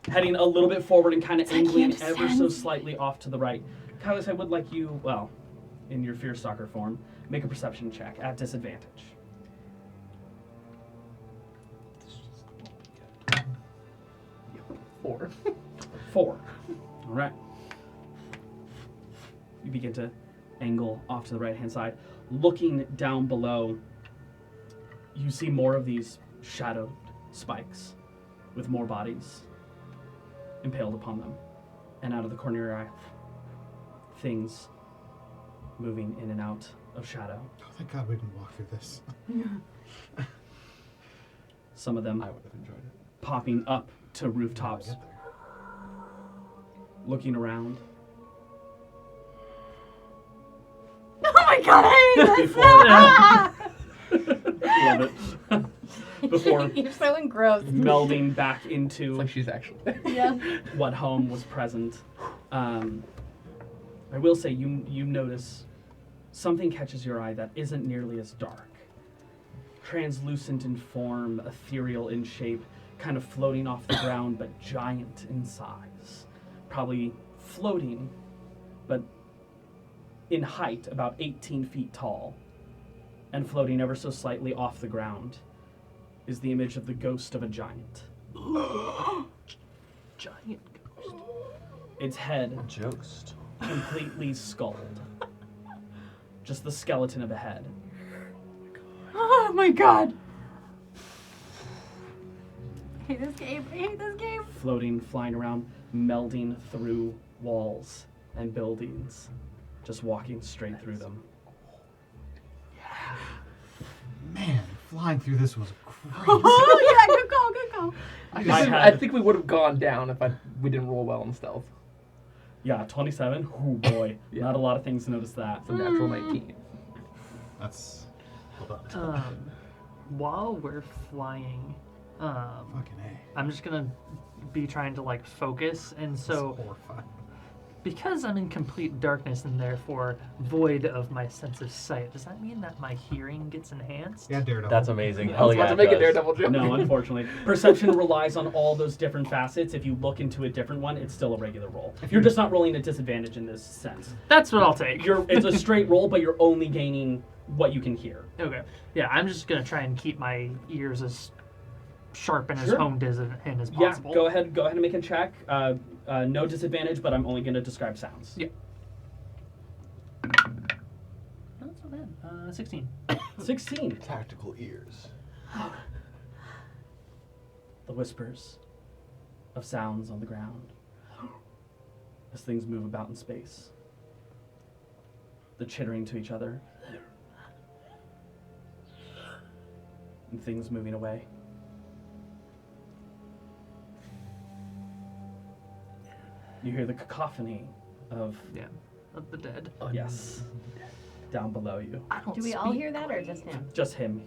Heading a little bit forward and kind of It's like he angling ever so understands. slightly off to the right. Kylus, I would like you, well, in your Fear Stalker form, make a perception check at disadvantage. 4. 4. All right. You begin to angle off to the right-hand side. Looking down below, you see more of these shadowed spikes with more bodies impaled upon them. And out of the corner of your eye, things moving in and out of shadow. Oh, thank God we can walk through this. Some of them I would have enjoyed it. popping up to rooftops, Get there. looking around. my god, Love it. Before You're so engrossed. melding back It's into like she's actually. Yeah. what home was present. I will say you notice something catches your eye that isn't nearly as dark. Translucent in form, ethereal in shape, kind of floating off the ground, but giant in size. Probably floating, but in height, about 18 feet tall, and floating ever so slightly off the ground, is the image of the ghost of a giant. Giant ghost. Its head Jost. completely skulled. Just the skeleton of a head. Oh my god. I hate this game. I hate this game. Floating, flying around, melding through walls and buildings. Just walking straight through them. Man, flying through this was great. Oh yeah, good call, good call. I think we would have gone down if we didn't roll well in stealth. Yeah, 27. Oh boy. Yeah. Not a lot of things to notice that. It's a natural 19. That's well done. While we're flying, Fucking A. I'm just gonna be trying to like focus, and so That's horrifying. because I'm in complete darkness and therefore void of my sense of sight, does that mean that my hearing gets enhanced? Yeah, Daredevil. That's amazing. I Hell was yeah, about to it make a does. daredevil joke. No, unfortunately. Perception relies on all those different facets. If you look into a different one, it's still a regular roll. You're just not rolling at disadvantage in this sense. That's what I'll take. It's a straight roll, but you're only gaining what you can hear. Okay. Yeah, I'm just gonna try and keep my ears as sharp and as Sure. honed as Yeah, possible. go ahead and make a check. No disadvantage, but I'm only going to describe sounds. Yeah. Not so bad. 16. 16. Tactical ears. The whispers of sounds on the ground as things move about in space. The chittering to each other. And things moving away. You hear the cacophony of, Yeah. Of the dead. yes, down below you. I don't Do we all speak hear that or great. just him? Just him.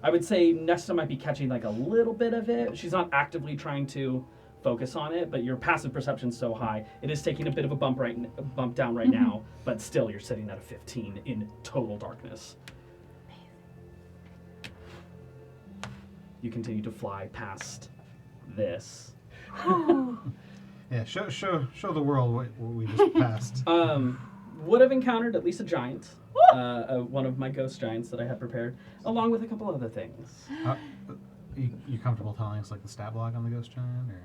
I would say Nesta might be catching like a little bit of it. She's not actively trying to focus on it, but your passive perception's so high, it is taking a bit of a bump down right now, but still you're sitting at a 15 in total darkness. You continue to fly past this. Yeah, show the world what we just passed. Would have encountered at least a giant, one of my ghost giants that I had prepared, along with a couple other things. You comfortable telling us like the stat block on the ghost giant or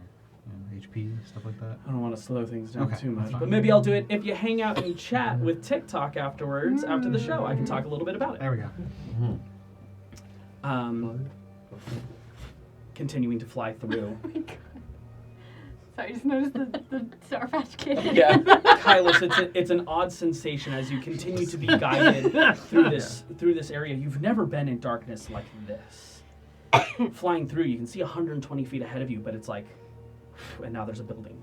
HP stuff like that? I don't want to slow things down Okay, too much, that's fine. but maybe I'll do it if you hang out and chat with TikTok afterwards, after the show. I can talk a little bit about it. There we go. Continuing to fly through. Sorry, I just noticed the Sour Patch Kid. Yeah. Kylos, it's an odd sensation as you continue to be guided through this area. You've never been in darkness like this. Flying through, you can see 120 feet ahead of you, but it's like, and now there's a building,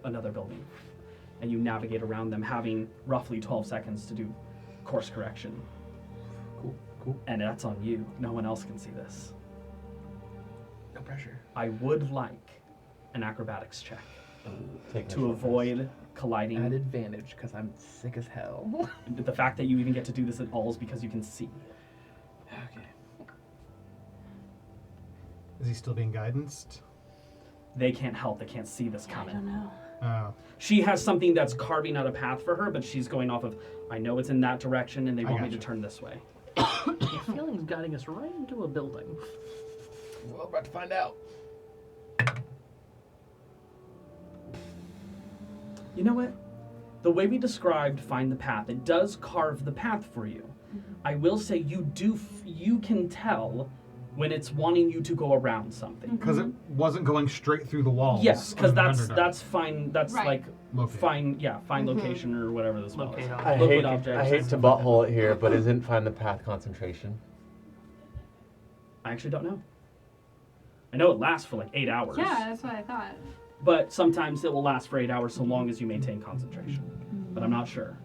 another building, and you navigate around them, having roughly 12 seconds to do course correction. Cool. And that's on you. No one else can see this. No pressure. I would like an acrobatics check Take to avoid colliding. At advantage, because I'm sick as hell. The fact that you even get to do this at all is because you can see. Okay. Is he still being guidanced? They can't help. They can't see this I coming. don't know. Oh, She has something that's carving out a path for her, but she's going off of, I know it's in that direction, and they I want me to gotcha. turn this way. The feeling's guiding us right into a building. Well, we're about to find out. You know what? The way we described find the path, it does carve the path for you. I will say you can tell when it's wanting you to go around something. because it wasn't going straight through the walls. Yes, because of that's Underdark. fine. That's Right. like Locate. find location or whatever this was. Locate I Look hate, what objects I hate and to stuff like that. butthole it here, but isn't find the path concentration? I actually don't know. I know it lasts for like 8 hours. Yeah, that's what I thought. But sometimes it will last for 8 hours so long as you maintain concentration. But I'm not sure.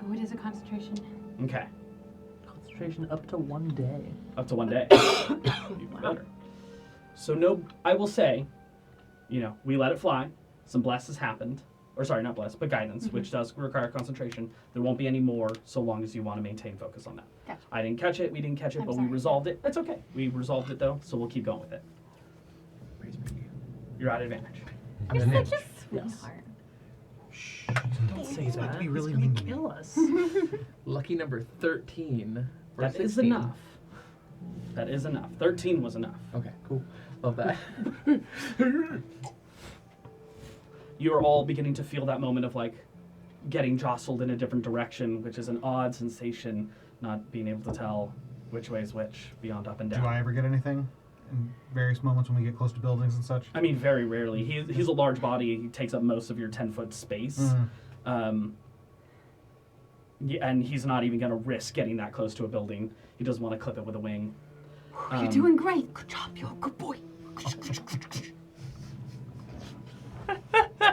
Oh, it is a concentration. Okay. Concentration up to 1 day. Up to 1 day. Even better. So no, I will say, we let it fly. Some bless has happened. Or sorry, not bless, but guidance, which does require concentration. There won't be any more so long as you want to maintain focus on that. Gotcha. I didn't catch it, we didn't catch it, I'm but sorry. we resolved it. That's okay. We resolved it though, so we'll keep going with it. You're at advantage. You're Advantage. such a sweetheart. Don't say that. be really It's mean gonna to me. kill us. Lucky number 13. For That 16. is enough. That is enough. 13 was enough. Okay, cool. Love that. You are all beginning to feel that moment of like getting jostled in a different direction, which is an odd sensation, not being able to tell which way is which, beyond up and down. Do I ever get anything in various moments when we get close to buildings and such? I mean, very rarely. He's a large body. He takes up most of your 10-foot space. Yeah, and he's not even going to risk getting that close to a building. He doesn't want to clip it with a wing. You're doing great. Good job. You're a good boy.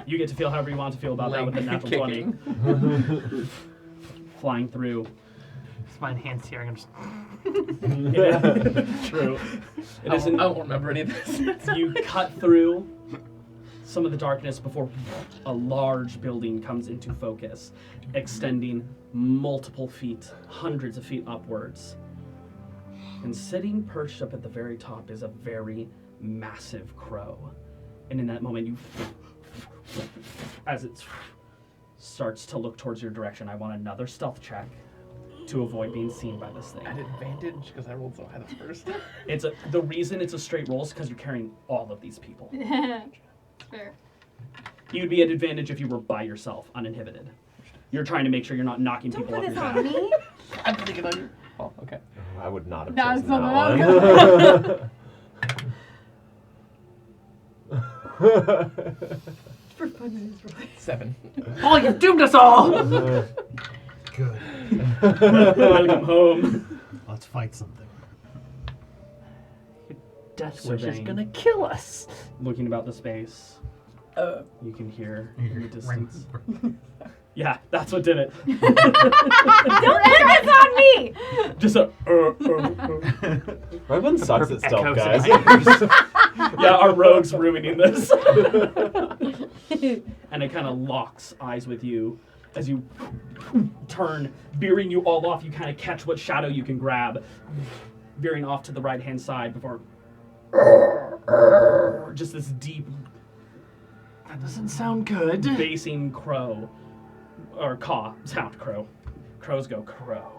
You get to feel however you want to feel about that with the natural Kicking. 20. Flying through. It's my enhanced hearing. I'm just. True. It I isn't. won't remember any of this. You cut through some of the darkness before a large building comes into focus, extending multiple feet, hundreds of feet upwards. And sitting perched up at the very top is a very massive crow. And in that moment, as it starts to look towards your direction, I want another stealth check to avoid being seen by this thing. At advantage, because I rolled so high the first. The reason it's a straight roll is because you're carrying all of these people. Fair. You'd be at advantage if you were by yourself, uninhibited. You're trying to make sure you're not knocking Don't people put off this your on back. me. I'm thinking on you. Oh, okay. I would not have That's chosen not that one. For fun, it is really. 7. Oh, you've doomed us all! Good. Welcome home. Let's fight something. Death wish is Surveying. gonna kill us. Looking about the space, you can hear You in the hear distance. ring. Yeah, that's what did it. Don't put this on me. Just a. Everyone sucks at perfect stealth, echoes in guys. Yeah, our rogue's ruining this. And it kind of locks eyes with you as you turn, veering you all off. You kind of catch what shadow you can grab, veering off to the right-hand side before just this deep That doesn't sound good. basing crow or caw sound. Crows go crow.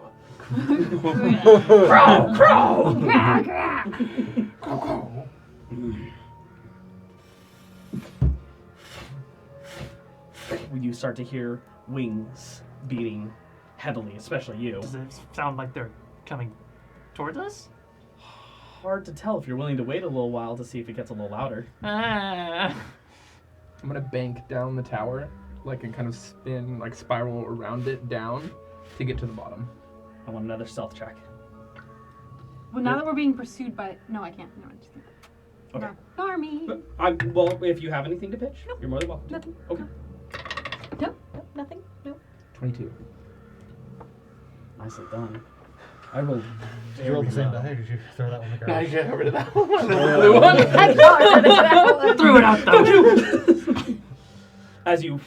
When you start to hear wings beating heavily, especially you. Does it sound like they're coming towards us? Hard to tell if you're willing to wait a little while to see if it gets a little louder. Ah. I'm gonna bank down the tower, like, and kind of spin, like, spiral around it down to get to the bottom. I want another stealth check. Well, now that we're being pursued by. No, I can't. No, I'm just kidding. Okay. No, army. Well, if you have anything to pitch, you're more than welcome to. Nothing. Okay. Nope, nothing. Nope. 22. Nicely done. I rolled Did you roll the very same low. die, or did you throw that one in the No, garage? you get rid of that one. The blue one. I know. Threw it out though. As you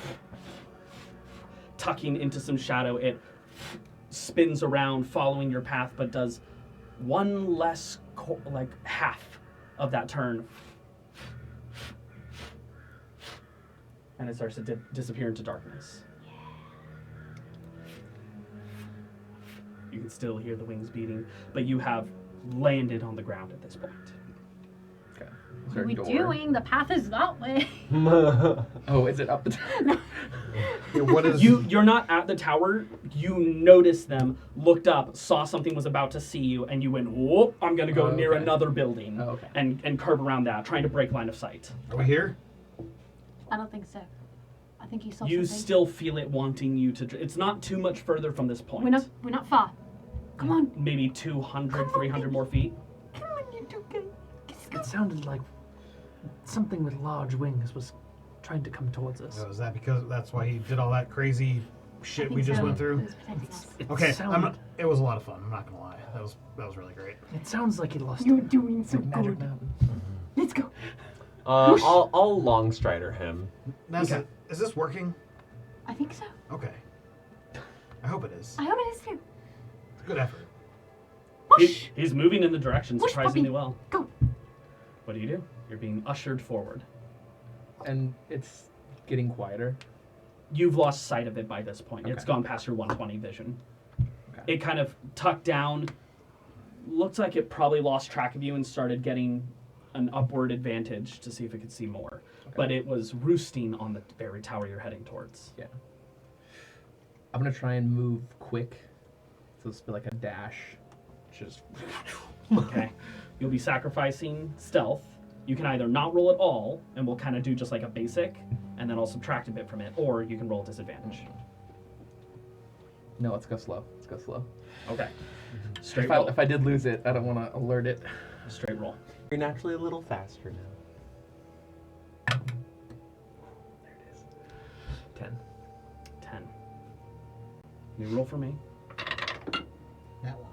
tucking into some shadow, it spins around, following your path, but does one less, like half of that turn, and it starts to disappear into darkness. You can still hear the wings beating, but you have landed on the ground at this point. Okay. Is What there are a we door? doing? The path is that way. Oh, is it up the tower? Yeah, what is You're not at the tower. You noticed them, looked up, saw something was about to see you, and you went, whoop, I'm going to go Oh, near okay. another building Oh, okay. and curve around that, trying to break line of sight. Are we here? I don't think so. I think you saw You something. still feel it wanting you to... It's not too much further from this point. We're not far. Come on. Maybe 200, 300 more feet. Come on, you do good. It sounded like something with large wings was trying to come towards us. So is that because that's why he did all that crazy shit I we think just so. went through? It was protecting us. Okay, Sound- it was a lot of fun. I'm not gonna lie. That was really great. It sounds like he lost. You're doing so Like Magic good. Mountain. Let's go. I'll long strider him. Nessa, is this working? I think so. Okay. I hope it is. I hope it is too. Good effort. He's moving in the direction Whoosh, surprisingly puppy. well. Go. What do? You're being ushered forward. And it's getting quieter. You've lost sight of it by this point. It's Okay. gone past your 120 vision. Okay. It kind of tucked down. Looks like it probably lost track of you and started getting an upward advantage to see if it could see more. Okay. But it was roosting on the very tower you're heading towards. Yeah. I'm gonna try and move quick. So it's like a dash. Just Okay. You'll be sacrificing stealth. You can either not roll at all, and we'll kind of do just like a basic, and then I'll subtract a bit from it, or you can roll disadvantage. no, let's go slow. Let's go slow. Okay. Straight If roll. I did lose it, I don't want to alert it. Straight roll. You're naturally a little faster now. There it is. 10. 10. New roll for me. That one.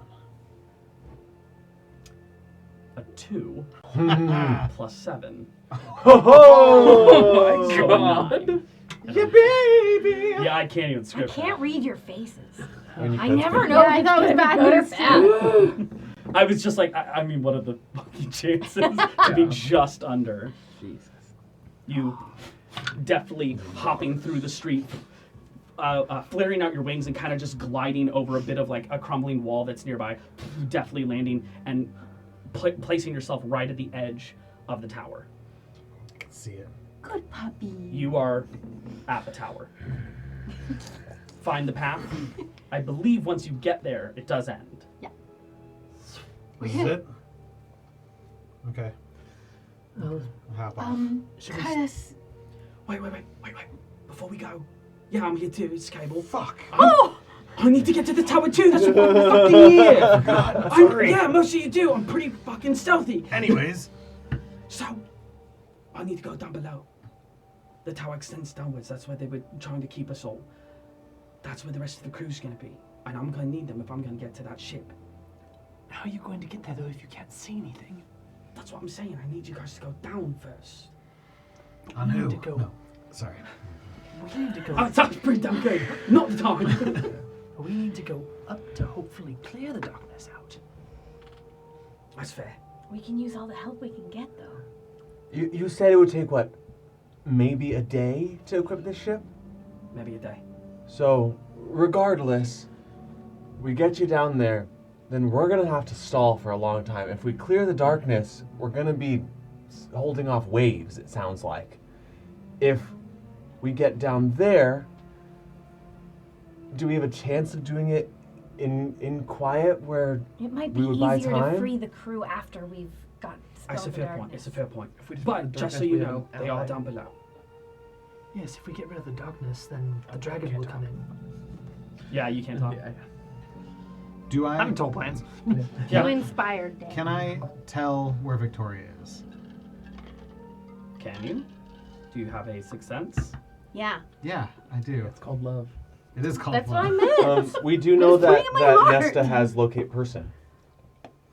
A 2 plus 7. Oh So God. a 9. Yeah, baby. Yeah, I can't even I script can't read your faces. When you I put never the- know Yeah, if I it's thought it was good or bad bad. that. I was just like, I mean, what are the fucking chances to be just under? Jesus. You deftly hopping through the street, flaring out your wings and kind of just gliding over a bit of like a crumbling wall that's nearby, deftly landing and placing yourself right at the edge of the tower. I can see it. Good puppy. You are at the tower. Find the path. I believe once you get there, it does end. This is it? Okay. Oh, I'll hop off. should we Curtis. Wait. Before we go. Yeah, I'm here too. It's Cable. Fuck. I need to get to the tower too. That's what I'm fucking here. God, sorry. Yeah, most of you do. I'm pretty fucking stealthy. Anyways, So, I need to go down below. The tower extends downwards. That's where they were trying to keep us all. That's where the rest of the crew's gonna be. And I'm gonna need them if I'm gonna get to that ship. How are you going to get there though if you can't see anything? That's what I'm saying. I need you guys to go down first. on We who? need to go. No. Sorry. We need to go. Oh, it sounds pretty damn good. Not the time. We need to go up to hopefully clear the darkness out. That's fair. We can use all the help we can get, though. You said it would take what? Maybe a day to equip this ship? Maybe a day. So, regardless, we get you down there, then we're gonna have to stall for a long time. If we clear the darkness, we're gonna be holding off waves, it sounds like. If we get down there, do we have a chance of doing it in quiet where It might we be would buy easier to time? free the crew after we've got That's a spelled the fair point. darkness. It's a fair point. If we just But put the just so darkness, you we have know, an they are ally. down below. Yes, if we get rid of the darkness, then the dragon will come in. Yeah, you can't talk. Yeah. Do I? Having tall plans. Yeah. You inspired Dan. Can I tell where Victoria is? Can you? Do you have a sixth sense? Yeah. Yeah, I do. It's called love. It is called That's what I love. meant. we do know It's free that, in my that heart. Nesta has locate person.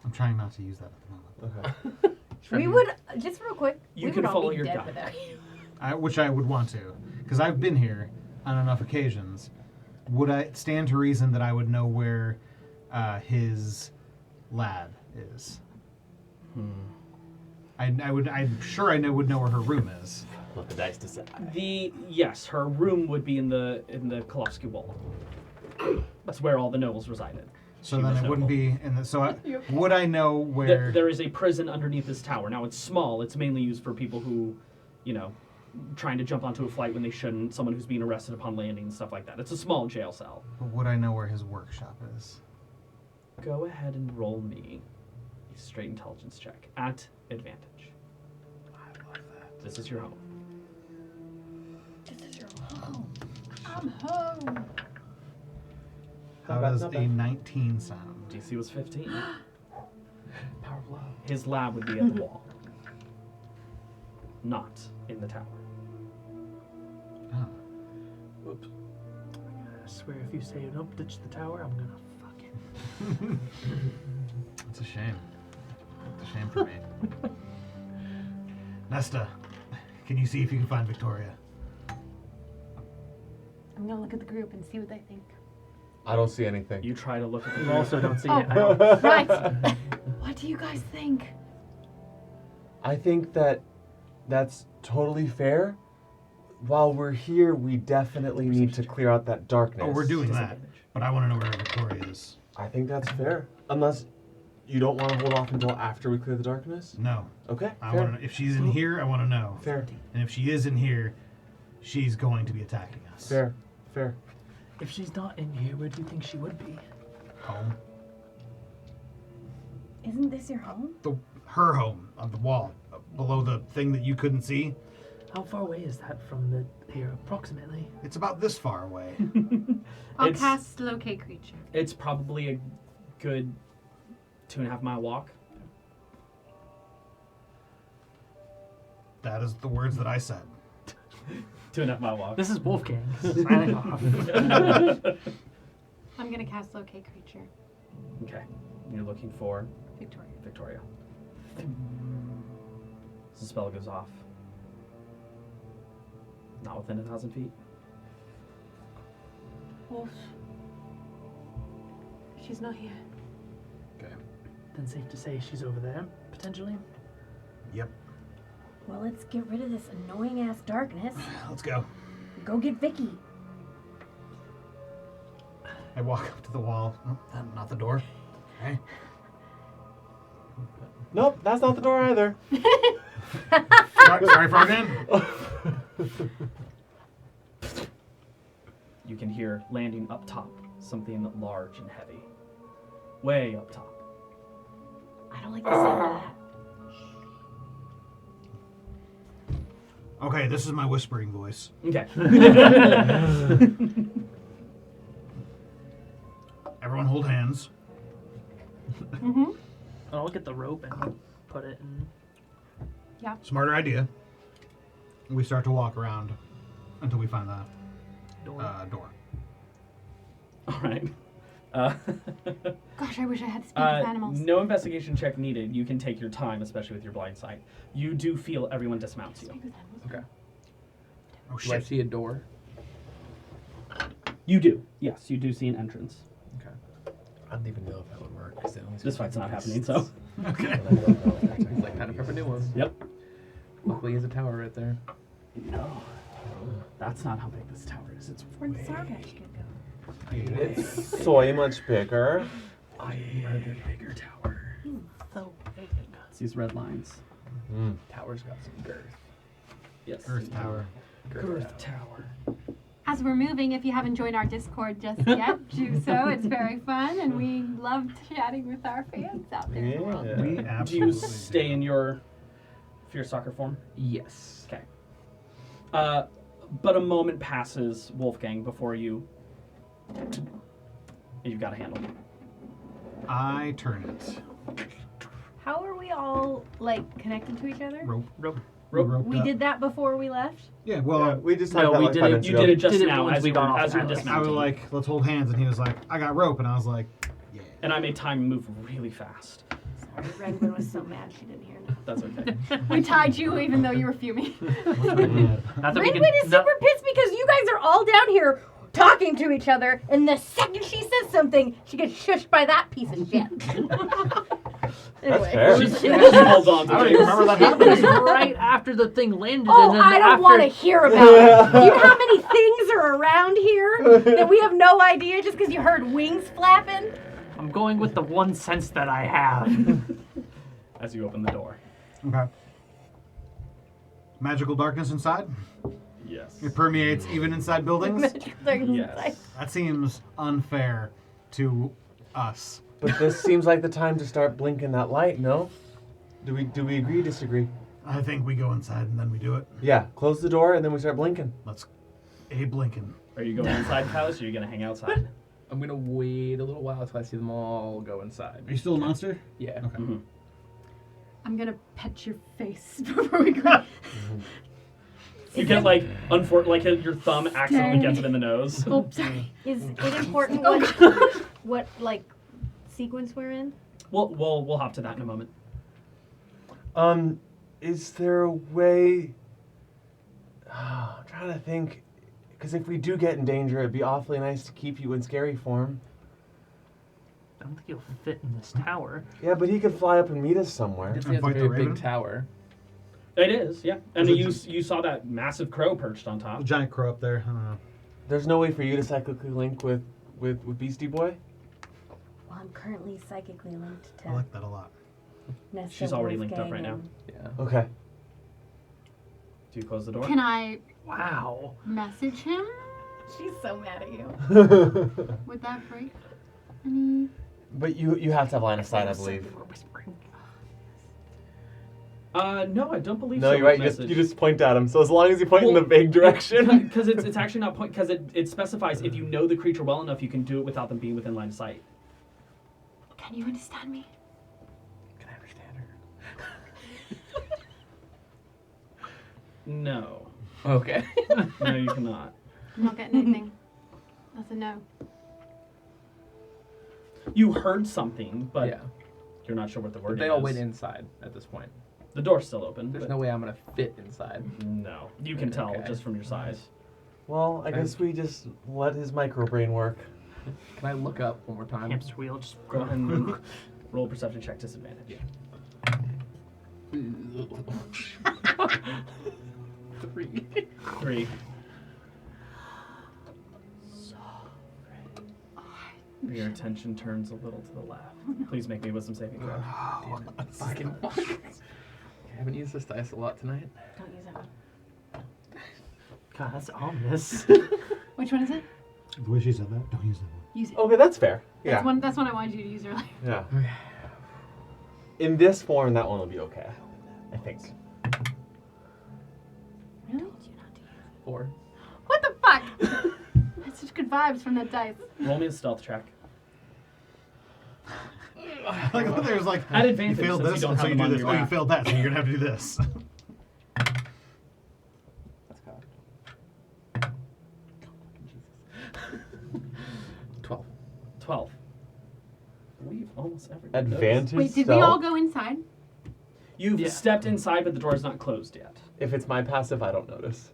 I'm trying not to use that at the moment. Okay. We would, just real quick, You we can would all follow be your dead gut. without you. Which I would want to, because I've been here on enough occasions. Would I stand to reason that I would know where his lab is? I'm sure I would know where her room is. Let the dice decide. Yes, her room would be in the Kolofsky wall. That's where all the nobles resided. So She then was it wouldn't noble. be in the. So would I know where? There is a prison underneath this tower. Now it's small. It's mainly used for people who, trying to jump onto a flight when they shouldn't. Someone who's being arrested upon landing and stuff like that. It's a small jail cell. But would I know where his workshop is? Go ahead and roll me a straight intelligence check at advantage. I love that. This is your home. This is your home. I'm home. How does a 19 sound? DC was 15. Power of love. His lab would be at the wall, not in the tower. Oh. Oops. swear if you say nope, ditch the tower, I'm gonna fucking. It's a shame. It's a shame for me. Nesta, can you see if you can find Victoria? I'm gonna look at the group and see what they think. I don't see anything. You try to look at the You group. also don't see Oh. it. I don't. Right. What do you guys think? I think that that's totally fair. While we're here, we definitely need to clear out that darkness. Oh, we're doing that. But I want to know where Victoria is. I think that's fair. Unless you don't want to hold off until after we clear the darkness? No. Okay, I fair. want to. If she's in here, I want to know. Fair. And if she is in here, she's going to be attacking us. Fair. Fair. If she's not in here, where do you think she would be? Home. Isn't this your home? Her home on the wall, below the thing that you couldn't see. How far away is that from the here, approximately? It's about this far away. I'll It's- cast locate creature. It's probably a good 2.5 mile walk. That is the words that I said. 2.5 mile walk. This is Wolfgang signing off. I'm gonna cast locate creature. Okay. You're looking for Victoria. Victoria. The spell goes off. Not within 1,000 feet. Wolf. She's not here. Okay. Then safe to say she's over there, potentially. Yep. Well, let's get rid of this annoying ass darkness. Let's go. Go get Vicky. I walk up to the wall. Oh, not the door. Okay. Nope, that's not the door either. Sorry, Frogman. You can hear landing up top something large and heavy. Way up top. I don't like the sound of that. Okay, this is my whispering voice. Okay. Everyone hold hands. I'll get the rope and put it in. Smarter idea. We start to walk around until we find the door. All right. Gosh, I wish I had speak with animals. No investigation check needed. You can take your time, especially with your blind sight. You do feel everyone dismounts you. Speak with animals. Okay. Oh Do I shit. see a door? You do. Yes, you do see an entrance. Okay. I don't even know if that would work. 'Cause it only This fight's not happening, so. Okay. It's like how to prep a new one. Yep. Luckily, there's a tower right there. No. That's not how big this tower is. It's Where'd the way. Sour Patch Kid go? It's so much bigger. I am a bigger tower. So big. It's these red lines. Tower's got some girth. Yes. Earth Tower. Girth tower. As we're moving, if you haven't joined our Discord just yet, do so. It's very fun, and we love chatting with our fans out there in the world. Yeah. We Do absolutely you stay in your fierce soccer form? Yes. Okay. But a moment passes, Wolfgang, before you've got a handle. I turn it. How are we all, like, connected to each other? Rope. Rope. Roped We up. did that before we left? Yeah, well, We just No, had that we like did 5 it- minutes You ago. did it just Did it now once as we you got were, off as you were the island. I dismounting. was like, let's hold hands, and he was like, I got rope, and I was like, yeah. And I made time move really fast. Sorry, Redwood was so mad she didn't hear me. That's okay. We tied you even though you were fuming. Not that we Redwood can. is super pissed because you guys are all down here talking to each other, and the second she says something, she gets shushed by that piece of shit. Anyway. fair. She holds on to I don't things. even remember that It was happening. right after the thing landed, Oh, and then I don't after. want to hear about it. Do you know how many things are around here that we have no idea just because you heard wings flapping? I'm going with the one sense that I have. As you open the door. Okay. Magical darkness inside? Yes. It permeates even inside buildings? Magical darkness Yes. inside. That seems unfair to us. But this seems like the time to start blinking that light, no? Do we agree, disagree? I think we go inside and then we do it. Yeah, close the door and then we start blinking. Let's Abe Lincoln. Are you going inside, Kylis, or are you going to hang outside? I'm gonna wait a little while till I see them all go inside. Are you still a monster? Yeah. Okay. Mm-hmm. I'm gonna pet your face before we go. You get like your thumb accidentally gets it in the nose. Oh, sorry. Is it important what like sequence we're in? We'll hop to that in a moment. Is there a way? I'm trying to think, because if we do get in danger, it'd be awfully nice to keep you in scary form. I don't think you'll fit in this tower. Yeah, but he could fly up and meet us somewhere. It's And a fight the very raven? big tower. It is, yeah. And Is it you saw that massive crow perched on A top. giant crow up there. I don't know. There's no way for you to cyclically link with Beastie Boy? Well, I'm currently psychically linked to I like that a lot. Nesta, She's already linked up Wolfgang, right now. and- Yeah. Okay. Do you close the door? Can I Wow. message him? She's so mad at you. Would that break any? But you have to have line of sight, I believe. They were whispering. No, I don't believe No, so. you're right. Message. You just point at him. So as long as you point in Well, the vague direction. Because it's actually not point. Because it specifies if you know the creature well enough, you can do it without them being within line of sight. Can you understand me? Can I understand her? No, Okay. no, you cannot. I'm not getting anything. That's a no. You heard something, but yeah. you're not sure what the But word they is. all went inside at this point. The door's still open. There's but no way I'm gonna fit inside. no, you can tell Okay. just from your size. Well, I guess we just let his microbrain work. Can I look up one more time? Hamster wheel just. Go ahead and roll a perception check disadvantage. 3. 3. Your attention turns a little to the left. Please make me wisdom saving throw. Fucking fuck. I haven't used this dice a lot tonight. Don't use that one. God, that's ominous. Which one is it? The way she said that, don't use that one. Use it. Okay, that's fair. That's Yeah. one. That's one I wanted you to use earlier. Yeah. In this form, that one will be okay. I think. Really? 4. What the fuck? That's such good vibes from that dice. Roll me a stealth check. Like there's like At advantage, you failed since this, you don't and so have you them do on this. your Oh, you back. failed that, so you're gonna have to do this. That's God. 12. 12. I believe almost everyone does. Advantage. Wait, did we stealth? all go inside? You've Yeah. stepped inside, but the door is not closed yet. If it's my passive, I don't notice.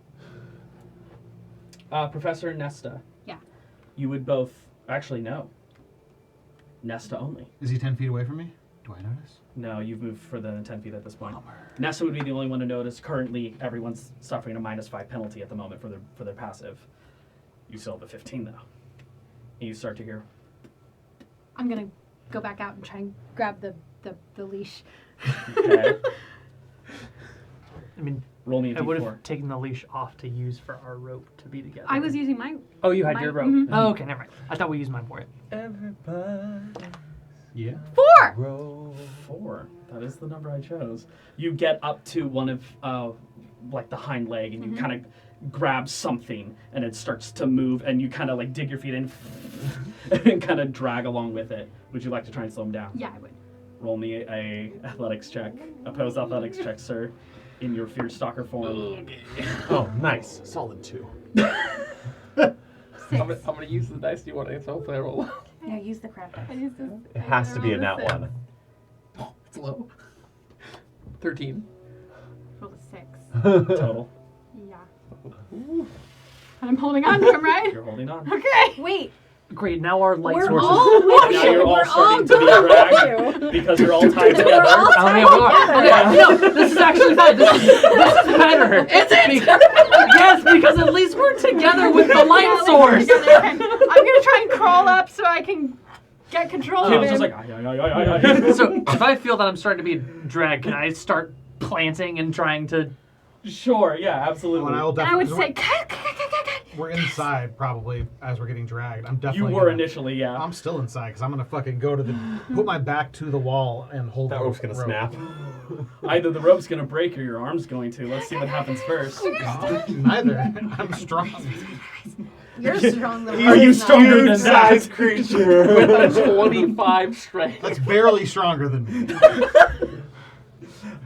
Professor Nesta. Yeah. You would both actually no. Nesta only. Is he 10 feet away from me? Do I notice? No, you've moved further than 10 feet at this point. Nesta would be the only one to notice. Currently, everyone's suffering a -5 penalty at the moment for their passive. You still have a 15 though. And you start to hear. I'm gonna go back out and try and grab the leash. Okay. I mean, Roll me a I would d4. have taken the leash off to use for our rope to be together. I was using my. Oh, you had my- your rope. mhm. Oh, okay, never mind. I thought we used mine for it. Everybody. Yeah. 4. Roll. 4. That is the number I chose. You get up to one of like the hind leg, and you kind of grab something, and it starts to move, and you kind of like dig your feet in and kind of drag along with it. Would you like to try and slow him down? Yeah, I would. Roll me a athletics check, opposed athletics check, sir, in your feared stalker form. Oh, nice. Solid 2. I'm gonna use the dice you want to hopefully I roll. No, use the crap dice. I used this. It has to be a nat 1. Oh, it's low. 13. Roll a 6. Total. Yeah. And I'm holding on to him, right? You're holding on. Okay. Wait, Great, now our light we're sources. all with Now you. you're all We're starting to be going with dragged you. because you're all tied together. We're all Oh, yeah, we are. Okay, no, this is actually fine. This is better. Is it? Yes, because at least we're together with the light source. I'm gonna try and crawl up so I can get control of Caleb's him. just like, ay. So if I feel that I'm starting to be dragged, can I start planting and trying to? Sure, yeah, absolutely. And I will And I would definitely. say, cut. We're inside probably as we're getting dragged. I'm You definitely. were gonna- initially, yeah. I'm still inside because I'm gonna fucking go to the put my back to the wall and hold That the rope's gonna rope. snap. Either the rope's gonna break or your arm's going to. Let's see what happens first. Neither. I'm strong. You're strong. The Are rope you is not. stronger than Huge-sized that? creature. With a 25 strength. That's barely stronger than me.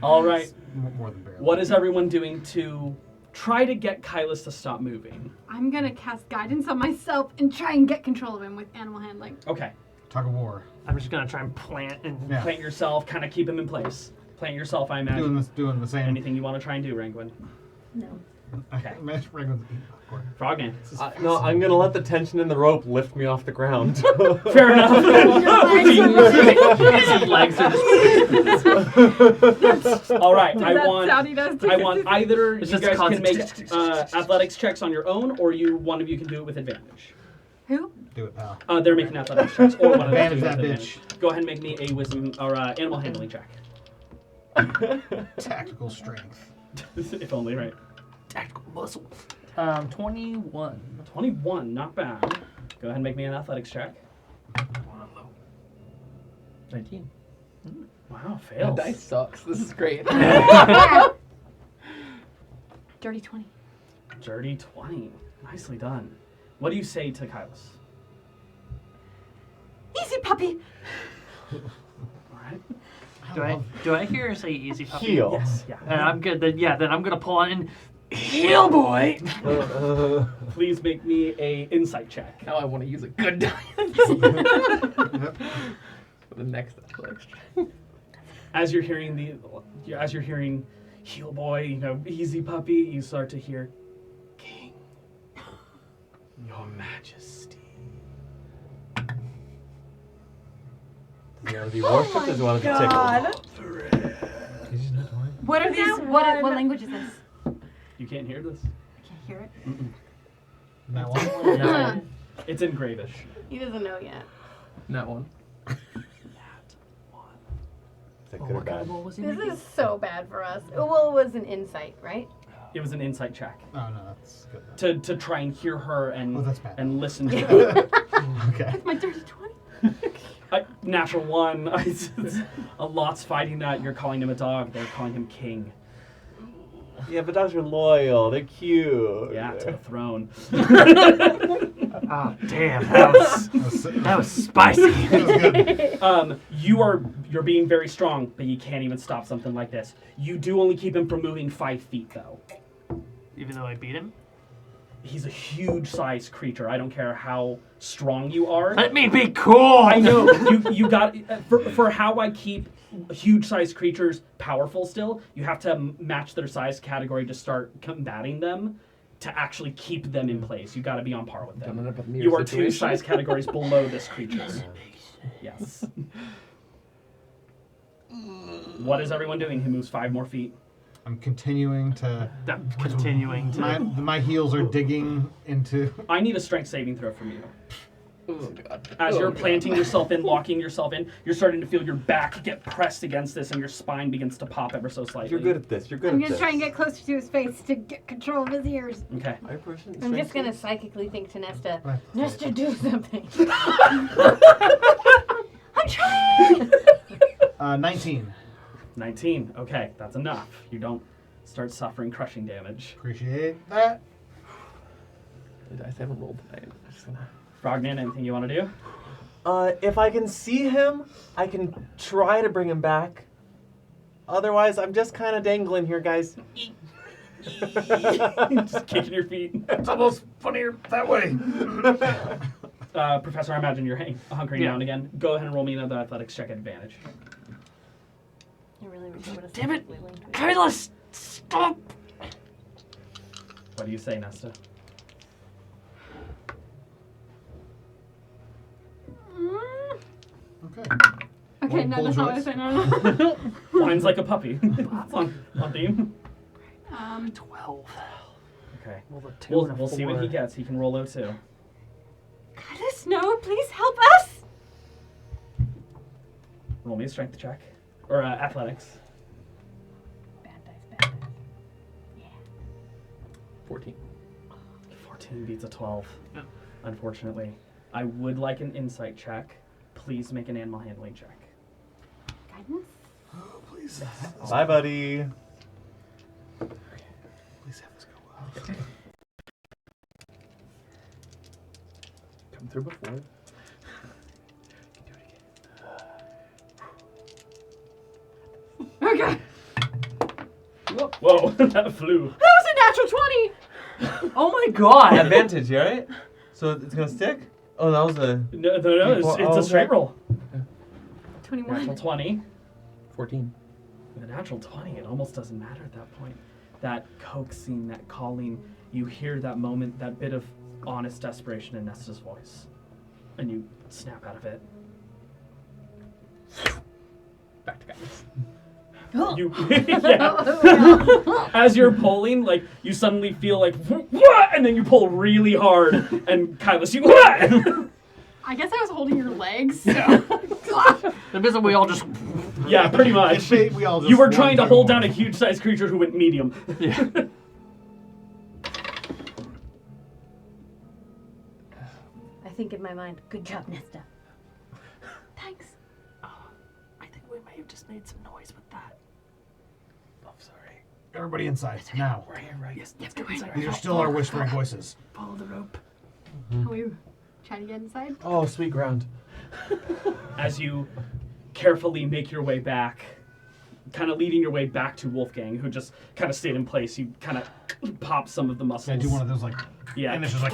All right. More than barely. What is everyone doing to try to get Kylas to stop moving. I'm gonna cast guidance on myself and try and get control of him with animal handling. Okay. Tug of war. I'm just gonna try and plant and Yeah. Plant yourself, kind of keep him in place. Plant yourself, I imagine. Doing the same. Anything you want to try and do, Ranguin? No. Okay. Imagine Rangoon's eating popcorn. Frogman. No, I'm gonna let the tension in the rope lift me off the ground. Fair enough. his legs are just All right, Does I that want sound he does too? either It's you just guys can make constant- athletics checks on your own, or one of you can do it with advantage. Who? Do it, pal. They're making athletics checks, or one of them Advantage do it that with bitch. advantage. Go ahead and make me a wisdom or animal handling check. Tactical strength. If only, right? tactical muscle. 21. 21, not bad. Go ahead and make me an athletics check. 19. Wow, That fails. dice sucks. This is great. Dirty 20. Dirty 20. Nicely done. What do you say to Kylos? Easy, puppy. All right. Do I hear her say easy puppy? Heal. Yes. Yeah. And I'm good. Then I'm gonna pull on and heal, boy. Please make me a insight check. Now I want to use a good dice. Yep. For the next athletics. As you're hearing heal boy, easy puppy, you start to hear King, Your Majesty. Does he want to be worshipped or does he want to be tickled? What are these? What language is this? You can't hear this? I can't hear it. That one. No. It's in Gravish. He doesn't know yet. That one. Is that good or What kind bad? of roll was he This making? is so bad for us. Well, it was an insight, right? It was an insight check Oh no, that's good. Then. to try and hear her Oh, and that's bad. and listen to her. Okay. That's my dirty 20. Natural one. A lot's fighting that. You're calling him a dog. They're calling him king. Yeah, but dogs are loyal. They're cute. Yeah, to the throne. Ah, damn. That was spicy. That was good. You're being very strong, but you can't even stop something like this. You do only keep him from moving 5 feet, though. Even though I beat him. He's a huge-sized creature. I don't care how strong you are. Let me be cool. I know you got for how I keep huge-sized creatures powerful. Still, you have to match their size category to start combating them. To actually keep them in place, you got to be on par with Done them. it up a mirror You are 2 situation. size categories below this creature. Yes. What is everyone doing? He moves 5 more feet. I'm continuing to. I'm continuing to. My heels are digging into. I need a strength saving throw from you. Oh, God. As Oh, you're God. planting yourself in, locking yourself in, you're starting to feel your back get pressed against this, and your spine begins to pop ever so slightly. You're good at this. You're good I'm at gonna this. try and get closer to his face to get control of his ears. Okay. I'm just gonna psychically think to Nesta. Nesta, do something. I'm trying. 19. 19. Okay, that's enough. You don't start suffering crushing damage. Appreciate that. The dice haven't rolled tonight. I'm just gonna. Frogman, anything you want to do? If I can see him, I can try to bring him back. Otherwise, I'm just kind of dangling here, guys. Just kicking your feet. It's almost funnier that way. Professor, I imagine you're hunkering down again. Go ahead and roll me another athletics check at advantage. I really wish I would have Damn it. psychically linked with Kylos, stop. What do you say, Nesta? Okay. Okay, no, Bull that's not what I joints. said. No. Whines like a puppy. It's on theme. 12. Okay. Well, the 2 We'll, and a we'll see what 4. he gets. He can roll O2. Kylos, no, please help us. Roll me a strength check. Or athletics. bad dice, bad dice. 14. 14 beats a 12. Yeah. Unfortunately. I would like an insight check. Please make an animal handling check. Guidance. Please. Bye, buddy. Please have this go well. Come through before. Okay. Whoa, that flew. That was a natural 20. Oh my god! Advantage, right? So it's gonna stick? Oh, that was a. No, it's Oh, a straight okay. roll. 21. Natural 20. 14. With a natural 20, it almost doesn't matter at that point. That coaxing, that calling, you hear that moment, that bit of honest desperation in Nesta's voice. And you snap out of it. Back to guidance. You, yeah. As you're pulling, like, you suddenly feel like, "Wah!" And then you pull really hard, and Kylus, you, "Wah!" I guess I was holding your legs. So. The business we all just. Yeah, pretty much. We all just You were won trying to tug hold of down a war. huge-sized creature who went medium. Yeah. I think in my mind, good job, Nesta. Thanks. I think we may have just made some noise with that. I'm sorry. Everybody inside now. We're here, right? Yes, let's go inside. These are still our whispering voices. Follow the rope. Are we trying to get inside? Oh, sweet ground. As you carefully make your way back, kind of leading your way back to Wolfgang, who just kind of stayed in place. You kind of pop some of the muscles. I do one of those like, Yeah. and it's just like,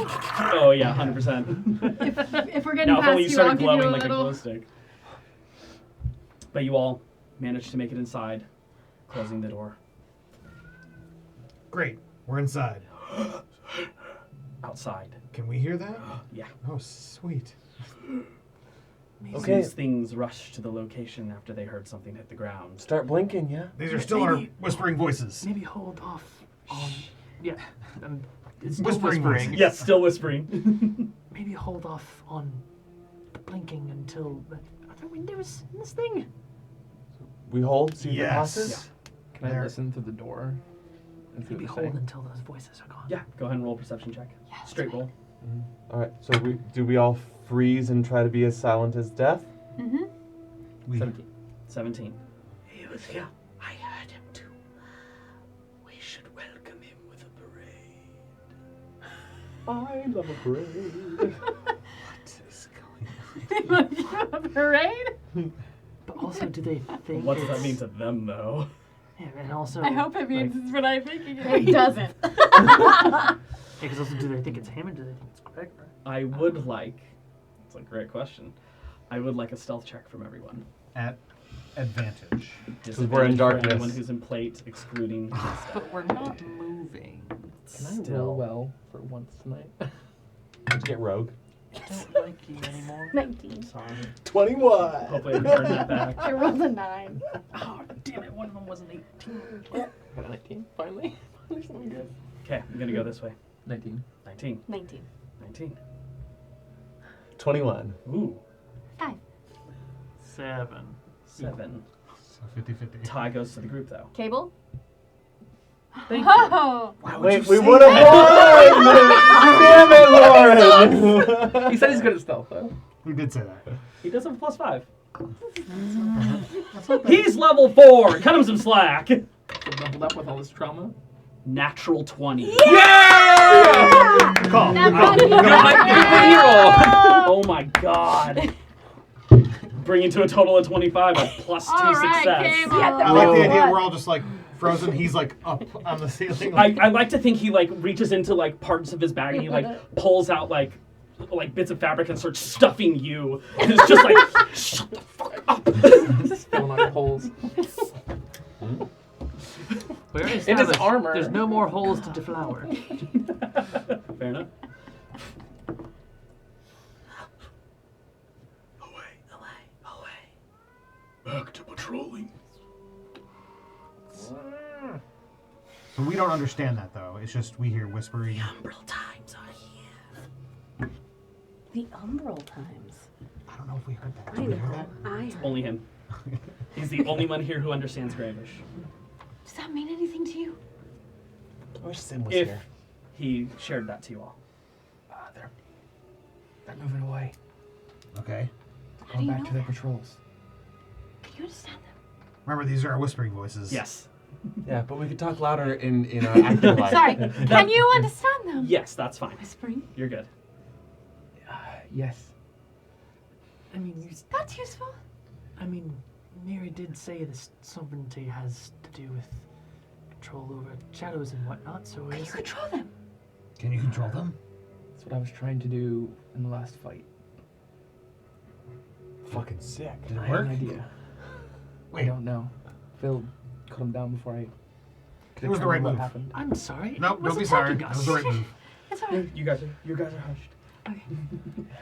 Oh yeah, 100%. If we're getting Now if past only you I'll started give you glowing a like a little. glow stick. But you all managed to make it inside, closing the door. great, we're inside. Outside. Can we hear that? Yeah. Oh, sweet. Okay. These things rushed to the location after they heard something hit the ground. Start blinking, yeah? These are still our Maybe- whispering voices. Maybe hold off on. Yeah. It's still Whispering whispering. voices. Yes, still whispering. Maybe hold off on the blinking until. Are there windows in this thing? We hold, see if it Yes. passes? Can I There. listen through the door? And through Maybe the hold thing? until those voices are gone. Yeah, go ahead and roll a perception check. Straight roll. Alright, so do we all freeze and try to be as silent as death? Mm-hmm. We, 17. 17. He was here. I heard him too. We should welcome him with a parade. I love a parade. what is going on? A parade? But also, do they think? What does that it's- mean to them, though? Yeah, and also. I hope it means it's what I'm thinking. It doesn't. Because also, do they think it's him, or do they think it's Greg? Right? I would like. It's a great question. I would like a stealth check from everyone. At advantage. Disadvantage we're in for darkness. anyone who's in plate, excluding. Nesta. But we're not moving. Can I Still. roll well for once tonight? Did you get rogue? I don't like you anymore. 19. Sorry. 21! Hopefully I can turn that back. I rolled a 9. Oh, damn it! One of them was an 18. Got a 19, finally. Finally something good. Okay, I'm gonna go this way. 19. 19. 19. 19. 21. Ooh. 5. 7. 7. So 50-50. Tie goes to the group, though. Cable? Thank you. Oh! Wait, we would have won! Damn it, Lauren! He said he's good at stealth, though. We did say that. He does have a +5. He's level 4! Cut him some slack! So doubled up with all this trauma. Natural 20. Call. Oh my god. Bringing to a total of 25, a +2 All right, success. Cable. I like the idea we're all just like frozen. He's like up on the ceiling. I like to think he like reaches into like parts of his bag and he like pulls out like bits of fabric and starts stuffing you. And it's just like, shut the fuck up. Just filling out the holes. We already In his established armor. There's no more holes to deflower. Fair enough. Back to patrolling. So we don't understand that though. It's just we hear whispering. Umbral times are here. The umbral times. I don't know if we heard that. I Did we hear know. that? I heard. Only him. He's the only one here who understands Gravish. Does that mean anything to you? I wish Sim was If here. he shared that to you all. They're moving away. Okay. How do Going you back know to their that? patrols. Can you understand them? Remember, these are our whispering voices. Yes. Yeah, but we could talk louder in our active life. Sorry. Can you understand them? Yes, that's fine. Whispering. You're good. Yes. I mean, That's useful. Mary did say this sovereignty has to do with control over shadows and whatnot, so Can you is control them? Can you control them? That's what I was trying to do in the last fight. Fucking sick. Did I it have work? an idea. I Wait, don't know. Phil cut him down before I could It was the right what move. happened. I'm sorry. no, it don't be wasn't sorry. attacking That was the right move. It's alright. You guys are hushed. Okay.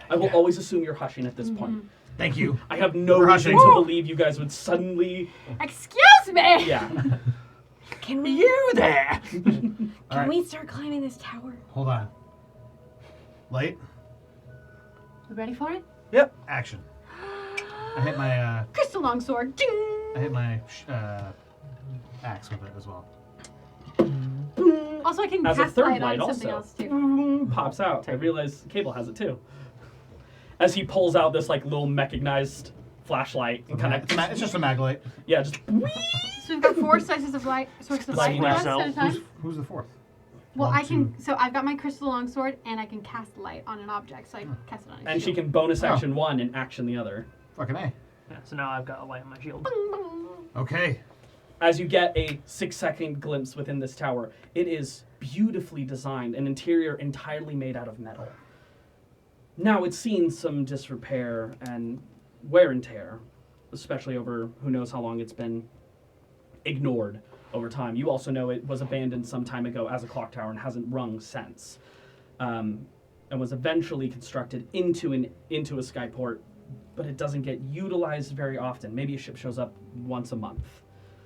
I will always assume you're hushing at this point. Thank you. I have no We're reason hushing. to believe you guys would suddenly. Excuse me! Yeah. Can we? You there? Can All right. we start climbing this tower? Hold on. Light. We ready for it? Action. I hit my Crystal longsword. Ding! axe with it as well. Also, I can As a cast third light light, on something also else too. Pops out. I realize Cable has it too. As he pulls out this like little mechanized flashlight and kind of It's just a mag light. yeah, just So we've got 4 sources of light Lighting for us yourself. at a time. Who's the fourth? Well, One, I can. two. So I've got my crystal longsword, and I can cast light on an object. So I cast it on. His and she shield. can bonus action one and action the other. Fucking A. Yeah, so now I've got a light on my shield. Okay. As you get a 6-second glimpse within this tower, it is beautifully designed, an interior entirely made out of metal. Now, it's seen some disrepair and wear and tear, especially over who knows how long it's been ignored over time. You also know it was abandoned some time ago as a clock tower and hasn't rung since, and was eventually constructed into a skyport, but it doesn't get utilized very often. Maybe a ship shows up once a month.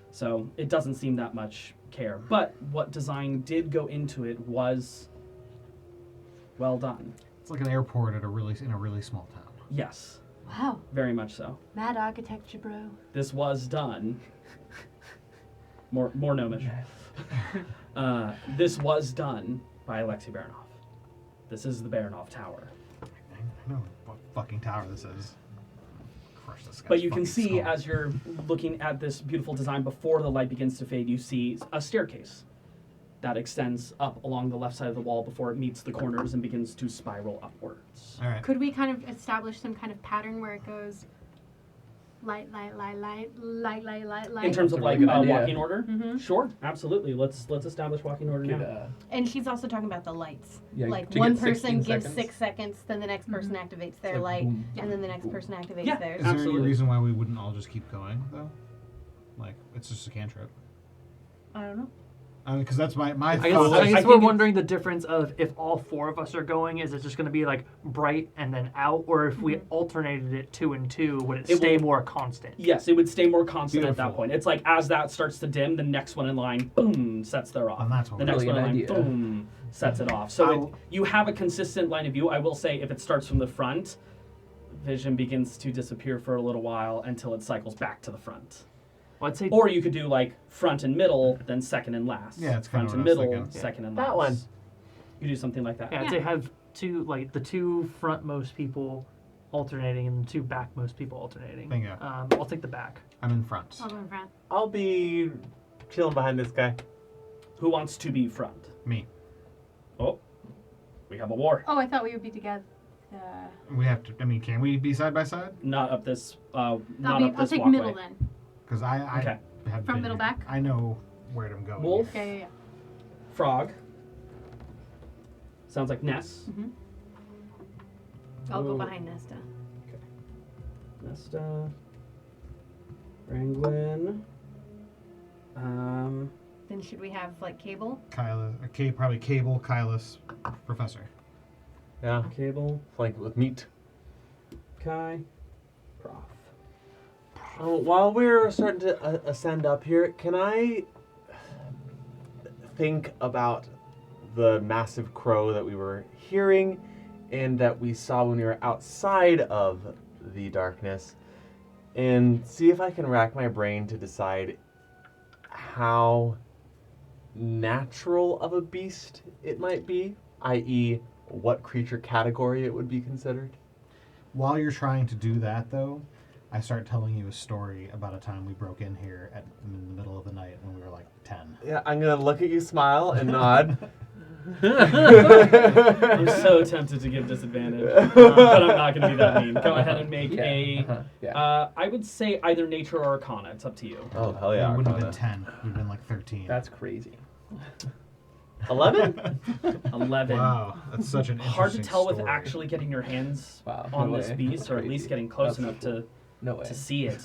So it doesn't seem that much care. But what design did go into it was well done. It's like an airport in a really small town. Yes, Wow, very much so. mad architecture, bro. This was done. More gnomish. This was done by Alexei Baranov. This is the Baranov Tower. I know what fucking tower this is. Crush this guy's But you can fucking see skull. as you're looking at this beautiful design before the light begins to fade, you see a staircase that extends up along the left side of the wall before it meets the corners and begins to spiral upwards. All right. Could we kind of establish some kind of pattern where it goes light, light, light, light, light, light, light, light? In terms of That's a like really good idea. walking order? Mhm. Sure, absolutely. Let's establish walking order Could, now. And she's also talking about the lights. yeah, Like to one get person 16 gives seconds. 6 seconds, then the next person activates their It's like light, boom, and then the next person activates Yeah. theirs. Is there Absolutely. any reason why we wouldn't all just keep going though? Like it's just a cantrip. I don't know. Because that's my I guess, thought. I guess think we're it's- wondering the difference of if all 4 of us are going, is it just going to be like bright and then out, or if we alternated it 2 and 2, would it It stay will- more constant? Yes, it would stay more constant at that Beautiful. point. It's like as that starts to dim, the next one in line, boom, sets their off. And that's what The we're next one in line, Brilliant idea. boom, sets it off. So I'll- you have a consistent line of view. I will say if it starts from the front, vision begins to disappear for a little while until it cycles back to the front. Well, I'd say Or you could do like front and middle, then second and last. Yeah, it's front kinda and what I was middle, thinking. second and That last. one. You do something like that. yeah, I'd say have the 2 frontmost people alternating and the 2 backmost people alternating. Bingo. I'll take the back. I'm in front. I'll go in front. I'll be chilling behind this guy. Who wants to be front? Me. Oh, we have a war. Oh, I thought we would be together. We have to. I mean, can we be side by side? Not up this. Not I'll up this take walkway. middle then. Because I Okay. have From been middle here. back? I know where I'm going. Wolf, Yeah. frog. Sounds like Ness. I'll go Ooh. behind Nesta. Nesta. Ranglin. Then should we have like cable? Kyla, probably Cable, Kylus, Professor. Yeah, Cable. flanked with meat. Kai. Prof. While we're starting to ascend up here, can I think about the massive crow that we were hearing and that we saw when we were outside of the darkness, and see if I can rack my brain to decide how natural of a beast it might be, i.e., what creature category it would be considered? While you're trying to do that, though, I start telling you a story about a time we broke in here in the middle of the night when we were like 10. Yeah, I'm gonna look at you, smile, and nod. I'm so tempted to give disadvantage, but I'm not going to be that mean. Go ahead and make I would say either nature or arcana. It's up to you. Oh, hell yeah. It wouldn't have been Arcana. 10. It would have been like 13. That's crazy. 11? 11. Wow, that's such an Hard to interesting tell with story. actually getting your hands Wow, on no this way. beast, That's or at crazy. least getting close That's enough so No way. to see it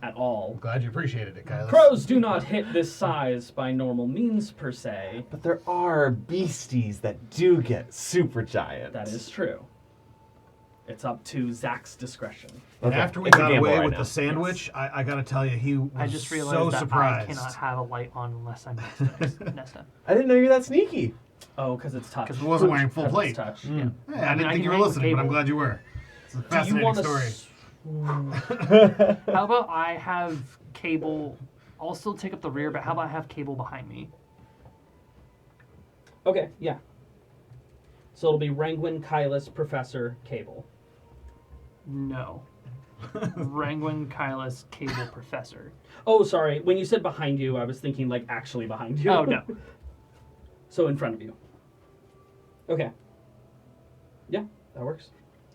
at all. I'm glad you appreciated it, Kyla. Crows do not hit this size by normal means per se. But there are beasties that do get super giant. That is true. It's up to Zach's discretion. And Okay, after we it's a got gamble away right with now. the sandwich, I gotta tell you, he was I just realized so that surprised. I cannot have a light on unless I'm Nesta. I didn't know you were that sneaky. Oh, because it's touch. Because he wasn't wearing full 'Cause plate. it's touch. Hey, I I mean, didn't I think can you were hang with listening, but I'm Cable. glad you were. It's a Do you fascinating want story. How about I have Cable? I'll still take up the rear, but how about I have Cable behind me? Okay, yeah. So it'll be Rangwin, Kylus, Professor, Cable. No. Rangwin, Kylus, Cable, Professor. Oh, sorry. When you said behind you, I was thinking like actually behind you. Oh, no. So in front of you. Okay. Yeah, that works.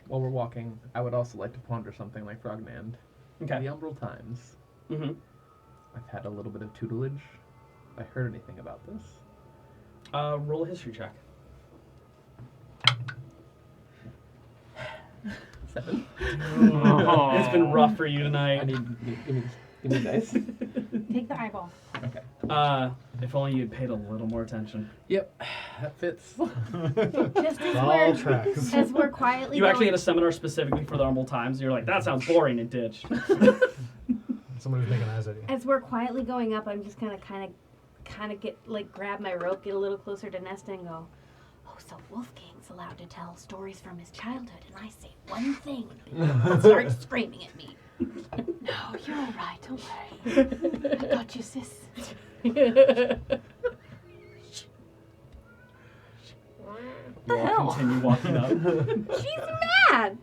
While we're walking, I would also like to ponder something like Frogman. Okay. The Umbral Times. Mm-hmm. I've had a little bit of tutelage. Have I heard anything about this? Roll a history check. 7. It's been rough for you I tonight. give me dice. Take the eyeball. Okay. If only you'd paid a little more attention. Yep, that fits. Just as All we're, tracks. as we're quietly You actually going, had a seminar specifically for the Humble Times, and you're like, that sounds boring, and ditched. Somebody was making eyes at you. as we're quietly going up, I'm just gonna kind of get like grab my rope, get a little closer to Nesta, and go, "Oh, so Wolfgang's allowed to tell stories from his childhood, and I say one thing, and start screaming at me." No, you're all right. Don't worry. I got you, sis. You all continue walking up She's mad.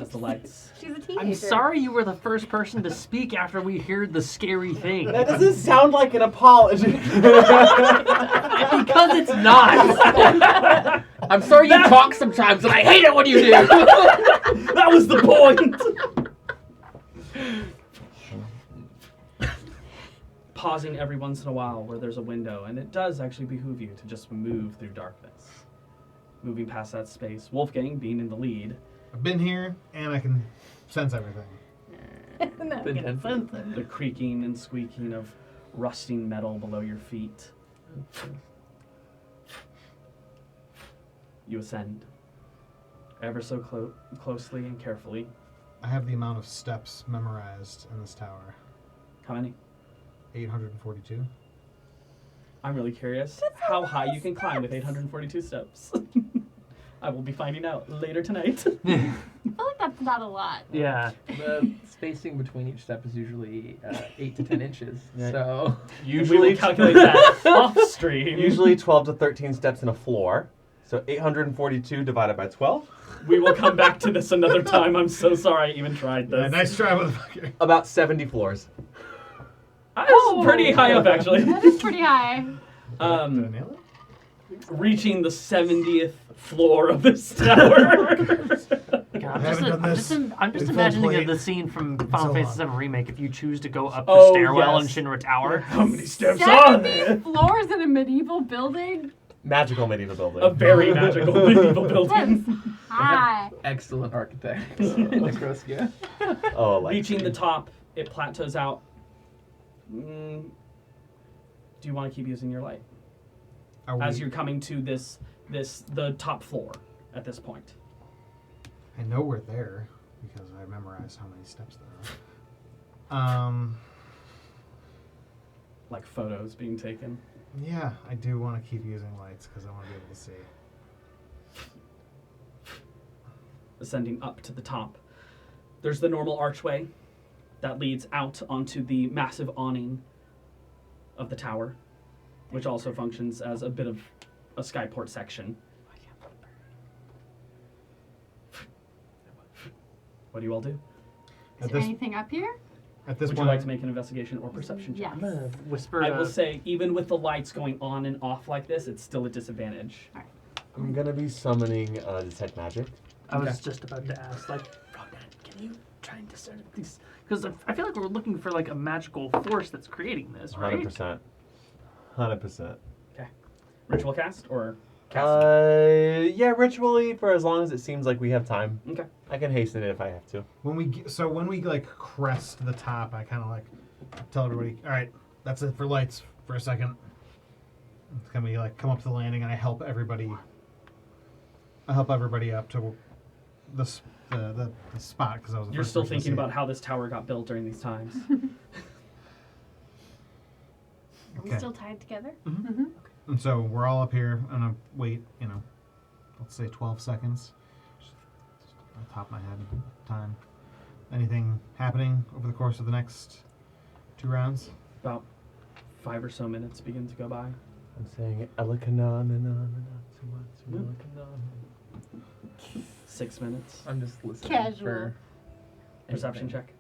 as the lights. She's a teenager. I'm sorry you were the first person to speak after we heard the scary thing. That doesn't sound like an apology. Because it's not. I'm sorry you talk sometimes, and I hate it when you do. That was the point! Pausing every once in a while where there's a window, and it does actually behoove you to just move through darkness. Moving past that space. Wolfgang being in the lead. I've been here, and I can sense everything. No, Been get a 10 sense of- The creaking and squeaking of rusting metal below your feet. You ascend. Ever so closely and carefully. I have the amount of steps memorized in this tower. How many? 842. I'm really curious how high you can climb with 842 steps. I will be finding out later tonight. I feel like that's not a lot. Yeah. The spacing between each step is usually 8 to 10 inches. Right. So We Usually, will calculate that off stream. usually 12 to 13 steps in a floor. So 842 divided by 12. We will come back to this another time. I'm so sorry I even tried this. Yeah, nice try, motherfucker. About 70 floors. That's pretty high up, actually. That is pretty high. Did I nail it? Reaching the 70th floor of this tower. God, haven't done this I'm just in full imagining plate the scene from so Final Fantasy long. VII Remake. If you choose to go up the Oh, stairwell yes. in Shinra Tower, How many steps are 70 there? floors in a medieval building? Magical medieval building. A very magical medieval building. Hi. excellent architects. Necroskia. Oh, like Reaching the top, it plateaus out. Do you want to keep using your light as you're coming to the top floor at this point? I know we're there because I memorized how many steps there are. Like photos being taken. Yeah, I do want to keep using lights because I want to be able to see. Ascending up to the top. There's the normal archway that leads out onto the massive awning of the tower, which also functions as a bit of a skyport section. What do you all do? Is there anything up here? At this Would you point, like to make an investigation or perception check? Yes. I'm gonna whisper. I will say, even with the lights going on and off like this, it's still a disadvantage. I'm gonna be summoning detect magic. I was Okay. just about to ask, like, Rodan, can you try and discern these? Because I feel like we're looking for like a magical force that's creating this, right? 100%. 100%. Ritual cast or cast? Yeah, ritually for as long as it seems like we have time. Okay. I can hasten it if I have to. when we like crest the top, I kind of like tell everybody, all right, that's it for lights for a second. Can we like come up to the landing and I help everybody up to the spot because I was the You're first still person to thinking see it. about how this tower got built during these times. Are we Okay. still tied together? And so we're all up here and I wait, let's say 12 seconds. Just on the top of my head, time. Anything happening over the course of the next 2 rounds? About 5 or so minutes begin to go by. I'm saying Elikanana. 6 minutes. I'm just listening Casual. for Perception anything. check.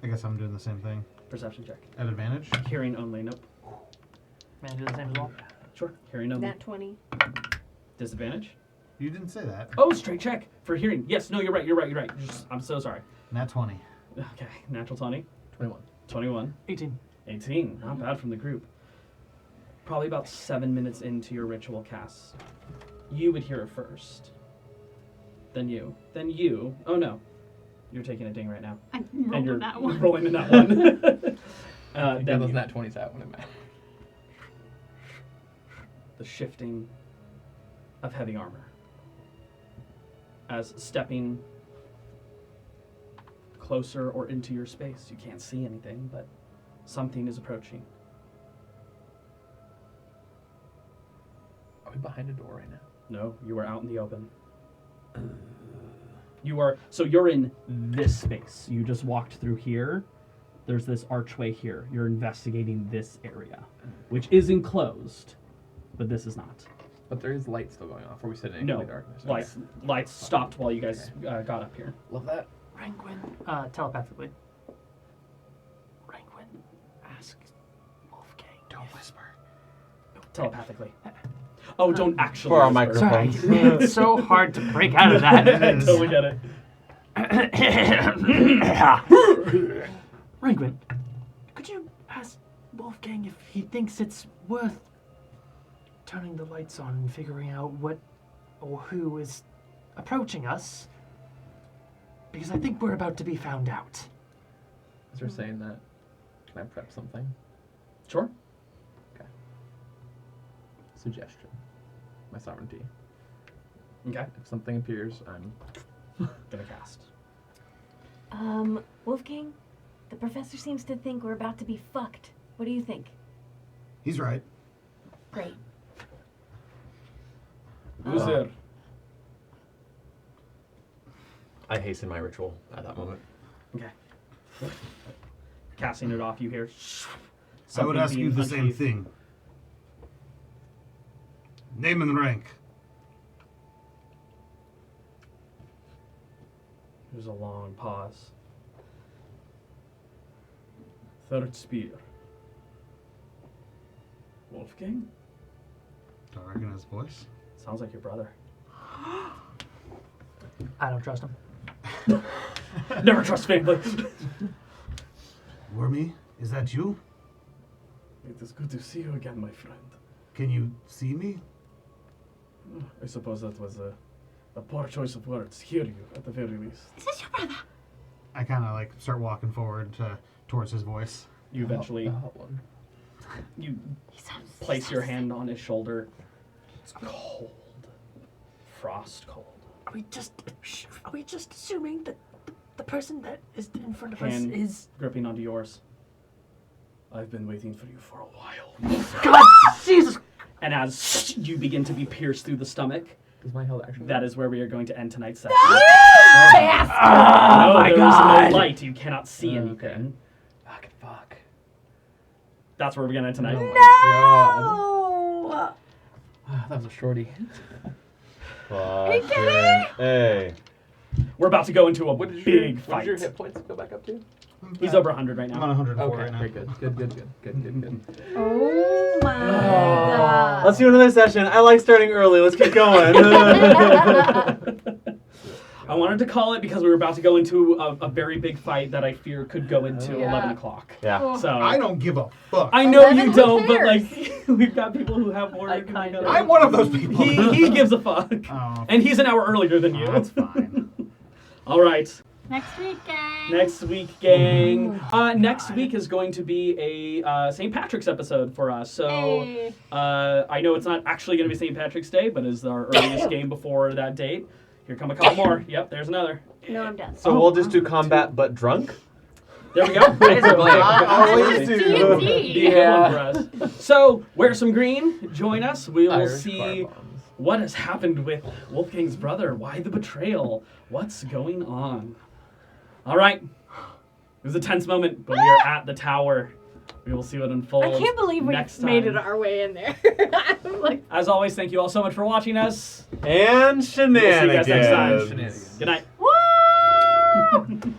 I guess I'm doing the same thing. Perception check. At advantage? Hearing only. Nope. Man, do the same as well. Sure. Hearing only. Nat 20. Disadvantage. You didn't say that. Oh, straight check for hearing. Yes. No, you're right. I'm so sorry. Nat 20. Okay. Natural 20. 21. 21. 18. 18. Not bad from the group. Probably about 7 minutes into your ritual cast, you would hear it first. Then you. Then you. Oh no. You're taking a ding right now. I And rolled you're on that one. rolling in that one. Get then those you. nat 20s out when it matters. The shifting of heavy armor. As stepping closer or into your space, you can't see anything, but something is approaching. Are we behind a door right now? No, you are out in the open. You're in this space. You just walked through here. There's this archway here. You're investigating this area, which is enclosed, but this is not. But there is light still going off. Are we sitting in No, the darkness? lights stopped while you guys got up here. Love that. Ranguin, telepathically. Ranguin, ask Wolfgang. Don't whisper. Telepathically. Oh, don't actually. For our whisper. microphone. Sorry, it's so hard to break out of that. I totally get it. Ranguin, could you ask Wolfgang if he thinks it's worth turning the lights on and figuring out what or who is approaching us? Because I think we're about to be found out. As you're saying that, can I prep something? Sure. Suggestion. My sovereignty. Okay. If something appears, I'm Gonna cast. Wolfgang, the professor seems to think we're about to be fucked. What do you think? He's right. Great. Who's there? I hasten my ritual at that moment. Okay. Casting it off, you hear. I would something ask you being the same unsheathed. thing. Name and rank. There's a long pause. Third spear. Wolfgang? Don't recognize his voice. Sounds like your brother. I don't trust him. Never trust family. Wormy, is that you? It is good to see you again, my friend. Can you see me? I suppose that was a poor choice of words. Hear you, at the very least. Is this your brother? I kind of like start walking forward towards his voice. You eventually, the hot one. you He sounds place your hand on his shoulder. It's cold. Frost cold. Are we just assuming that the person that is in front of Hand us is gripping onto yours. I've been waiting for you for a while. God, Jesus? And as you begin to be pierced through the stomach, Does my health actually? that is where we are going to end tonight's session. Oh my there is God! no light. You cannot see Okay. anything. Fuck. That's where we're going to end tonight. Oh my god. That was a shorty. Fucking hey. We're about to go into a What did big your fight. hit points go back up to? He's over 100 right I'm now. on 104 Okay, right now. very good. Good. Oh my god. Let's do another session. I like starting early. Let's keep going. I wanted to call it because we were about to go into a very big fight that I fear could go into Yeah. 11 o'clock. Yeah. So I don't give a fuck. I know 11, you who don't, but cares? like we've got people who have more. I kinda- I'm one of those people. He gives a fuck, Oh, and he's an hour earlier than you. that's fine. All right. Next week, gang. Next week, gang. Next week is going to be a St. Patrick's episode for us. So Hey. I know it's not actually going to be St. Patrick's Day, but is our earliest game before that date. Here come a couple more. Yep, there's another. No, I'm done. So we'll just do combat but drunk? There we go. Razor blade. I always That's do. D&D. Be a good one for us. So wear some green. Join us. We will Irish see car bombs. what has happened with Wolfgang's brother. Why the betrayal? What's going on? All right. It was a tense moment, but we are at the tower. We will see what unfolds. I can't believe we next made time. it our way in there. I'm like, As always, thank you all so much for watching us. And We'll see you guys next time. shenanigans. Good night. woo!